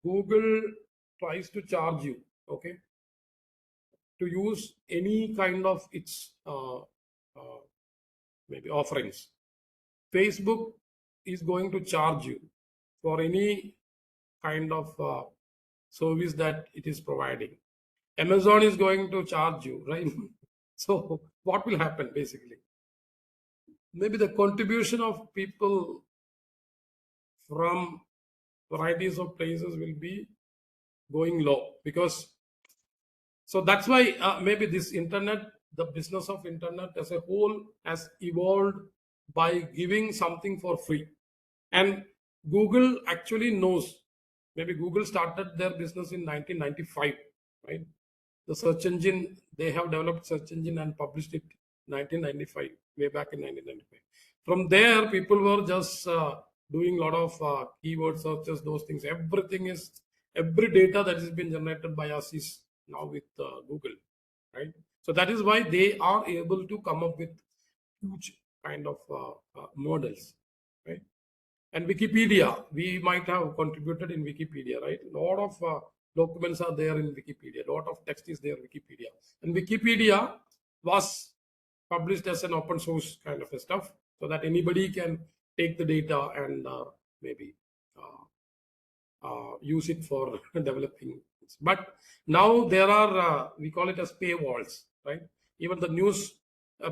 Google tries to charge you, okay, to use any kind of its maybe offerings. Facebook is going to charge you for any kind of service that it is providing. Amazon is going to charge you, right? So what will happen basically? Maybe the contribution of people from varieties of places will be going low, because so that's why maybe this internet, the business of internet as a whole has evolved by giving something for free. And Google actually knows, maybe Google started their business in 1995, right? The search engine, they have developed search engine and published it 1995, way back in 1995. From there, people were just doing a lot of keyword searches, those things. Every data that has been generated by us is now with Google, right? So that is why they are able to come up with huge kind of models, right? And Wikipedia, we might have contributed in Wikipedia, right? A lot of documents are there in Wikipedia. A lot of text is there in Wikipedia. And Wikipedia was published as an open source kind of a stuff, so that anybody can take the data and maybe use it for developing. But now there are, we call it as paywalls, right? Even the news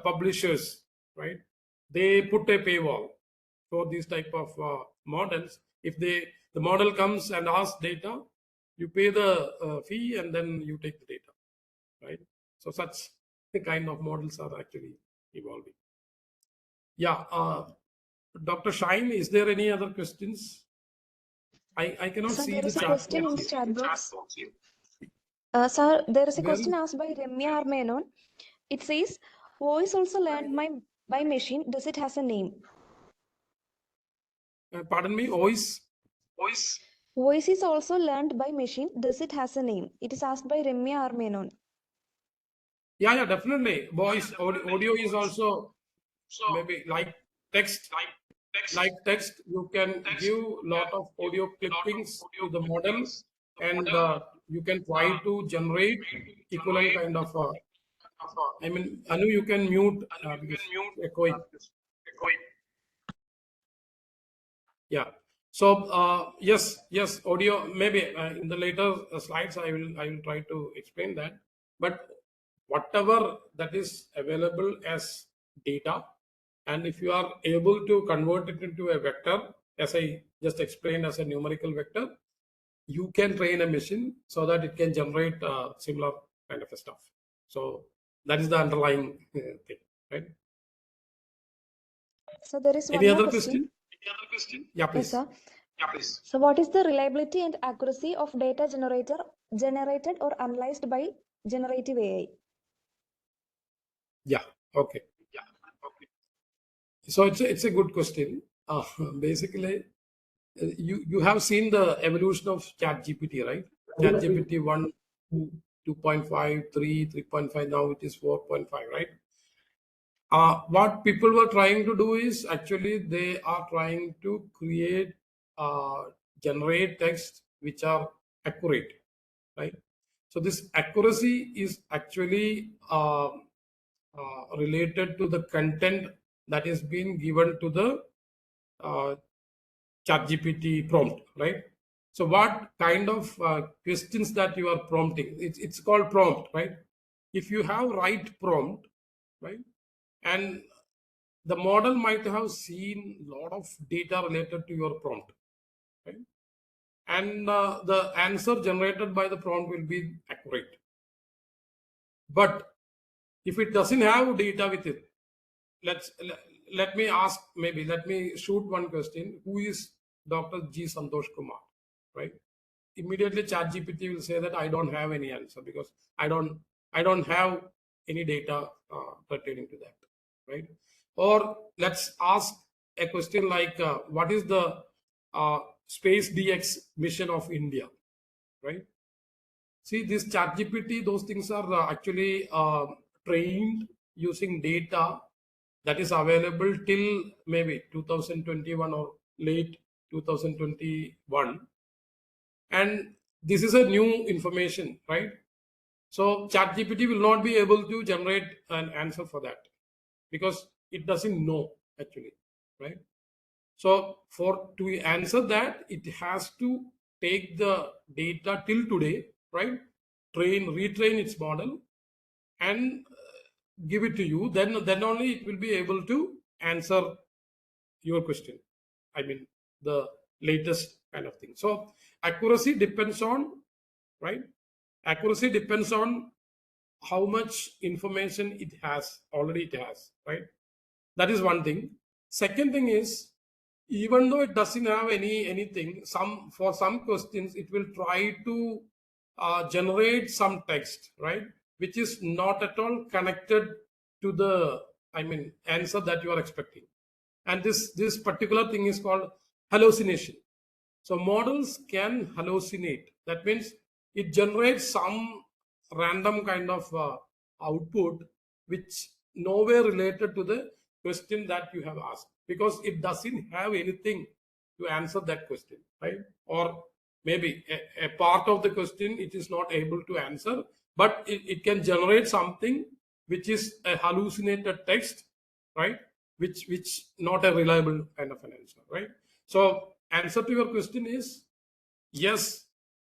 publishers, right? They put a paywall for these type of models. If the model comes and asks data, you pay the fee and then you take the data, right? So such kind of models are actually evolving. Yeah, Dr. Shine, is there any other questions? I cannot Sir, see there the is a chat question in box chat box. Sir, there is a question asked by Ramya Armenon. It says, voice also learned by machine. Does it has a name? Pardon me, voice? Voice is also learned by machine. Does it has a name? It is asked by Ramya Armenon. Yeah, definitely. Voice, audio is also maybe like text. Like text, you can give lot of audio clippings to the model, and you can try to generate equivalent kind of. I mean, Anu, you can mute because echoing. Yeah. So yes, audio. Maybe in the later slides, I will try to explain that. But whatever that is available as data, and if you are able to convert it into a vector, as I just explained as a numerical vector, you can train a machine so that it can generate similar kind of a stuff. So that is the underlying thing, right? So there is Any one other more question? Yeah, please. Yes, sir. So what is the reliability and accuracy of data generated or analyzed by generative AI? Yeah. Okay. So it's a good question. Basically, you have seen the evolution of ChatGPT, right? ChatGPT 1, 2, 2.5, 3, 3.5. Now it is 4.5, right? What people were trying to do is actually they are trying to create, generate text which are accurate, right? So this accuracy is actually related to the content that is being given to the ChatGPT prompt, right? So what kind of questions that you are prompting? It's called prompt, right? If you have right prompt, right, and the model might have seen a lot of data related to your prompt, right? And the answer generated by the prompt will be accurate. But if it doesn't have data with it, let me ask, maybe let me shoot one question. Who is Dr. G. Santosh Kumar, right? Immediately ChatGPT will say that I don't have any answer because I don't have any data pertaining to that, right? Or let's ask a question like, what is the Space DX mission of India, right? See, this ChatGPT, those things are actually trained using data that is available till maybe 2021 or late 2021. And this is a new information, right? So ChatGPT will not be able to generate an answer for that because it doesn't know actually, right? So to answer that, it has to take the data till today, right? Retrain its model and give it to you. Then only it will be able to answer your question. I mean, the latest kind of thing. So accuracy depends on, right? Accuracy depends on how much information it has, right? That is one thing. Second thing is, even though it doesn't have anything, for some questions, it will try to generate some text, right? Which is not at all connected to the, answer that you are expecting. And this particular thing is called hallucination. So models can hallucinate. That means it generates some random kind of output which nowhere related to the question that you have asked, because it doesn't have anything to answer that question, right? Or maybe a part of the question it is not able to answer, but it can generate something which is a hallucinated text, right? Which not a reliable kind of an answer, right? So answer to your question is yes.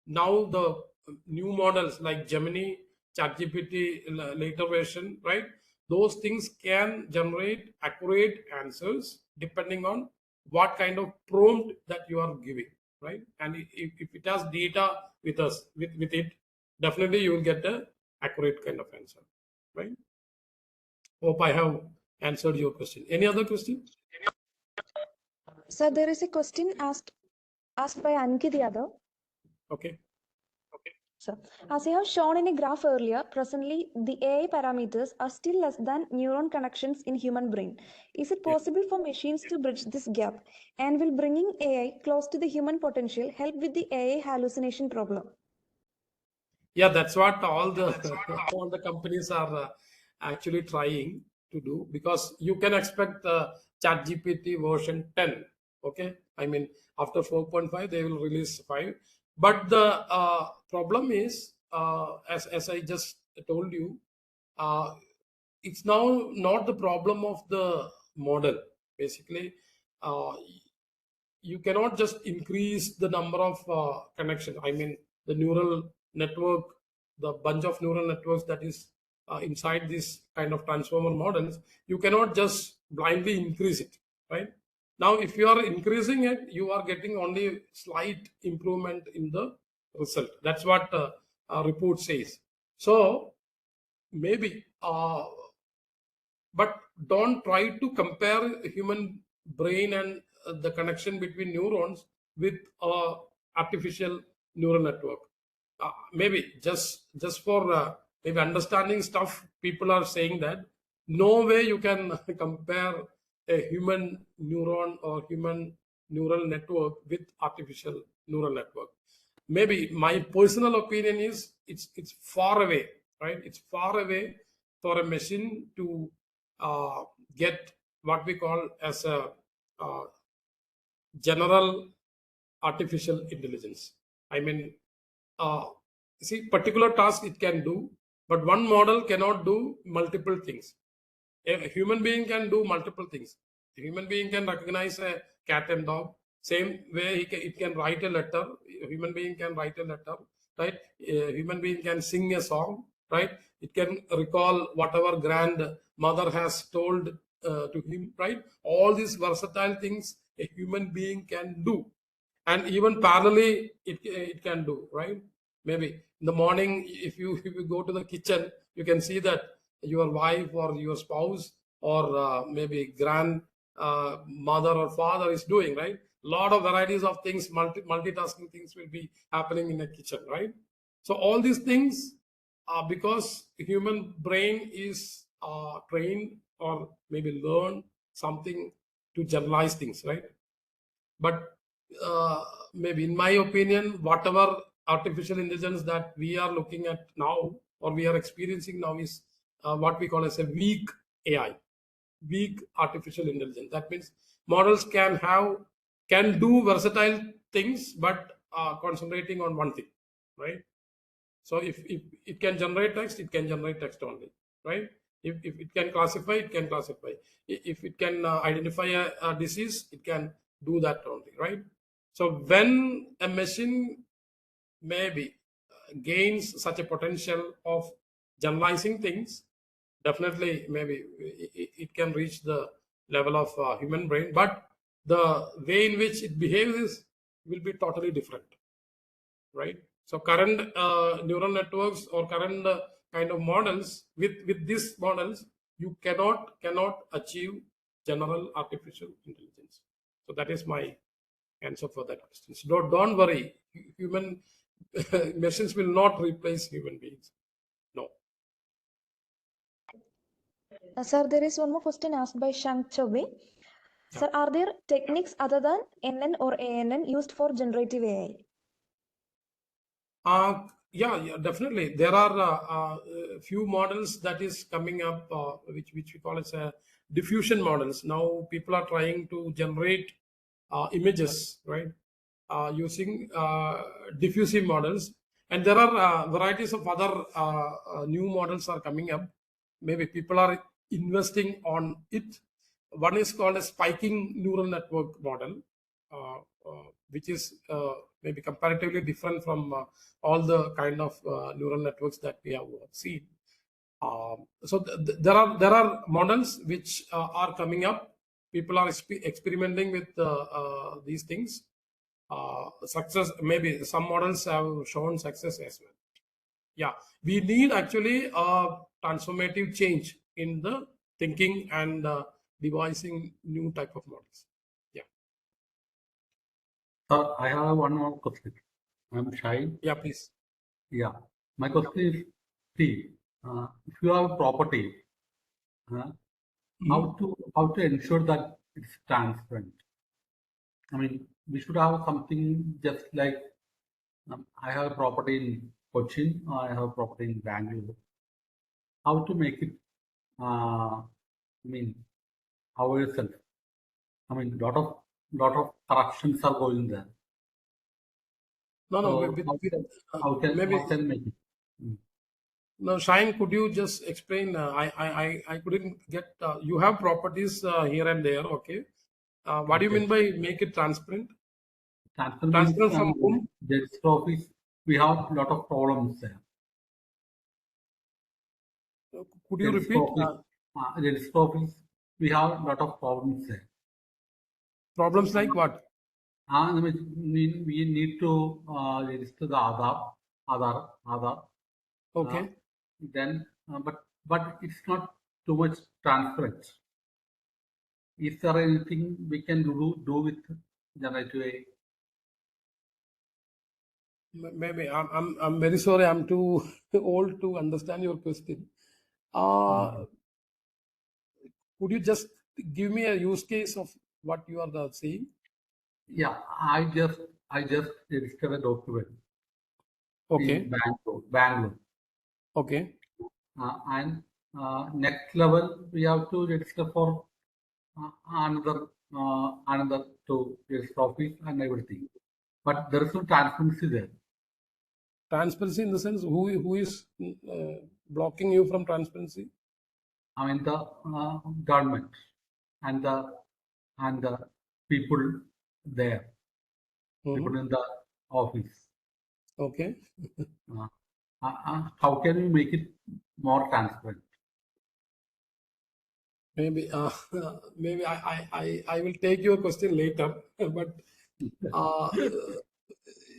Now the new models like Gemini, ChatGPT later version, right? Those things can generate accurate answers depending on what kind of prompt that you are giving, right? And if it has data with it, definitely you will get a accurate kind of answer, right? Hope I have answered your question. Any other question? Sir, there is a question asked by Ankit Yadav. Okay. So, as I have shown in a graph earlier, presently the AI parameters are still less than neuron connections in human brain. Is it possible for machines to bridge this gap? And will bringing AI close to the human potential help with the AI hallucination problem? Yeah, that's what all the companies are actually trying to do, because you can expect ChatGPT version 10. Okay, I mean after 4.5 they will release 5, but the problem is, as I just told you, it's now not the problem of the model. Basically, you cannot just increase the number of connections. I mean, the neural network, the bunch of neural networks that is inside this kind of transformer models, you cannot just blindly increase it, right? Now, if you are increasing it, you are getting only slight improvement in the result. That's what our report says. So maybe, but don't try to compare human brain and the connection between neurons with artificial neural network. Maybe just for maybe understanding stuff, people are saying that no way you can compare a human neuron or human neural network with artificial neural network. Maybe my personal opinion is it's far away, right? It's far away for a machine to get what we call as a general artificial intelligence. I mean, see, particular task it can do, but one model cannot do multiple things. A human being can do multiple things. A human being can recognize a cat and dog. Same way it can write a letter. A human being can write a letter, right? A human being can sing a song, right? It can recall whatever grandmother has told to him, right? All these versatile things a human being can do, and even parallelly it can do, right? Maybe in the morning, if you go to the kitchen, you can see that your wife or your spouse or maybe mother or father is doing, right? Lot of varieties of things, multitasking things will be happening in a kitchen, right? So all these things are because human brain is trained or maybe learn something to generalize things, right? But maybe in my opinion, whatever artificial intelligence that we are looking at now or we are experiencing now is what we call as a weak AI, weak artificial intelligence. That means models can do versatile things, but concentrating on one thing, right? So if it can generate text, it can generate text only, right? If it can classify, it can classify. If it can identify a disease, it can do that only, right? So when a machine maybe gains such a potential of generalizing things, definitely maybe it can reach the level of human brain, but the way in which it behaves will be totally different, right? So current neural networks or current kind of models, with these models, you cannot achieve general artificial intelligence. So that is my answer for that question. So don't worry, human machines will not replace human beings. No. Sir, there is one more question asked by Shank Chobe. Sir, are there techniques other than NN or ANN used for generative AI? Yeah, definitely. There are a few models that is coming up, which we call as diffusion models. Now people are trying to generate images, right, using diffusive models. And there are varieties of other new models are coming up. Maybe people are investing on it. One is called a spiking neural network model, which is maybe comparatively different from all the kind of neural networks that we have seen. So there are models which are coming up. People are experimenting with these things. Success, maybe some models have shown success as well. Yeah, we need actually a transformative change in the thinking and devising new type of models. Yeah. Sir, I have one more question. I'm shy. Yeah, please. Yeah, my question is, see, if you have a property, how to ensure that it's transparent? I mean, we should have something just like I have a property in Cochin, or I have a property in Bangalore. How to make it? I mean, ourselves. I mean, lot of corruptions are going there. No, So how can maybe. how can make it? No, Shine, could you just explain? I couldn't get. You have properties here and there, okay? What do you mean by make it transparent? Transparent means from whom? Register office. We have a lot of problems there. Could you repeat? Register office. We have a lot of problems there. Problems like what? We need to register the Aadhaar. Okay. Then, but it's not too much transparent. Is there anything we can do with generative AI? Maybe I'm very sorry. I'm too old to understand your question. Could you just give me a use case of what you are saying? Yeah, I just registered a document. Okay. In Bangalore. Okay. And next level we have to register for another to register office and everything. But there is no transparency there. Transparency in the sense who is blocking you from transparency? I mean the government and the people there. people in the office. Okay. How can you make it more transparent? Maybe maybe I will take your question later, but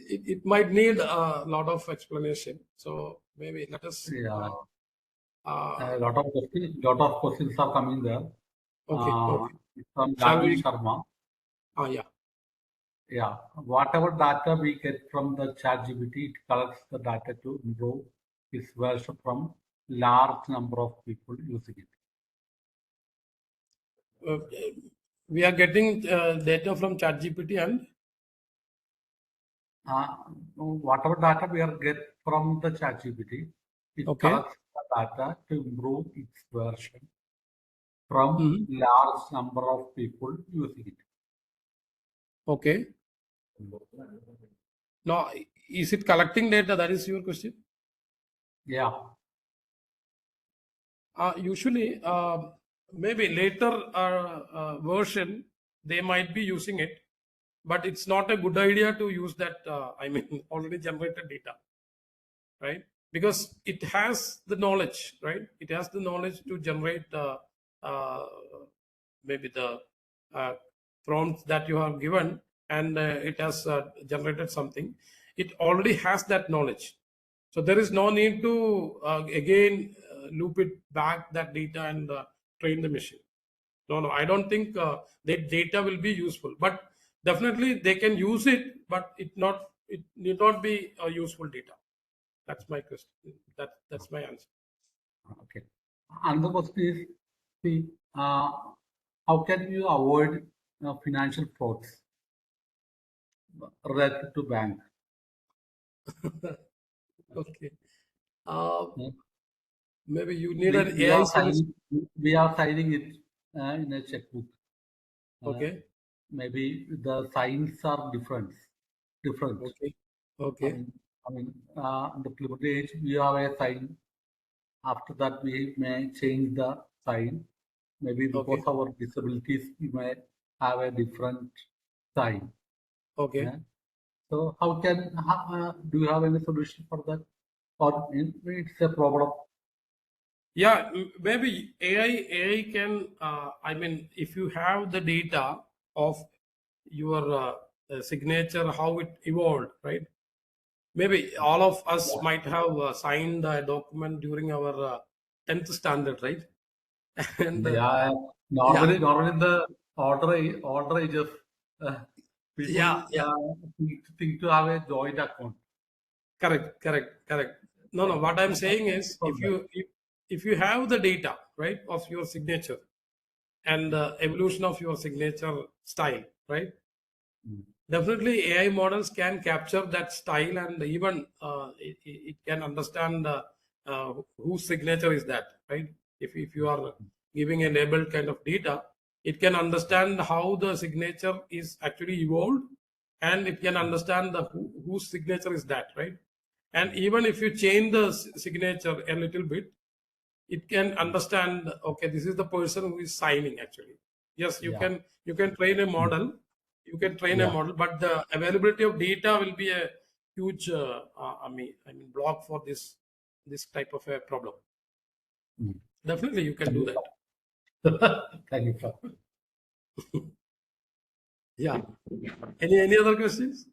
it might need a lot of explanation. So maybe let us. Yeah. A lot of questions are coming there. Okay. Okay. From Shall Rajesh we? Sharma. Yeah. Yeah. Whatever data we get from the ChatGPT, it collects the data to improve its version from large number of people using it. We are getting data from ChatGPT and whatever data we are get from the ChatGPT, it collects the data to improve its version from large number of people using it. Okay. Now, is it collecting data? That is your question? Yeah. Usually, maybe later version, they might be using it, but it's not a good idea to use that, I mean, already generated data, right? Because it has the knowledge, right? It has the knowledge to generate maybe the prompts that you have given, and it has generated something. It already has that knowledge. So there is no need to again loop it back that data and train the machine. No, I don't think that data will be useful, but definitely they can use it, but it need not be a useful data. That's my question. That's my answer. Okay. Another question is, see, how can you avoid financial frauds related to bank? Okay. Maybe you need an AI solution. We are signing it in a checkbook. Okay. Maybe the signs are different. Okay. Okay. I mean, in the preliminary age, we have a sign. After that, we may change the sign. Maybe because of our disabilities, we may have a different sign. Okay. So how can, do you have any solution for that? Or it's a problem? Yeah, maybe AI can, I mean, if you have the data of your signature, how it evolved, right? Maybe all of us might have signed a document during our 10th standard, right? And normally in the older ages, people think to have a joint account. Correct. No. What I'm saying is, if you have the data, right, of your signature and the evolution of your signature style, right? Definitely, AI models can capture that style, and even it can understand whose signature is that, right? If you are giving a labeled kind of data, it can understand how the signature is actually evolved, and it can understand whose signature is that, right? And even if you change the signature a little bit, it can understand, okay, this is the person who is signing actually. Yes, you can train a model. You can train a model, but the availability of data will be a huge, I mean, block for this type of a problem. Definitely, you can do that. Thank you, sir. Yeah. Any other questions?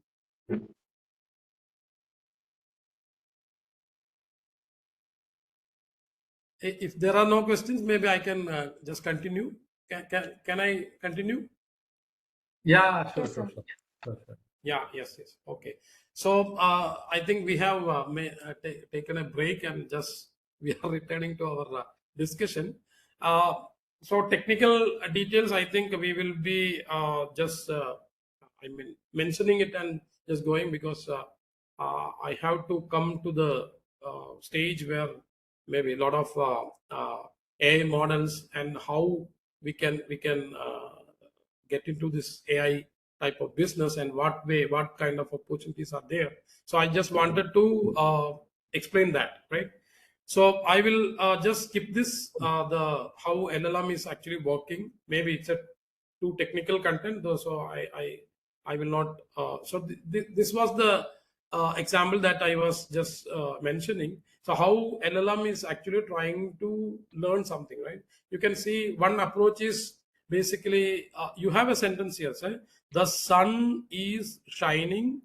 If there are no questions, maybe I can just continue. Can I continue? Yeah, sure. Yeah, yes. Okay. So I think we have taken a break and just we are returning to our discussion. So technical details, I think we will be just mentioning it and just going, because I have to come to the stage where maybe a lot of AI models and how we can get into this AI type of business, and what kind of opportunities are there. So I just wanted to explain that, right? So I will just skip this, the how LLM is actually working. Maybe it's a too technical content though, so I will not. So this was the example that I was just mentioning. So how LLM is actually trying to learn something, right? You can see one approach is basically you have a sentence here, say the sun is shining.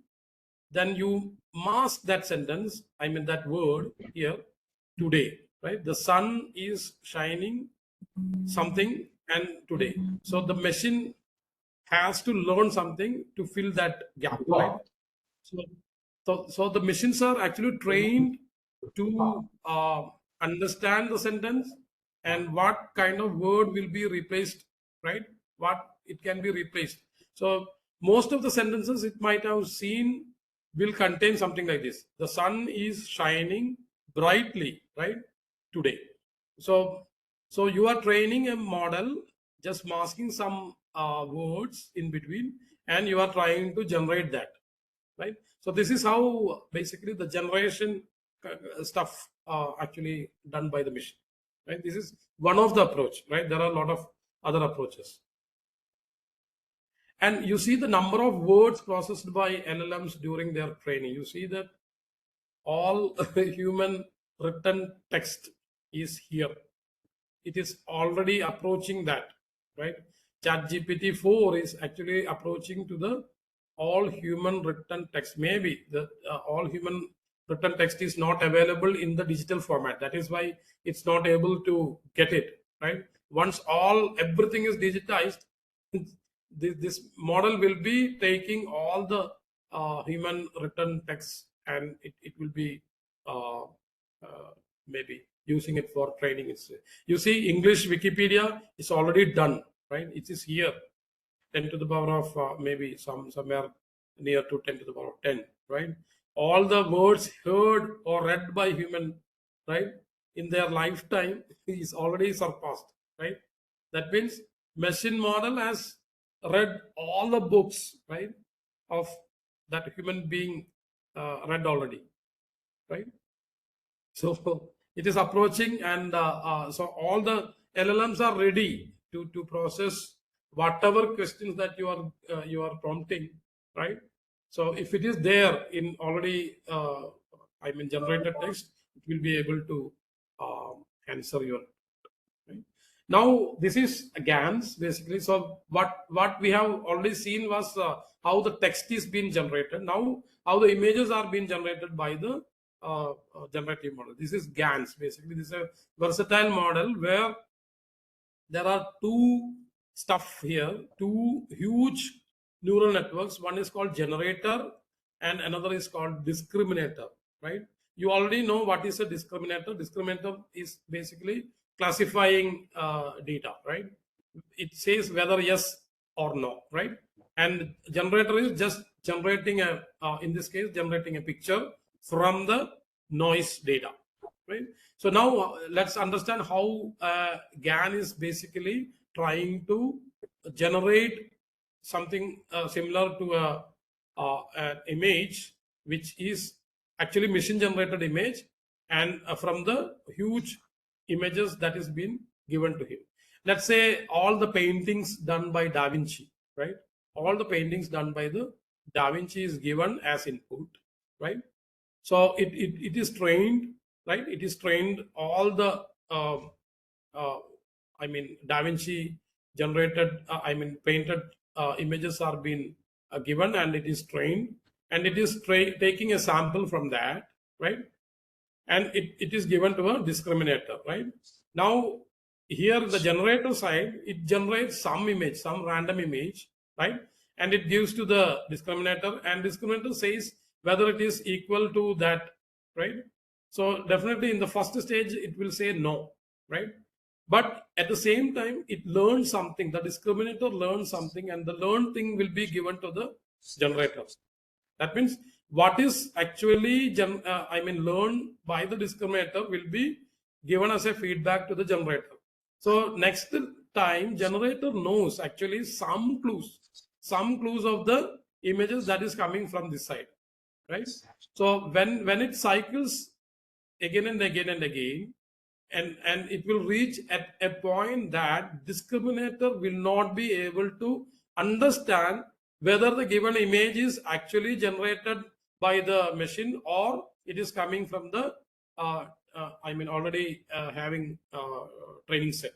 Then you mask that sentence, I mean that word here, today, right? The sun is shining something and today. So the machine has to learn something to fill that gap, right? So the machines are actually trained to understand the sentence and what kind of word will be replaced, right? What it can be replaced. So most of the sentences it might have seen will contain something like this: the sun is shining brightly, right, today. So you are training a model, just masking some words in between, and you are trying to generate that, right? So this is how basically the generation stuff actually done by the machine, right? This is one of the approach, right? There are a lot of other approaches. And you see the number of words processed by LLMs during their training. You see that all human written text is here. It is already approaching that, right? ChatGPT 4 is actually approaching to the all human written text. Maybe the all human written text is not available in the digital format. That is why it's not able to get it, right? Once everything is digitized, this model will be taking all the human written text, and it will be maybe using it for training. You see, English Wikipedia is already done, right? It is here, 10 to the power of maybe somewhere near to 10 to the power of 10, right? All the words heard or read by human, right, in their lifetime is already surpassed, right? That means machine model has read all the books, right, of that human being read already, right? So it is approaching, and so all the LLMs are ready to process whatever questions that you are prompting, right? So if it is there in already, I mean, generated text, it will be able to answer your. Right? Now this is GANs basically. So what we have already seen was how the text is being generated. Now how the images are being generated by the generative model. This is GANs basically. This is a versatile model where there are two stuff here, two huge neural networks. One is called generator and another is called discriminator, right? You already know what is a discriminator. Discriminator is basically classifying data, right? It says whether yes or no, right? And generator is just generating in this case, generating a picture from the noise data, right? So now let's understand how GAN is basically trying to generate something similar to an image, which is actually machine generated image, and from the huge images that is being given to him. Let's say all the paintings done by Da Vinci, right? All the paintings done by the Da Vinci is given as input, right? So it is trained, right? It is trained all the I mean Da Vinci generated painted images are being given, and it is trained, and it is taking a sample from that, right? And it is given to a discriminator, right? Now here the generator side, it generates some image, some random image, right? And it gives to the discriminator, and discriminator says whether it is equal to that, right? So definitely in the first stage it will say no, right? But at the same time it learns something. The discriminator learns something, and the learned thing will be given to the generator. That means what is actually learned by the discriminator will be given as a feedback to the generator. So next time generator knows actually some clues of the images that is coming from this side, right? So when it cycles again and again and again, and it will reach at a point that discriminator will not be able to understand whether the given image is actually generated by the machine or it is coming from the already having training set.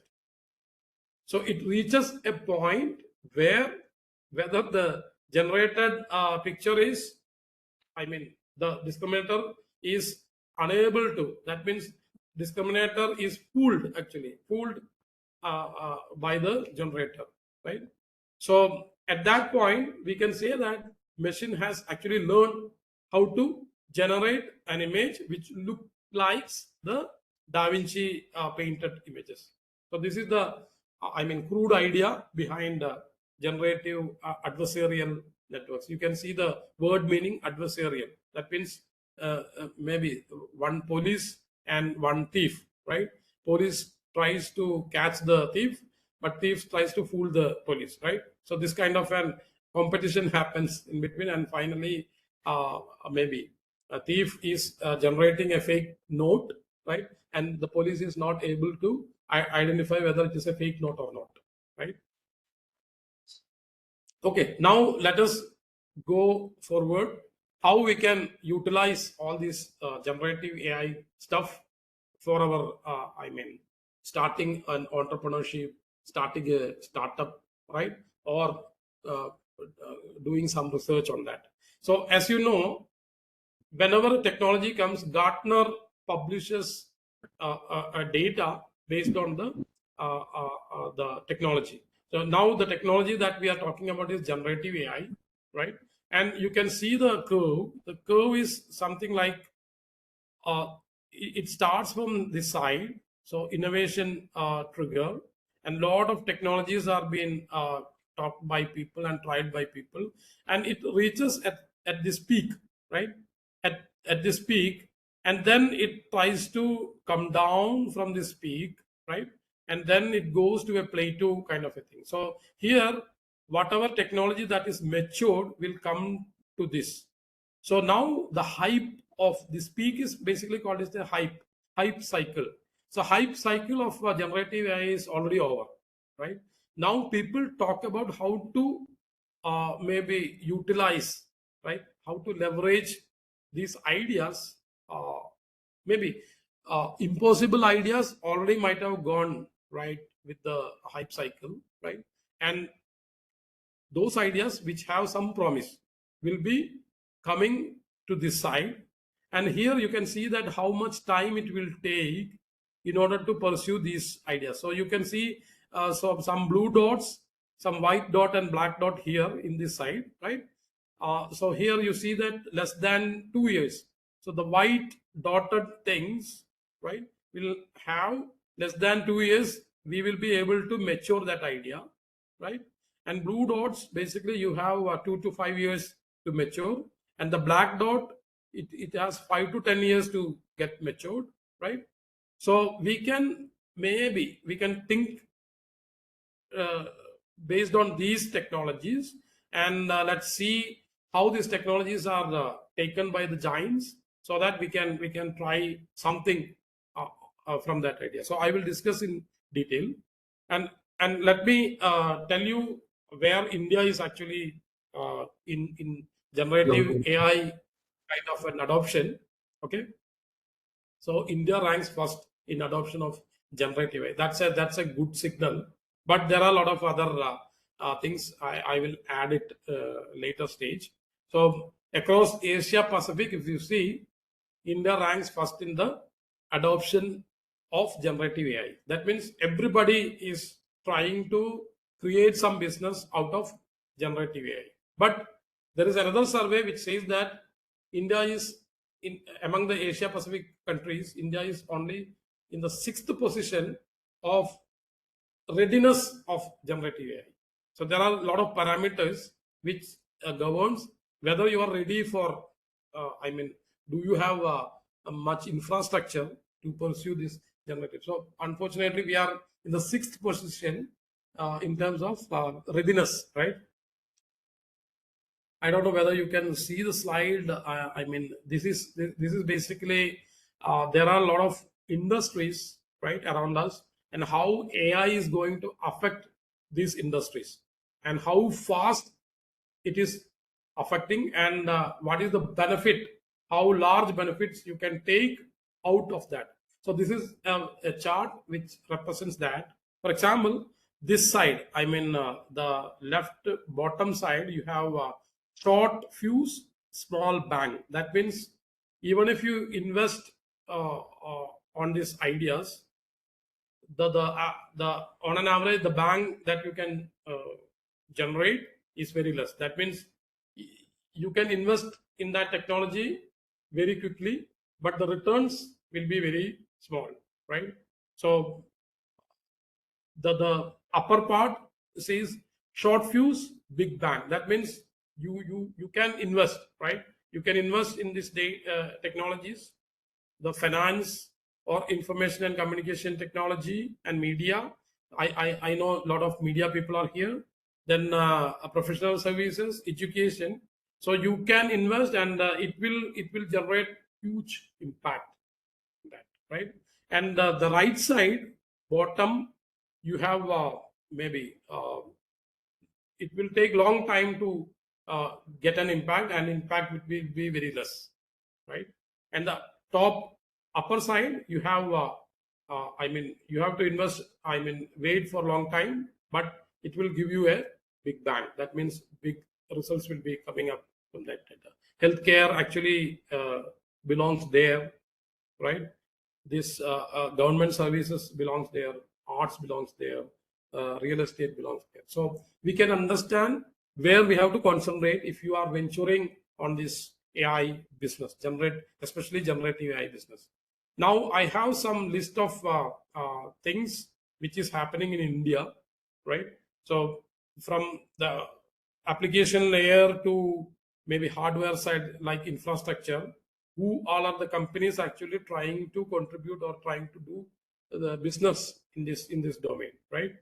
So it reaches a point where whether the generated picture is, the discriminator is unable to, that means discriminator is fooled by the generator, right? So at that point, we can say that machine has actually learned how to generate an image which look like the Da Vinci painted images. So this is the, crude idea behind generative adversarial networks. You can see the word meaning adversarial. That means maybe one police and one thief, right? Police tries to catch the thief, but thief tries to fool the police, right? So this kind of an competition happens in between, and finally, maybe a thief is generating a fake note, right? And the police is not able to identify whether it is a fake note or not, right? Okay, now let us go forward. How we can utilize all this generative AI stuff for our, starting an entrepreneurship, starting a startup, right? Or doing some research on that. So as you know, whenever technology comes, Gartner publishes data based on the technology. So now the technology that we are talking about is generative AI, right? And you can see the curve. The curve is something like, it starts from this side. So innovation trigger, and lot of technologies are being talked by people and tried by people, and it reaches at this peak, right? At this peak, and then it tries to come down from this peak, right? And then it goes to a plateau kind of a thing. So here, whatever technology that is matured will come to this. So now the hype of this peak is basically called as the hype cycle. So hype cycle of generative AI is already over, right? Now people talk about how to maybe utilize, right? How to leverage these ideas. Maybe impossible ideas already might have gone, right, with the hype cycle, right? And those ideas which have some promise will be coming to this side. And here you can see that how much time it will take in order to pursue these ideas. So you can see some blue dots, some white dot and black dot here in this side, right? So here you see that less than 2 years. So the white dotted things, right, will have less than 2 years. We will be able to mature that idea, right? And blue dots, basically you have 2 to 5 years to mature. And the black dot, it has 5 to 10 years to get matured, right? So we can think based on these technologies, and let's see how these technologies are taken by the giants, so that we can try something from that idea. So I will discuss in detail, and let me tell you where India is actually in generative AI kind of an adoption. Okay, so India ranks first in adoption of generative AI. That's a good signal. But there are a lot of other things. I will add it later stage. So across Asia Pacific, if you see, India ranks first in the adoption of generative AI. That means everybody is trying to create some business out of generative AI. But there is another survey which says that India is among the Asia Pacific countries, India is only in the 6th position of readiness of generative AI. So there are a lot of parameters which governs whether you are ready for, do you have a much infrastructure to pursue this generative? So unfortunately, we are in the 6th position in terms of readiness, right? I don't know whether you can see the slide. This is basically there are a lot of industries, right, around us, and how AI is going to affect these industries, and how fast it is affecting, and what is the benefit, how large benefits you can take out of that. So this is a chart which represents that. For example, this side, I mean the left bottom side, you have short fuse, small bang. That means even if you invest on these ideas, the on an average the bang that you can generate is very less. That means you can invest in that technology very quickly, but the returns will be very small, right? So the upper part says short fuse, big bang. That means you can invest, right? You can invest in these technologies, the finance or information and communication technology and media. I know a lot of media people are here. Then professional services, education. So you can invest, and it will generate huge impact. That, right? And the right side, bottom, you have maybe it will take long time to get an impact, and impact will be very less, right? And the top upper side, you have I mean you have to invest, I mean wait for a long time, but it will give you a big bang. That means big results will be coming up from that data. Healthcare actually belongs there, right? This government services belongs there, arts belongs there, real estate belongs there. So we can understand where we have to concentrate if you are venturing on this AI business, especially generative AI business. Now I have some list of things which is happening in India, right? So from the application layer to maybe hardware side like infrastructure, who all are the companies actually trying to contribute or trying to do the business in this domain, right?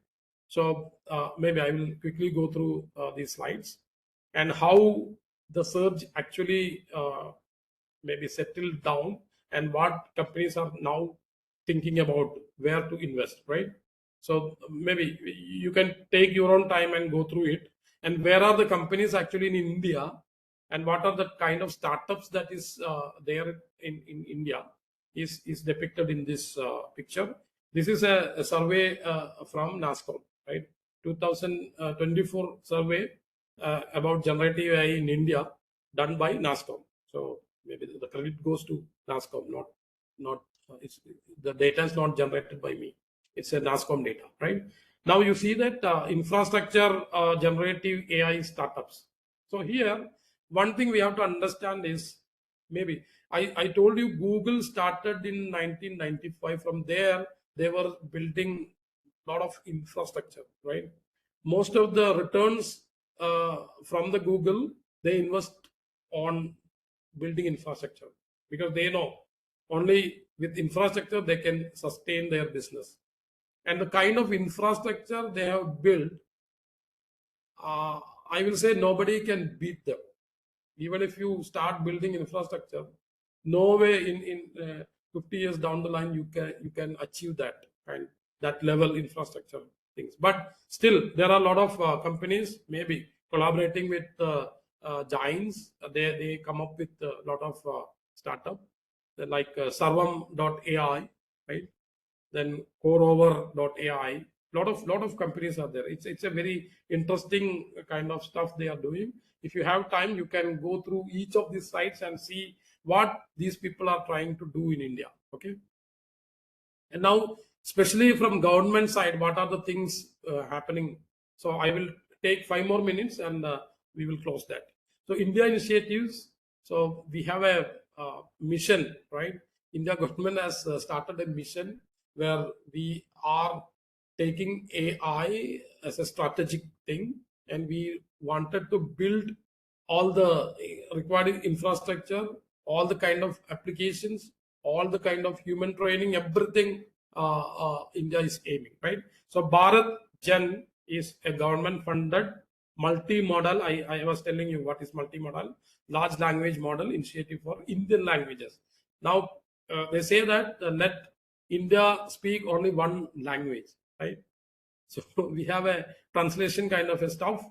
So maybe I will quickly go through these slides and how the surge actually maybe settled down, and what companies are now thinking about where to invest, right? So maybe you can take your own time and go through it, and where are the companies actually in India, and what are the kind of startups that is there in India is depicted in this picture. This is a survey from NASCOM, right? 2024 survey about generative AI in India done by NASCOM. So maybe the credit goes to NASCOM, not it's, the data is not generated by me. It's a NASCOM data, right? Now you see that infrastructure generative AI startups. So here, one thing we have to understand is, maybe I told you Google started in 1995. From there, they were building a lot of infrastructure, right? Most of the returns from the Google, they invest on building infrastructure, because they know only with infrastructure they can sustain their business. And the kind of infrastructure they have built, I will say nobody can beat them. Even if you start building infrastructure, no way in 50 years down the line you can achieve that and that level infrastructure things. But still, there are a lot of companies maybe collaborating with giants. They come up with a lot of startup like Sarvam.ai, right? Then CoreOver.ai. Lot of companies are there. It's a very interesting kind of stuff they are doing. If you have time, you can go through each of these sites and see what these people are trying to do in India. Okay. And now, especially from government side, what are the things happening? So I will take 5 more minutes and we will close that. So India initiatives. So we have a mission, right? India government has started a mission where we are taking AI as a strategic thing, and we wanted to build all the required infrastructure, all the kind of applications, all the kind of human training, everything India is aiming, right? So Bharat Gen is a government-funded multi-modal. I was telling you what is multi-modal, large language model initiative for Indian languages. Now they say that let India speak only one language, right? So we have a translation kind of a stuff,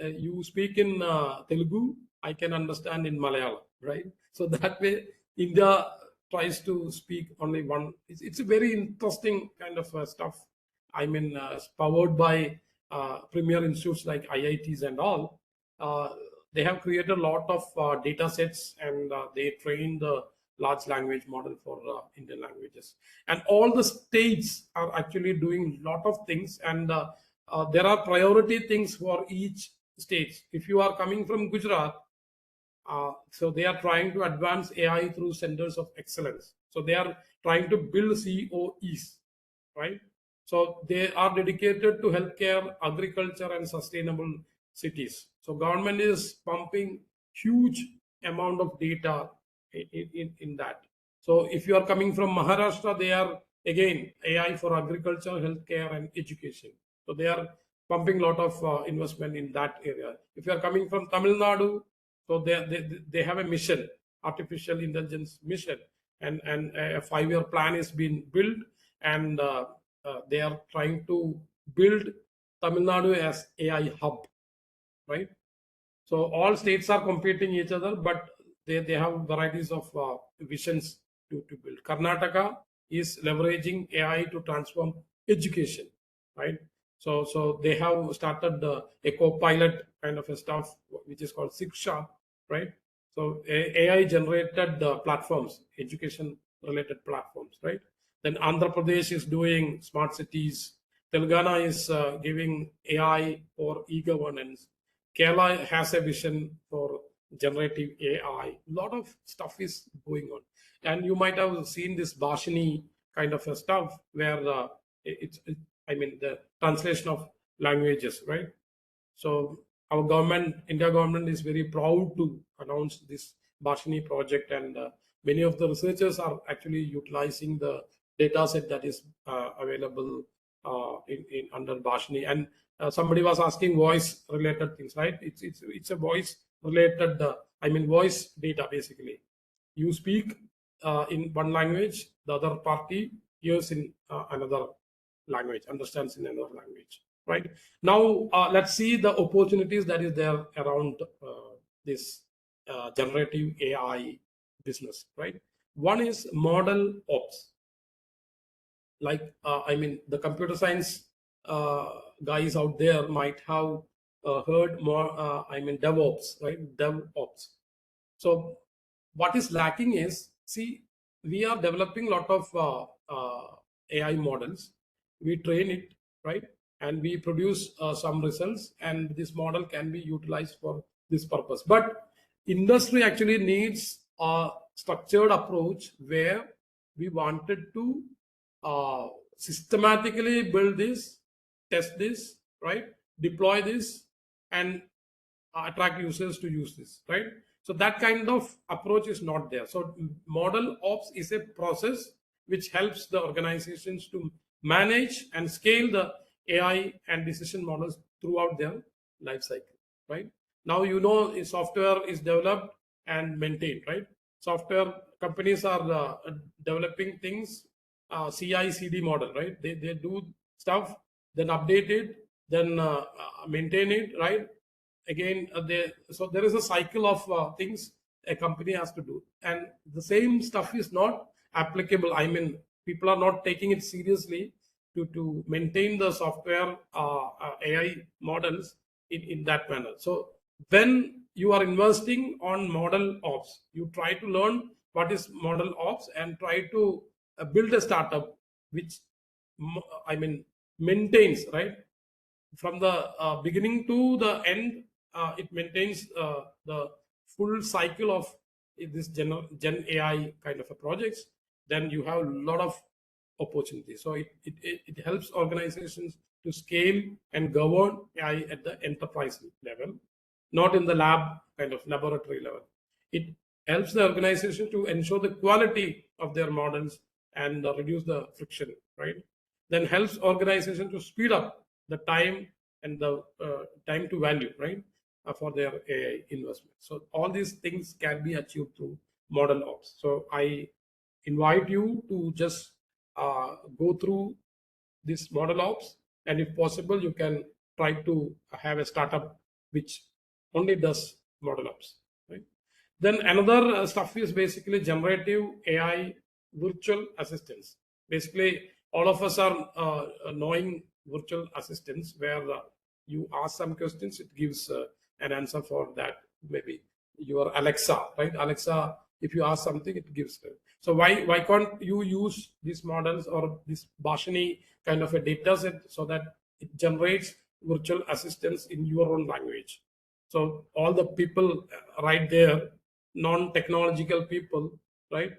you speak in Telugu, I can understand in Malayalam, right? So that way, India tries to speak only one. It's a very interesting kind of stuff. I mean, powered by premier institutes like IITs and all. They have created a lot of data sets, and they train the large language model for Indian languages. And all the states are actually doing a lot of things, and there are priority things for each state. If you are coming from Gujarat, so they are trying to advance AI through centers of excellence. So they are trying to build COEs, right? So they are dedicated to healthcare, agriculture, and sustainable cities. So government is pumping huge amount of data in that. So if you are coming from Maharashtra, they are again AI for agriculture, healthcare, and education. So they are pumping a lot of investment in that area. If you are coming from Tamil Nadu, so they have a mission, artificial intelligence mission, and a 5-year plan is being built, and they are trying to build Tamil Nadu as AI hub, right? So all states are competing each other, but they have varieties of visions to build. Karnataka is leveraging AI to transform education, right? So they have started a co-pilot kind of a stuff, which is called Siksha, right? So AI generated platforms, education related platforms, right? Then Andhra Pradesh is doing smart cities. Telangana is giving AI for e-governance. Kerala has a vision for generative AI. A lot of stuff is going on, and you might have seen this Bhashini kind of a stuff where I mean, the translation of languages, right? So our government, India government, is very proud to announce this Bhashini project, and many of the researchers are actually utilizing the data set that is available in under Bhashini. And somebody was asking voice related things, right? It's a voice related, I mean, voice data basically. You speak in one language, the other party hears in another language, understands in another language, right? Now let's see the opportunities that is there around this generative AI business, right? One is model ops. Like I mean, the computer science guys out there might have heard more. I mean, DevOps, right? DevOps. So what is lacking is, see, we are developing a lot of AI models. We train it, right? And we produce some results, and this model can be utilized for this purpose. But industry actually needs a structured approach where we wanted to systematically build this, test this, right? Deploy this, and attract users to use this, right? So that kind of approach is not there. So model ops is a process which helps the organizations to manage and scale the AI and decision models throughout their life cycle, right? Now, you know, software is developed and maintained, right? Software companies are developing things, CI/CD model, right? They do stuff, then update it, then maintain it, right? Again, so there is a cycle of things a company has to do, and the same stuff is not applicable. I mean, people are not taking it seriously to maintain the software AI models in that manner. So when you are investing on model ops, you try to learn what is model ops and try to build a startup which I mean maintains, right, from the beginning to the end. It maintains the full cycle of this Gen AI kind of a projects. Then you have a lot of opportunities. So it helps organizations to scale and govern AI at the enterprise level, not in the lab kind of laboratory level. It helps the organization to ensure the quality of their models and reduce the friction, right? Then helps organization to speed up the time and the time to value, right, for their AI investment. So all these things can be achieved through model ops. So I invite you to just go through this model ops, and if possible, you can try to have a startup which only does model ups, right? Then another stuff is basically generative AI virtual assistants. Basically, all of us are knowing virtual assistants where you ask some questions, it gives an answer for that. Maybe your Alexa, right? Alexa, if you ask something, it gives. So why can't you use these models or this Bashani kind of a data set so that it generates virtual assistants in your own language? So all the people right there, non-technological people, right?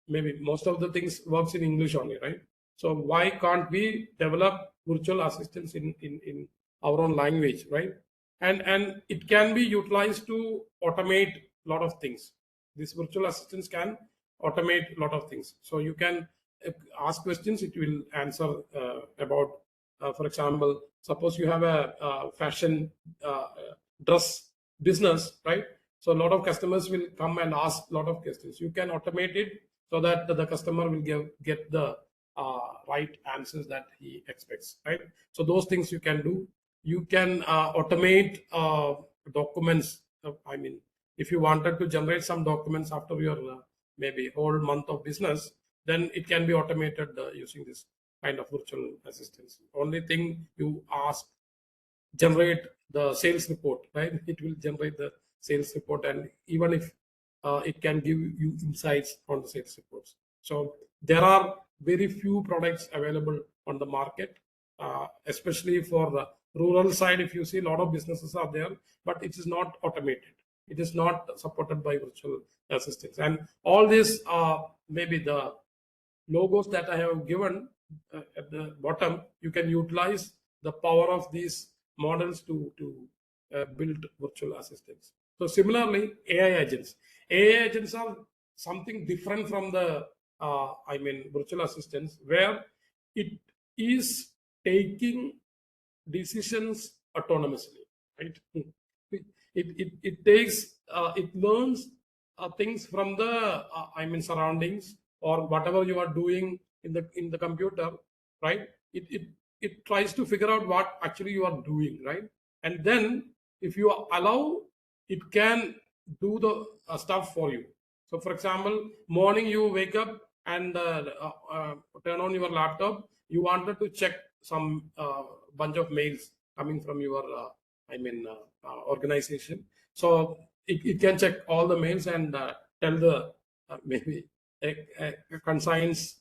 Maybe most of the things works in English only, right? So why can't we develop virtual assistants in our own language, right? And it can be utilized to automate a lot of things. These virtual assistants can automate a lot of things. So you can ask questions, it will answer about, for example, suppose you have a fashion dress business, right? So a lot of customers will come and ask a lot of questions. You can automate it so that the customer will get the right answers that he expects, right? So those things you can do. You can automate documents. I mean, if you wanted to generate some documents after your maybe whole month of business, then it can be automated using this kind of virtual assistance. Only thing you ask, generate the sales report, right? It will generate the sales report, and even if it can give you insights on the sales reports. So there are very few products available on the market, especially for the rural side. If you see, a lot of businesses are there, but it is not automated. It is not supported by virtual assistants. And all this, maybe the logos that I have given at the bottom, you can utilize the power of these models to build virtual assistants. So similarly, AI agents. AI agents are something different from the virtual assistants, where it is taking decisions autonomously, right? It takes it learns things from the surroundings or whatever you are doing in the computer, right? It tries to figure out what actually you are doing, right? And then if you allow, it can do the stuff for you. So for example, morning you wake up and turn on your laptop, you wanted to check some bunch of mails coming from your organization. So it can check all the mails and tell the maybe a concise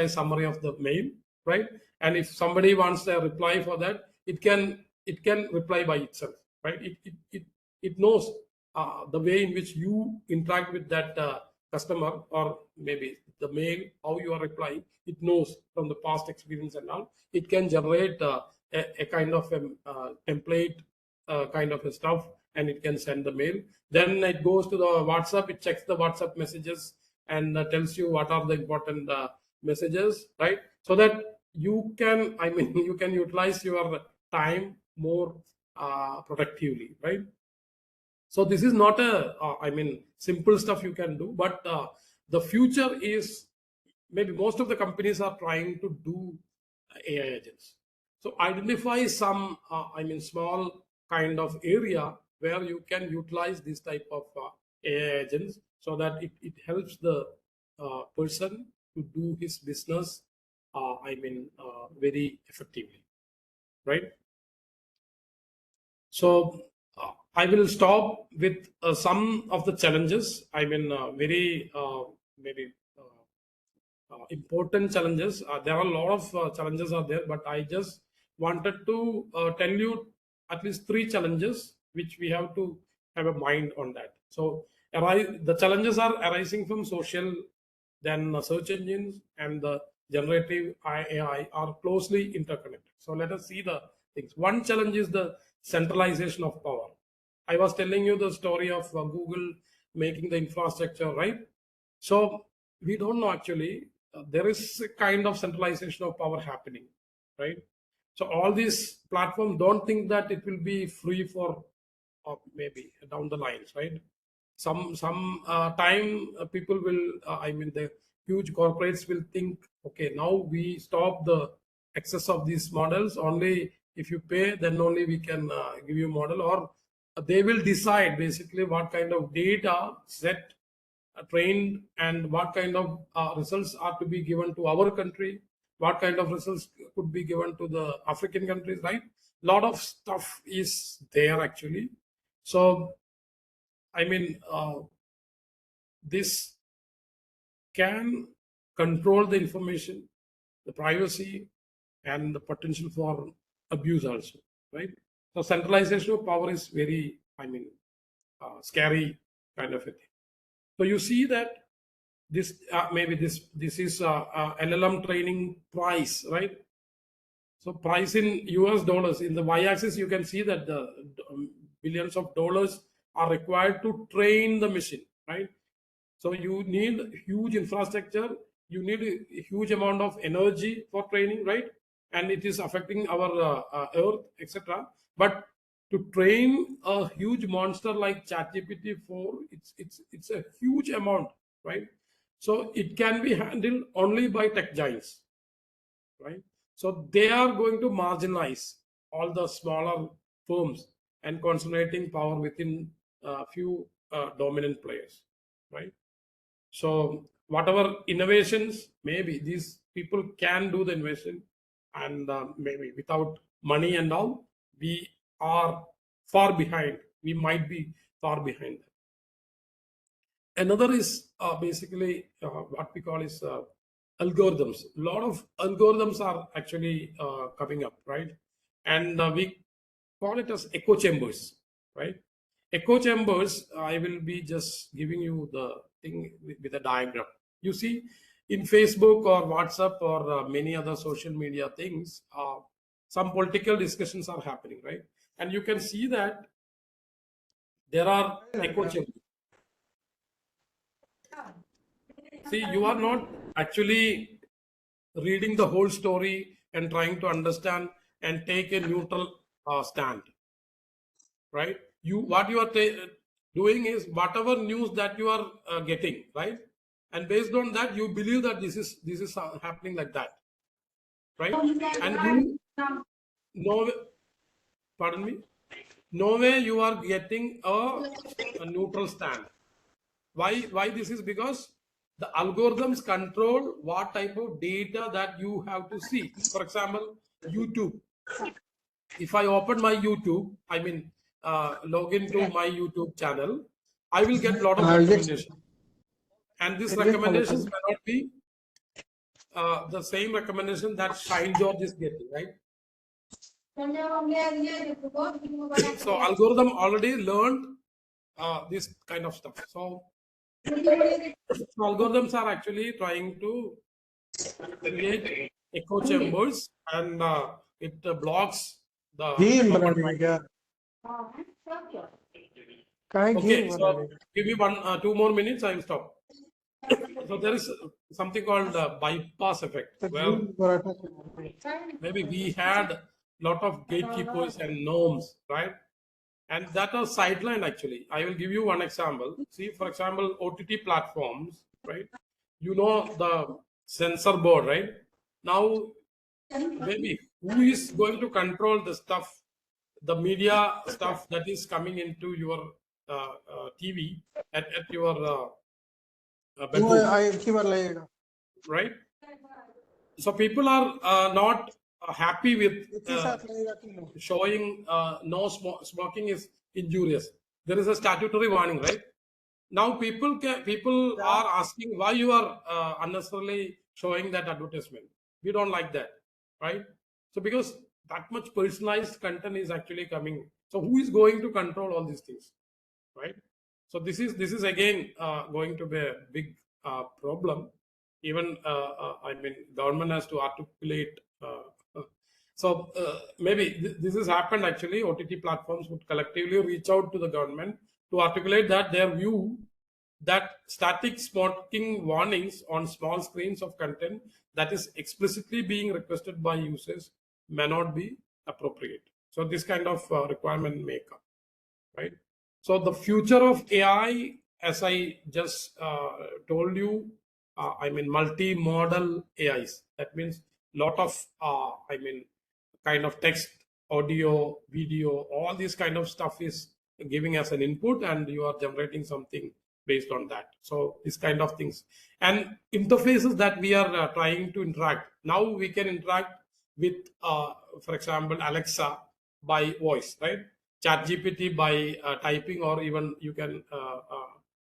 summary of the mail, right? And if somebody wants a reply for that, it can reply by itself, right? It knows the way in which you interact with that customer, or maybe the mail, how you are replying. It knows from the past experience and all. It can generate a kind of a template kind of a stuff, and it can send the mail. Then it goes to the WhatsApp, it checks the WhatsApp messages and tells you what are the important messages, right? So that you can, you can utilize your time more productively, right? So this is not a, simple stuff you can do, but the future is, maybe most of the companies are trying to do AI agents. So identify some, small kind of area where you can utilize this type of AI agents so that it helps the person to do his business, very effectively, right? So I will stop with some of the challenges. Very maybe important challenges. There are a lot of challenges are there, but I just wanted to tell you at least 3 challenges which we have to have a mind on that. So the challenges are arising from social, then search engines and the generative AI are closely interconnected. So let us see the things. One challenge is the centralization of power. I was telling you the story of Google making the infrastructure, right? So we don't know actually. There is a kind of centralization of power happening, right? So all these platforms don't think that it will be free for maybe down the lines, right? Some time people will, the huge corporates will think, okay, now we stop the access of these models. Only If you pay, then only we can give you model, or they will decide basically what kind of data set trained and what kind of results are to be given to our country, what kind of results could be given to the African countries, right? Lot of stuff is there actually. So, I mean, this can control the information, the privacy, and the potential for abuse also, right? So centralization of power is very, I mean, scary kind of a thing. So you see that this maybe this is LLM training price, right? So price in US dollars. In the y-axis, you can see that the billions of dollars are required to train the machine, right? So you need huge infrastructure, you need a huge amount of energy for training, right? And it is affecting our earth, etc. But to train a huge monster like ChatGPT 4, it's a huge amount, right? So it can be handled only by tech giants, right? So they are going to marginalize all the smaller firms and concentrating power within a few dominant players, right? So whatever innovations, maybe these people can do the innovation, and maybe without money and all, we are far behind. We might be far behind. Another is basically what we call is algorithms. A lot of algorithms are actually coming up, right? And we call it as echo chambers, right? Echo chambers, I will be just giving you the thing with a diagram. You see, in Facebook or WhatsApp or many other social media things, some political discussions are happening, right? And you can see that there are echo chambers. See, you are not actually reading the whole story and trying to understand and take a neutral stand, right? What you are doing is whatever news that you are getting, right? And based on that, you believe that this is happening like that, right? And pardon me, no way you are getting a neutral stand. Why this is? Because the algorithms control what type of data that you have to see. For example, YouTube. If I open my YouTube, I mean, log into my YouTube channel, I will get a lot of recommendations. And these recommendations may not be the same recommendation that Shine George is getting, right? So algorithm already learned this kind of stuff. So algorithms are actually trying to create echo chambers, and it blocks the okay, so give me 2 more minutes, I will stop. So there is something called bypass effect, where maybe we had a lot of gatekeepers and norms, right? And that are sidelined actually. I will give you one example. See, for example, OTT platforms, right? You know the censor board, right? Now, maybe who is going to control the stuff, the media stuff that is coming into your TV at your bedroom, right? So people are not happy with showing no smoking is injurious. There is a statutory warning, right? Now people are asking why you are unnecessarily showing that advertisement. We don't like that, right? So because that much personalized content is actually coming. So who is going to control all these things, right? So this is again going to be a big problem. Even I mean, government has to articulate. So maybe this has happened actually. OTT platforms would collectively reach out to the government to articulate that their view that static smoking warnings on small screens of content that is explicitly being requested by users may not be appropriate. So this kind of requirement may come, right? So the future of AI, as I just told you, I mean multimodal AIs. That means lot of I mean kind of text audio, video, all this kind of stuff is giving us an input, and you are generating something based on that. So this kind of things and interfaces that we are trying to interact. Now we can interact with, for example, Alexa by voice, right? ChatGPT by typing, or even you can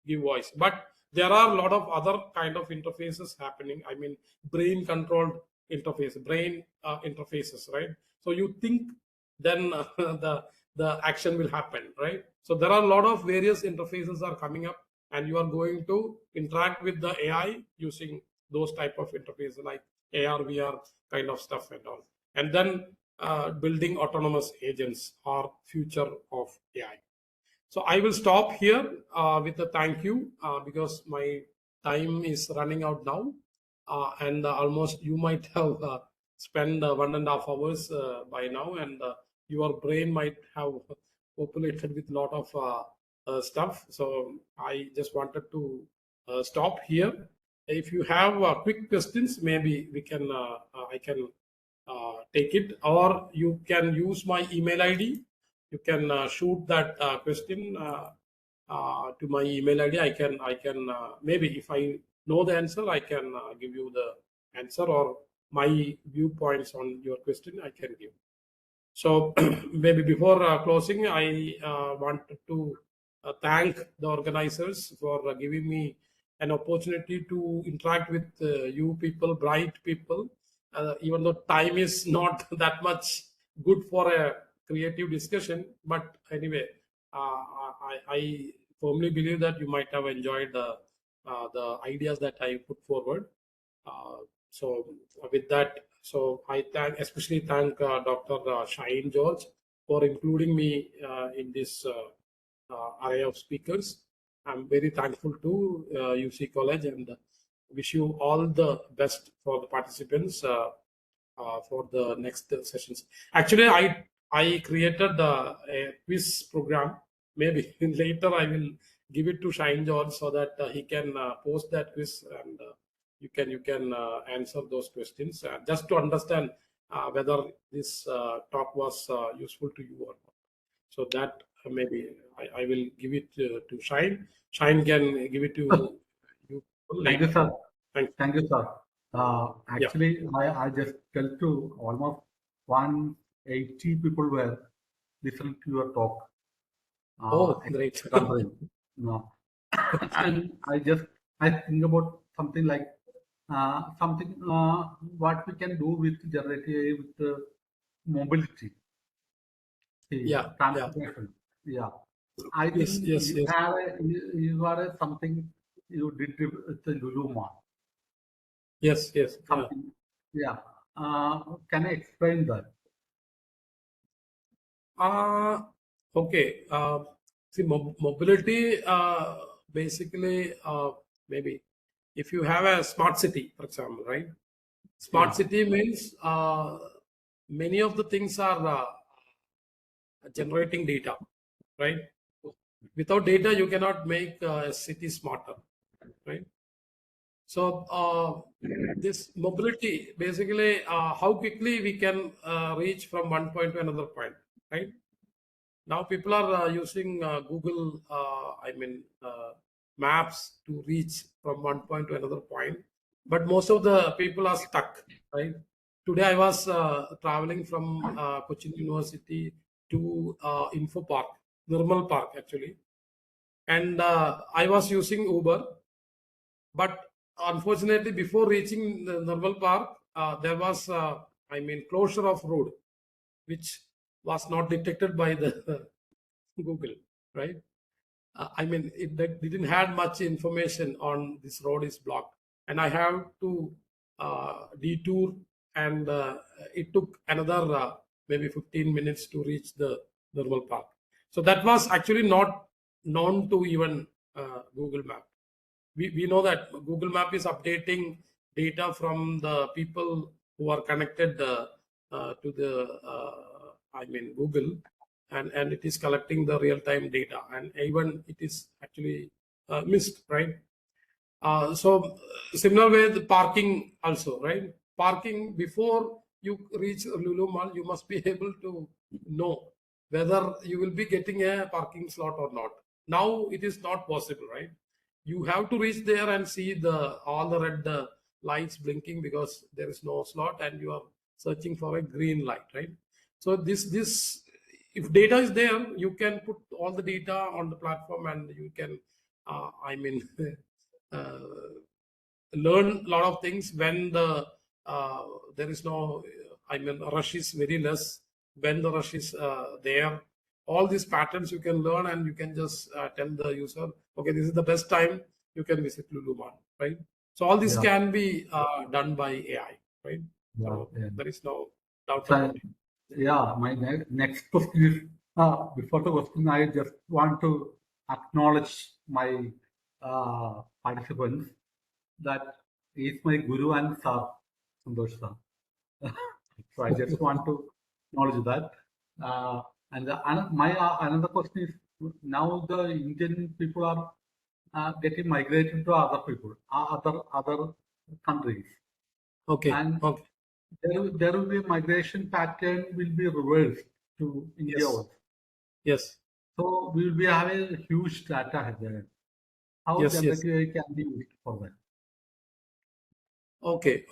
give voice. But there are a lot of other kind of interfaces happening. I mean, brain controlled interfaces, right? So you think, then the action will happen, right? So there are a lot of various interfaces are coming up, and you are going to interact with the AI using those type of interfaces like AR, VR kind of stuff and all. And then building autonomous agents are future of AI. So I will stop here with a thank you because my time is running out now, and almost you might have spent 1.5 hours by now, and your brain might have populated with a lot of stuff. So I just wanted to stop here. If you have quick questions, maybe we can I can take it, or you can use my email ID. You can shoot that question to my email ID. I can maybe if I know the answer, I can give you the answer, or my viewpoints on your question I can give. So maybe before closing, I wanted to thank the organizers for giving me an opportunity to interact with you people, bright people. Even though time is not that much good for a creative discussion, but anyway, I firmly believe that you might have enjoyed the ideas that I put forward. So with that, so I especially thank Dr. Shaheen George for including me in this array of speakers. I'm very thankful to UC College, and wish you all the best for the participants for the next sessions. Actually, I created a quiz program. Maybe later I will give it to Shaheen George so that he can post that quiz, and you can answer those questions just to understand whether this talk was useful to you or not. So that maybe I will give it to Shaheen. Shaheen can give it to you Thank you, later. sir. Thank you. Thank you, sir. Actually, I just tell to almost 180 people were listening to your talk. Oh, great. No. And I think about something like what we can do with generative AI with mobility. Yeah. Transportation. Yeah. I think you are something you did with the Lulu Mall. Yes. Something. Yeah. Can I explain that? Okay. See, mobility basically maybe if you have a smart city, for example, right? Smart city means many of the things are generating data, right? Without data, you cannot make a city smarter, right? So this mobility, basically, how quickly we can reach from one point to another point, right? Now people are using Google, maps to reach from one point to another point, but most of the people are stuck, right? Today I was traveling from Cochin University to Info Park, Nirmal Park actually, and I was using Uber, but unfortunately before reaching the Nirmal Park, there was closure of road, which was not detected by the Google, right? It didn't have much information on this road is blocked, and I have to detour, and it took another maybe 15 minutes to reach the Nirmal Park. So that was actually not known to even Google Map. We know that Google Map is updating data from the people who are connected to the Google, and it is collecting the real-time data, and even it is actually missed, right? So similar way, the parking also, right? Parking, before you reach Lulu Mall, you must be able to know whether you will be getting a parking slot or not. Now it is not possible, right? You have to reach there and see all the red lights blinking because there is no slot and you are searching for a green light, right? So this if data is there, you can put all the data on the platform and you can learn a lot of things when there is no rush is very less, when the rush is there. All these patterns you can learn and you can just tell the user, okay, this is the best time you can visit Lulu Mall, right? So all this can be done by AI, right? So there is no doubt about it. Yeah, my next question is, before the question, I just want to acknowledge my participants that he is my guru and sir, Santosh sir. So I just want to acknowledge that. And my another question is, now the Indian people are getting migrated to other people, other countries. Okay. And there will be a migration pattern will be reversed to India also. Yes. So we will be having a huge data there. How generative AI can be used for that? Okay.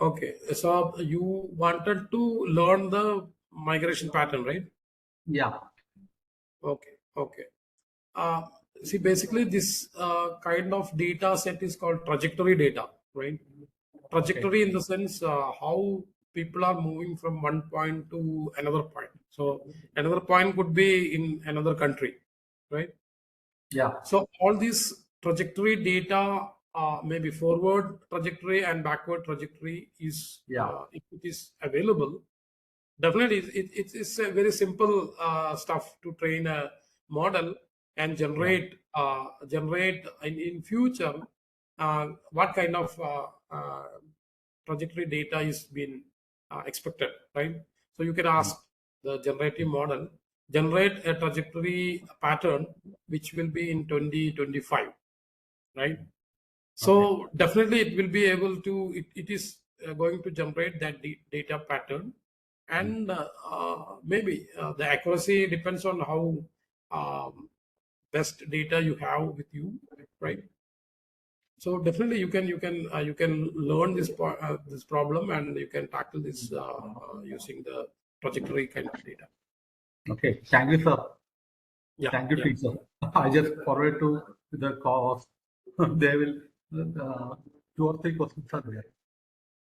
So you wanted to learn the migration pattern, right? Yeah. Okay. See, basically this kind of data set is called trajectory data, right? Trajectory in the sense how people are moving from one point to another point. So another point could be in another country, right? Yeah. So all these trajectory data, maybe forward trajectory and backward trajectory is, if it is available, definitely it's a very simple stuff to train a model and generate in future what kind of trajectory data is being expected, right? So you can ask the generative model, generate a trajectory pattern which will be in 2025, right? So definitely it will be able to, it is going to generate that data pattern, and maybe the accuracy depends on how best data you have with you, right? So definitely you can learn this problem and you can tackle this using the trajectory kind of data. Okay, thank you, sir. Yeah, thank you, teacher. I just forward to the cause. They will 2 or 3 questions are there.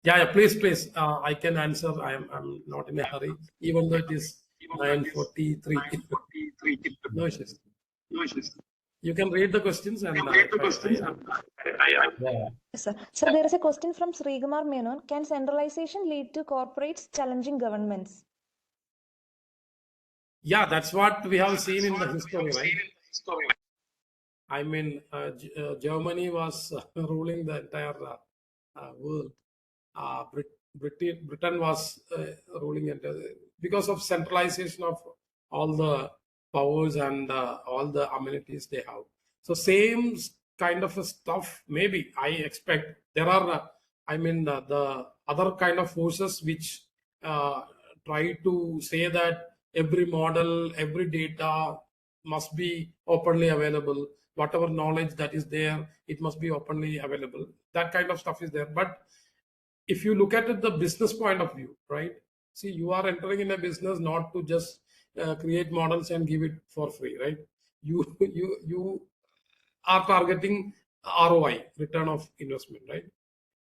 Yeah, please. I can answer. I'm not in a hurry, even though it is 9:43. No issues. You can read the questions and Sir, there is a question from Srikumar Menon. Can centralization lead to corporates challenging governments? Yeah, that's what we have seen in the history, right? I mean, Germany was ruling the entire world. Britain was ruling it because of centralization of all the powers and all the amenities they have. So same kind of a stuff, maybe I expect there are, the other kind of forces which try to say that every model, every data must be openly available. Whatever knowledge that is there, it must be openly available. That kind of stuff is there. But if you look at it the business point of view, right? See, you are entering in a business not to just create models and give it for free, right? You are targeting ROI, return of investment, right?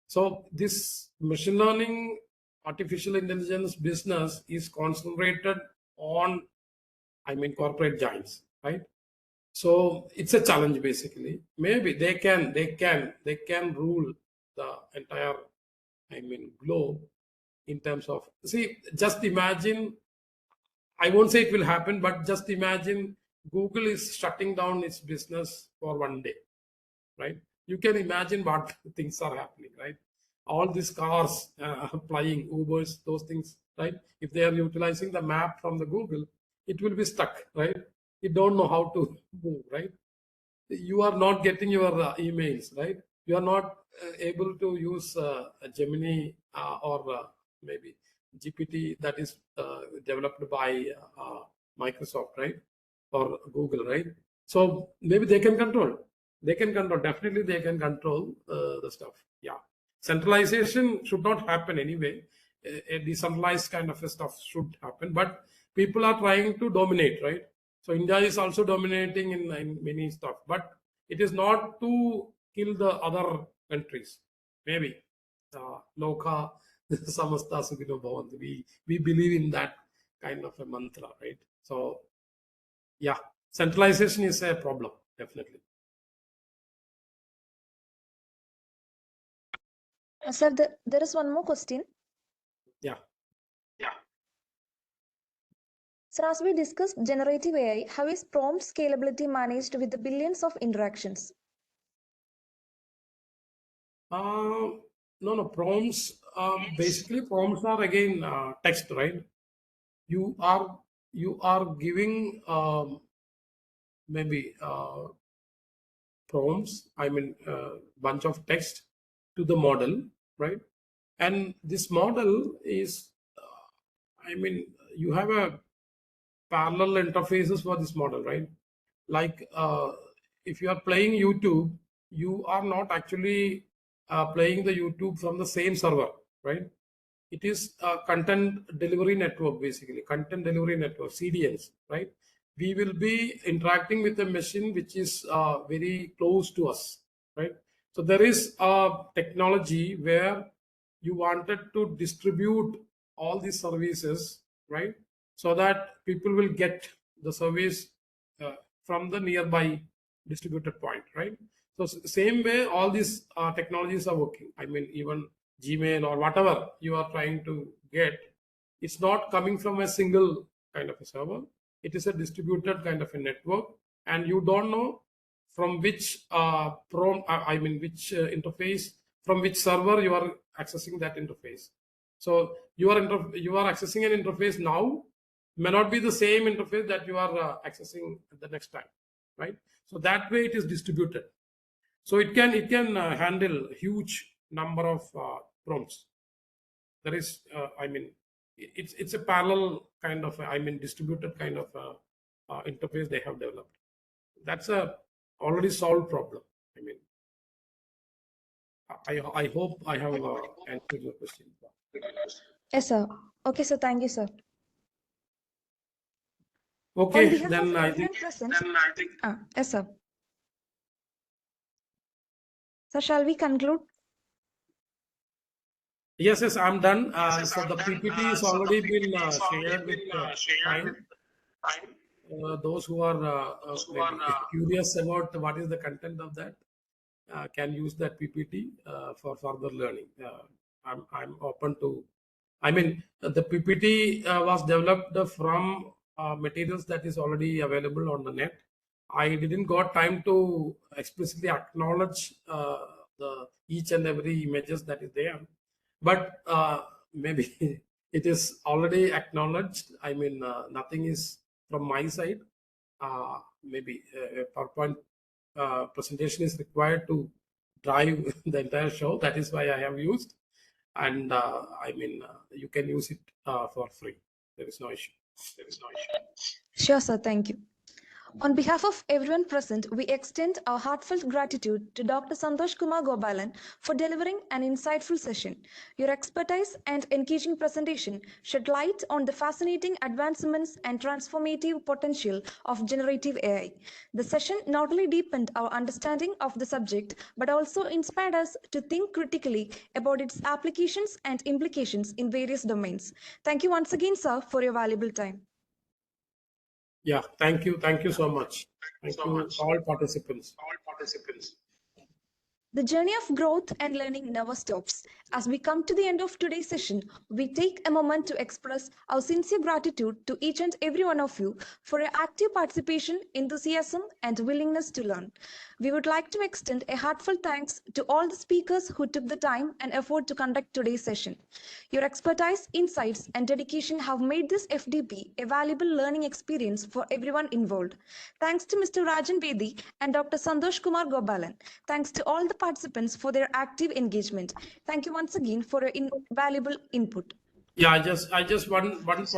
So this machine learning, artificial intelligence business is concentrated on, corporate giants, right? So it's a challenge basically. Maybe they can rule the entire globe in terms of, see, just imagine, I won't say it will happen, but just imagine Google is shutting down its business for one day, right? You can imagine what things are happening, right? All these cars flying, Ubers, those things, right? If they are utilizing the map from the Google, it will be stuck, right? You don't know how to move, right? You are not getting your emails, right? You are not able to use Gemini or maybe GPT that is developed by Microsoft, right? Or Google, right? So maybe they can control. They can control. Definitely, they can control the stuff. Yeah. Centralization should not happen anyway. A decentralized kind of stuff should happen, but people are trying to dominate, right? So India is also dominating in many stuff, but it is not to kill the other countries. Maybe Loka Samasta Sukhino Bhavantu. We believe in that kind of a mantra, right? So yeah, centralization is a problem, definitely. Sir, there is one more question. Yeah. Sir, as we discussed generative AI, how is prompt scalability managed with the billions of interactions? No, prompts, basically prompts are again text, right? You are giving maybe prompts, I mean bunch of text to the model, right? And this model is, I mean, you have a parallel interfaces for this model, right? Like if you are playing YouTube, you are not actually playing the YouTube from the same server, right? It is a content delivery network, basically content delivery network, CDNs, right? We will be interacting with a machine which is very close to us, right? So there is a technology where you wanted to distribute all these services, right? So that people will get the service from the nearby distributed point, right? So same way all these technologies are working. I mean, even Gmail or whatever you are trying to get, it's not coming from a single kind of a server. It is a distributed kind of a network, and you don't know from which which interface, from which server you are accessing that interface. So you are accessing an interface now, may not be the same interface that you are accessing the next time, right? So that way it is distributed. So it can handle huge number of prompts. There is, it's a parallel kind of, distributed kind of interface they have developed. That's a already solved problem. I mean, I hope I have answered your question. Yes, sir. Okay, sir. Thank you, sir. Okay, then I think. Yes, sir. So shall we conclude? Yes, I'm done. So the PPT is already been shared with time. Those who are maybe curious about what is the content of that can use that PPT for further learning. I'm open to. I mean, the PPT was developed from materials that is already available on the net. I didn't got time to explicitly acknowledge the each and every images that is there, but maybe it is already acknowledged. I mean, nothing is from my side. Maybe a PowerPoint presentation is required to drive the entire show. That is why I have used, and you can use it for free. There is no issue. Sure, sir. Thank you. On behalf of everyone present, we extend our heartfelt gratitude to Dr. Santosh Kumar Gopalan for delivering an insightful session. Your expertise and engaging presentation shed light on the fascinating advancements and transformative potential of generative AI. The session not only deepened our understanding of the subject, but also inspired us to think critically about its applications and implications in various domains. Thank you once again, sir, for your valuable time. Yeah, thank you so much. Thank you all participants. The journey of growth and learning never stops. As we come to the end of today's session, we take a moment to express our sincere gratitude to each and every one of you for your active participation, enthusiasm, and willingness to learn. We would like to extend a heartfelt thanks to all the speakers who took the time and effort to conduct today's session. Your expertise, insights, and dedication have made this FDP a valuable learning experience for everyone involved. Thanks to Mr. Rajan Bedi and Dr. Santosh Kumar Gopalan. Thanks to all the participants for their active engagement. Thank you once again for your invaluable input. Yeah, I just one point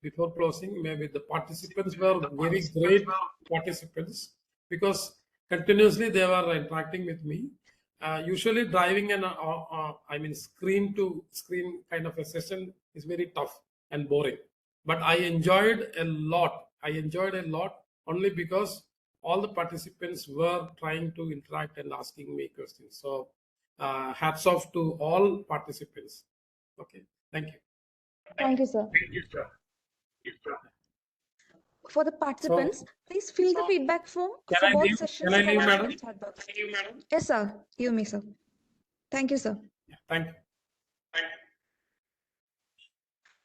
before closing. Maybe the participants were very great participants because continuously they were interacting with me. Usually driving an screen to screen kind of a session is very tough and boring. But I enjoyed a lot. Only because all the participants were trying to interact and asking me questions. So hats off to all participants. Okay, thank you. Thank you, sir. Thank you, sir. For the participants, please fill the feedback form Can for I both leave? sessions Can I leave, provided madam? in chat box. Yes, sir. You may, sir. Thank you, sir. Thank you.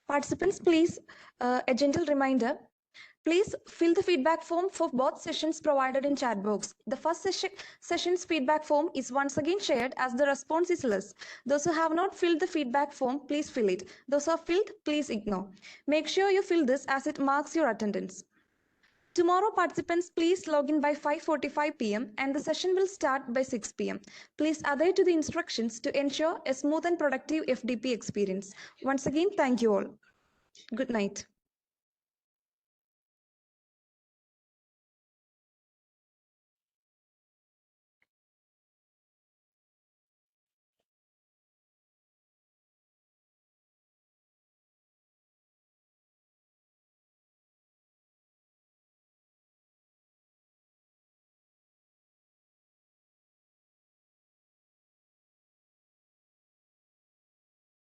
Participants, please, a gentle reminder. Please fill the feedback form for both sessions provided in chat box. The first session's feedback form is once again shared as the response is less. Those who have not filled the feedback form, please fill it. Those who have filled, please ignore. Make sure you fill this as it marks your attendance. Tomorrow, participants, please log in by 5:45 p.m. and the session will start by 6 p.m. Please adhere to the instructions to ensure a smooth and productive FDP experience. Once again, thank you all. Good night.